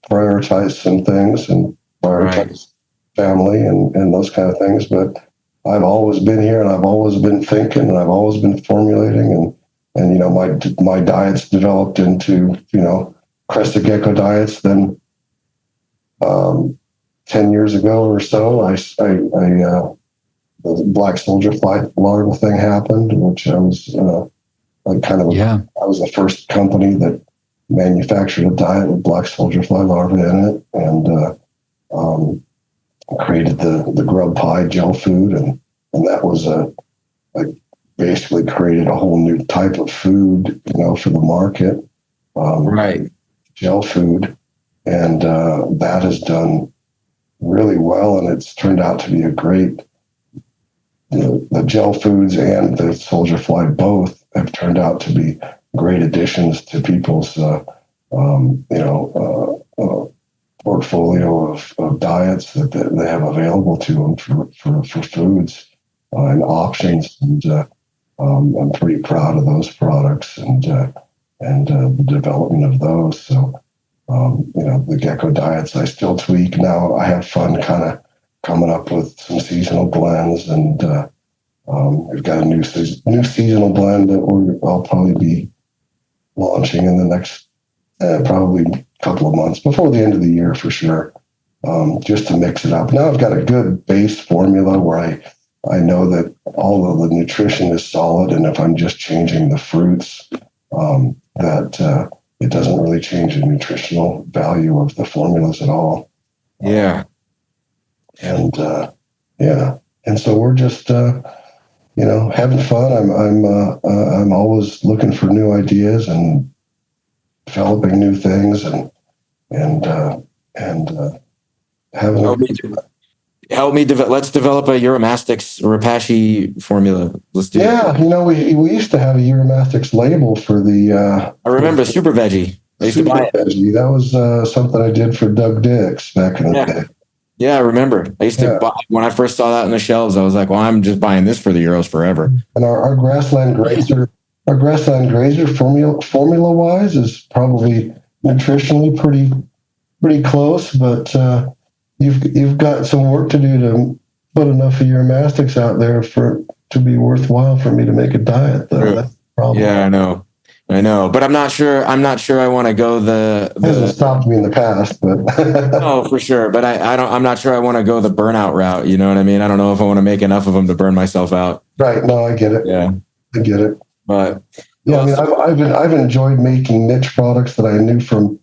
prioritized some things and prioritized family and those kind of things. But I've always been here, and I've always been thinking, and I've always been formulating, and my diets developed into crested gecko diets. Then 10 years ago or so, the black soldier fly larva thing happened, which I was I was the first company that manufactured a diet with black soldier fly larvae in it, and created the grub pie gel food, and that was I basically created a whole new type of food, for the market, gel food, and that has done really well, and it's turned out to be a great. The gel foods and the soldier fly both have turned out to be great additions to people's portfolio of diets that they have available to them for foods and options. And I'm pretty proud of those products and the development of those. So the gecko diets I still tweak now. I have fun kind of coming up with some seasonal blends, and we've got a new seasonal blend that I'll probably be launching in the next probably couple of months before the end of the year for sure, just to mix it up. Now I've got a good base formula where I know that all of the nutrition is solid, and if I'm just changing the fruits, that it doesn't really change the nutritional value of the formulas at all. Yeah. And and so we're just having fun. I'm always looking for new ideas and developing new things and having help me let's develop a Euromastix Repashy formula. Let's do it. We used to have a Euromastix label for the I remember Super Veggie. I used to buy it. Veggie. That was something I did for Doug Dix back in the day. Yeah, I remember. I used to buy, when I first saw that on the shelves, I was like, well, I'm just buying this for the Euros forever. And our grassland grazer, formula wise is probably nutritionally pretty close, but you've got some work to do to put enough of your mastics out there to be worthwhile for me to make a diet, though. Sure. That's the problem. Yeah, I know, but I'm not sure I want to go the It hasn't stopped me in the past, but no, for sure. But I'm not sure I want to go the burnout route. You know what I mean? I don't know if I want to make enough of them to burn myself out. Right. No, I get it. Yeah, I get it. But yeah, I've enjoyed making niche products that I knew from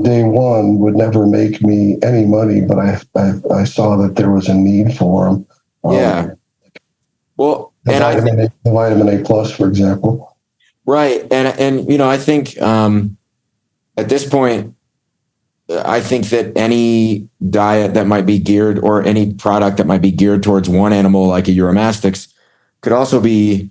day one would never make me any money, but I saw that there was a need for them. Yeah. Well, the vitamin A plus, for example. Right. And I think at this point, I think that any diet that might be geared, or any product that might be geared towards one animal, like a Euromastix, could also be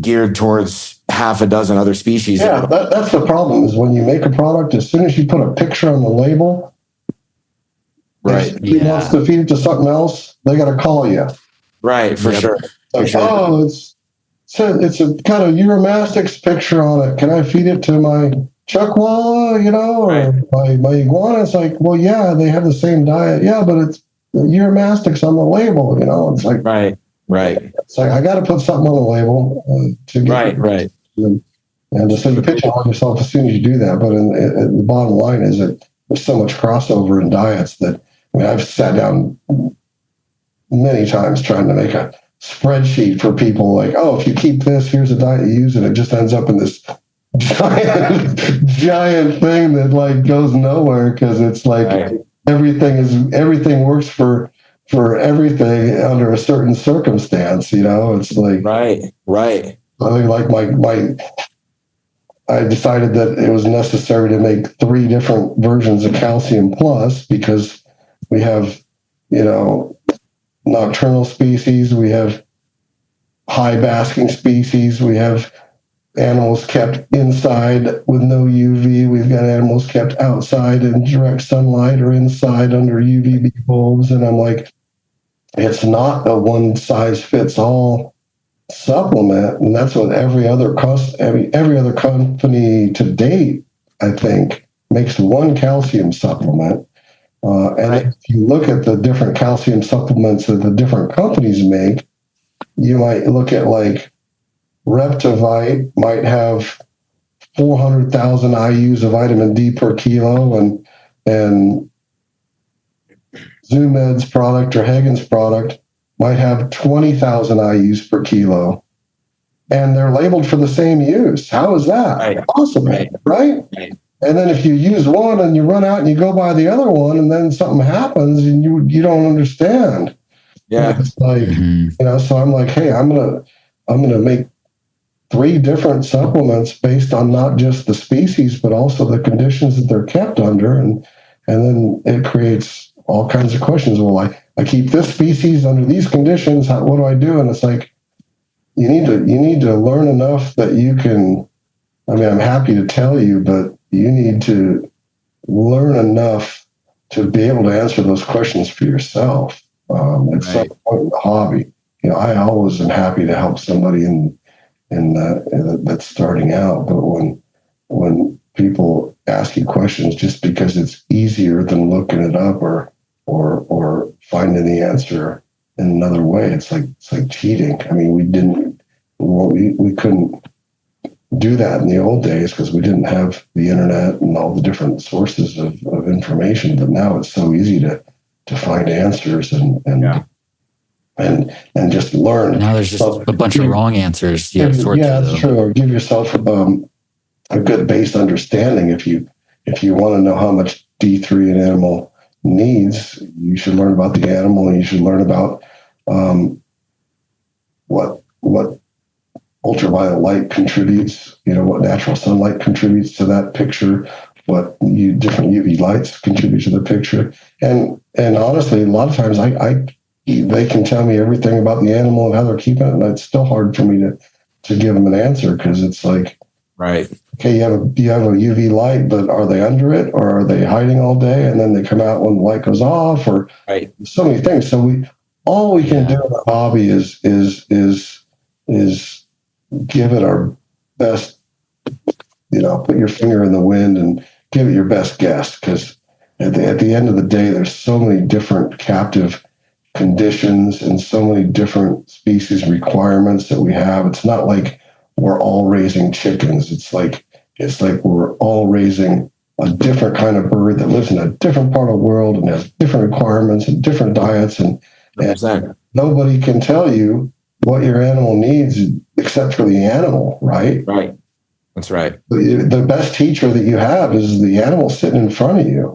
geared towards half a dozen other species. Yeah, that's the problem, is when you make a product, as soon as you put a picture on the label, Right. If somebody wants to feed it to something else, they got to call you. Right, for sure. Like, oh, it's a kind of Euromastix picture on it. Can I feed it to my chuckwalla, or my iguana? It's like, well, yeah, they have the same diet. Yeah, but it's Euromastix on the label, It's like, right. It's like, I got to put something on the label to get right. And so you pigeonhole yourself as soon as you do that. But the bottom line is that there's so much crossover in diets that, I've sat down many times trying to make a spreadsheet for people like, oh, if you keep this, here's a diet you use, and it just ends up in this giant thing that like goes nowhere because it's like everything works for everything under a certain circumstance. It's like right. I mean, like I decided that it was necessary to make 3 different versions of Calcium Plus because we have, nocturnal species, we have high basking species, we have animals kept inside with no UV, we've got animals kept outside in direct sunlight or inside under UVB bulbs, and I'm like, it's not a one size fits all supplement, and that's what every other company to date, I think, makes one calcium supplement. If you look at the different calcium supplements that the different companies make, you might look at like Reptivite might have 400,000 IUs of vitamin D per kilo, and Zoomed's product or Hagen's product might have 20,000 IUs per kilo, and they're labeled for the same use. How is that possible? Right? And then if you use one and you run out and you go buy the other one, and then something happens and you don't understand. Yeah. It's like, so I'm like, hey, I'm gonna make 3 different supplements based on not just the species, but also the conditions that they're kept under. And then it creates all kinds of questions. Well, I keep this species under these conditions. What do I do? And it's like, you need to learn enough that you can, I'm happy to tell you, but you need to learn enough to be able to answer those questions for yourself. At some point in the hobby, I always am happy to help somebody that's starting out. But when people ask you questions just because it's easier than looking it up or finding the answer in another way, it's like cheating. I mean, we couldn't do that in the old days because we didn't have the internet and all the different sources of information. But now it's so easy to find answers and just learn. Now there's just a bunch of wrong answers. That's true. Or give yourself a good base understanding. If you want to know how much D3 an animal needs, you should learn about the animal, and you should learn about what ultraviolet light contributes, what natural sunlight contributes to that picture, what different UV lights contribute to the picture. And honestly, a lot of times they can tell me everything about the animal and how they're keeping it, and it's still hard for me to give them an answer because it's like, okay, you have a UV light, but are they under it or are they hiding all day and then they come out when the light goes off, or so many things. So all we can do in the hobby is give it our best, put your finger in the wind and give it your best guess, because at the end of the day, there's so many different captive conditions and so many different species requirements that we have. It's not like we're all raising chickens. It's like we're all raising a different kind of bird that lives in a different part of the world and has different requirements and different diets, and nobody can tell you what your animal needs except for the animal, right? Right. That's right. The best teacher that you have is the animal sitting in front of you,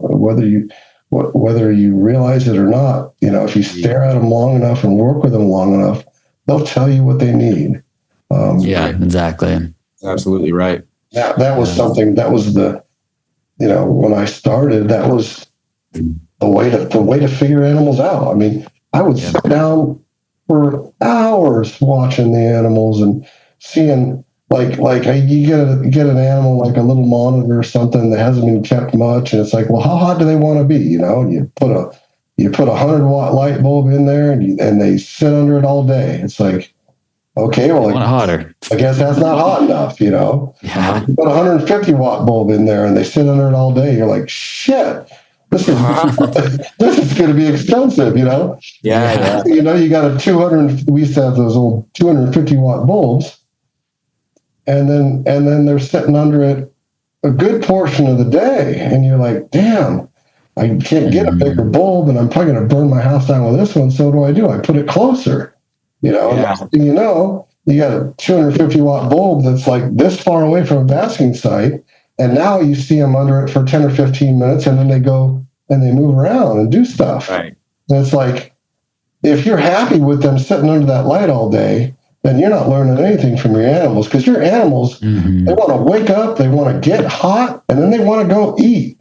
whether you realize it or not. If you stare at them long enough and work with them long enough, they'll tell you what they need. Exactly. Absolutely right. That was something that was when I started, that was the way to figure animals out. I mean, I would sit down for hours watching the animals and seeing like you get an animal like a little monitor or something that hasn't been kept much, and it's like, well, how hot do they want to be? And you put a you put 100-watt light bulb in there and they sit under it all day. It's like, okay, well, hotter. I guess that's not hot enough, you know? Yeah. You put a 150-watt bulb in there and they sit under it all day. You're like, shit, this is going to be expensive, you know? Yeah. You know, you got we used to have those old 250-watt bulbs, and then they're sitting under it a good portion of the day. And you're like, damn, I can't get a bigger bulb, and I'm probably going to burn my house down with this one. So what do? I put it closer, you know? And next thing you know, you got a 250-watt bulb that's like this far away from a basking site, and now you see them under it for 10 or 15 minutes, and then they go and they move around and do stuff. Right. And it's like, if you're happy with them sitting under that light all day, then you're not learning anything from your animals, because your animals, they want to wake up, they want to get hot, and then they want to go eat.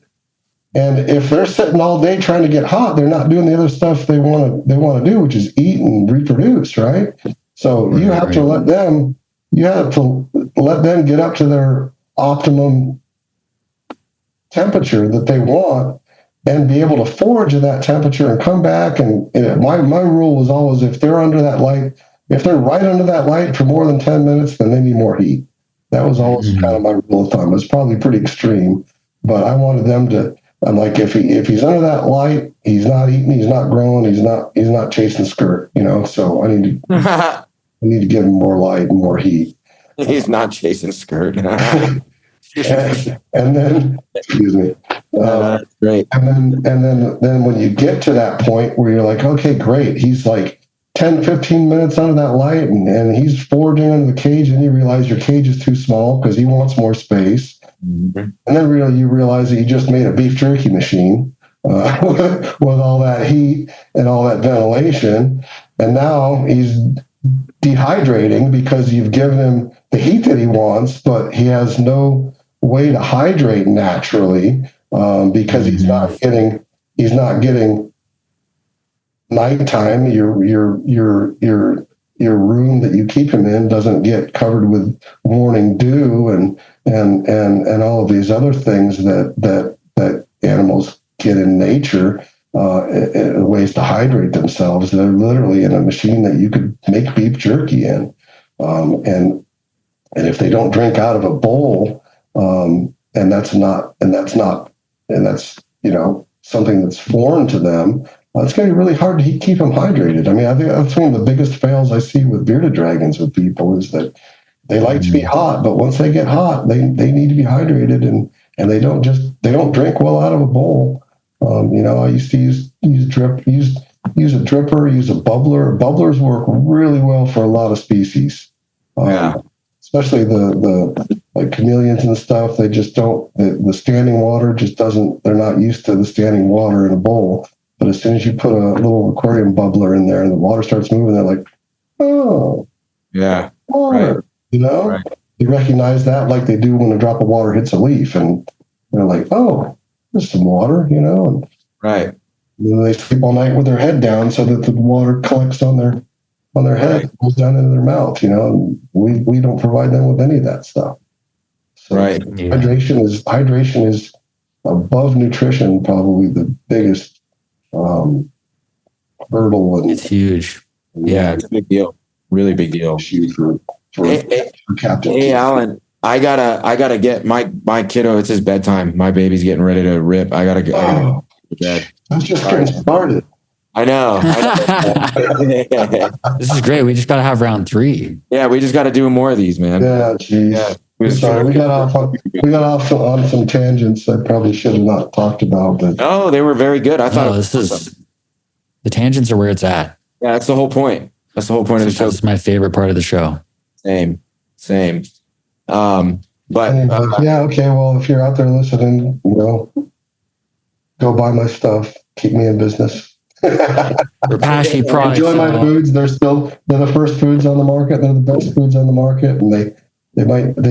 And if they're sitting all day trying to get hot, they're not doing the other stuff they want to do, which is eat and reproduce, right? So you have to let them get up to their optimum temperature that they want, and be able to forage at that temperature and come back. And my rule was always, if they're under that light, if they're right under that light for more than 10 minutes, then they need more heat. That was always kind of my rule of thumb. It's probably pretty extreme, but I wanted them to. I'm like, if he's under that light, he's not eating, he's not growing, he's not chasing skirt, you know. So I need to give him more light and more heat. He's not chasing skirt. and then, excuse me. That's great. And then when you get to that point where you're like, okay, great, he's like 10, 15 minutes under that light, and he's foraging under the cage, and you realize your cage is too small because he wants more space. And then you realize that you just made a beef jerky machine with all that heat and all that ventilation, and now he's dehydrating because you've given him the heat that he wants, but he has no way to hydrate naturally because he's not getting nighttime. Your room that you keep him in doesn't get covered with morning dew and all of these other things that animals get in nature, ways to hydrate themselves. They're literally in a machine that you could make beef jerky in, and if they don't drink out of a bowl, and that's you know, something that's foreign to them, it's going to be really hard to keep them hydrated. I mean, I think that's one of the biggest fails I see with bearded dragons with people, is that they like to be hot, but once they get hot, they need to be hydrated, and they don't drink well out of a bowl. You know, I used to use a dripper, use a bubbler. Bubblers work really well for a lot of species. Especially the like chameleons and stuff. They just don't, the standing water just doesn't, they're not used to the standing water in a bowl. But as soon as you put a little aquarium bubbler in there and the water starts moving, they're like, oh, yeah, water, right. You know? Right. You recognize that like they do when a drop of water hits a leaf, and they're like, oh, there's some water, you know? And right. then they sleep all night with their head down so that the water collects on their head, and goes down into their mouth, you know? And we don't provide them with any of that stuff. So hydration is above nutrition, probably the biggest hurdle, and it's huge. Yeah, it's a big deal. Really big deal. For captain. Hey, Allen, I gotta get my kiddo. It's his bedtime. My baby's getting ready to rip. I gotta go to bed. I was just getting started. I know. This is great. We just got to have round 3. Yeah, we just got to do more of these, man. Yeah, geez. Yeah. Sorry, we got off on some tangents I probably should have not talked about. But no, they were very good. I thought the tangents are where it's at. Yeah, that's the whole point. That's the whole point of the show. This is my favorite part of the show. Same. But yeah, okay. Well, if you're out there listening, you know, go buy my stuff. Keep me in business. Repashy products. Enjoy my foods. They're the first foods on the market. They're the best foods on the market, and they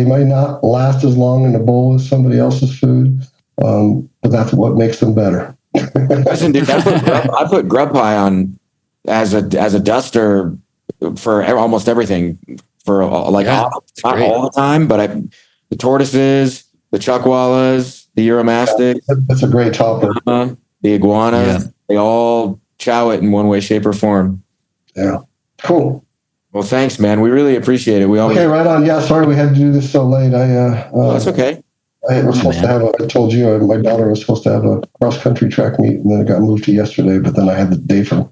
might not last as long in a bowl as somebody else's food, but that's what makes them better. Listen, dude, I put grub pie on as a duster for almost everything, for like not all the time, but the tortoises, the chuckwallas, the Uromastics. That's a great topper. The iguana. they all chow it in one way, shape, or form. Yeah. Cool. Well, thanks, man. We really appreciate it. Okay, right on. Yeah, sorry we had to do this so late. That's okay. I told you, my daughter was supposed to have a cross country track meet, and then it got moved to yesterday. But then I had the day from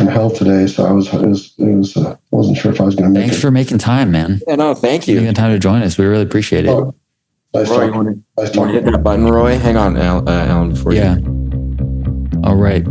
hell today, so I wasn't sure if I was going to make it. Thanks for making time, man. Yeah, no, thank you. Making time to join us. We really appreciate it. Oh, nice Roy, talking. you want to hit that button, Roy? Hang on, Alan, before yeah. All right.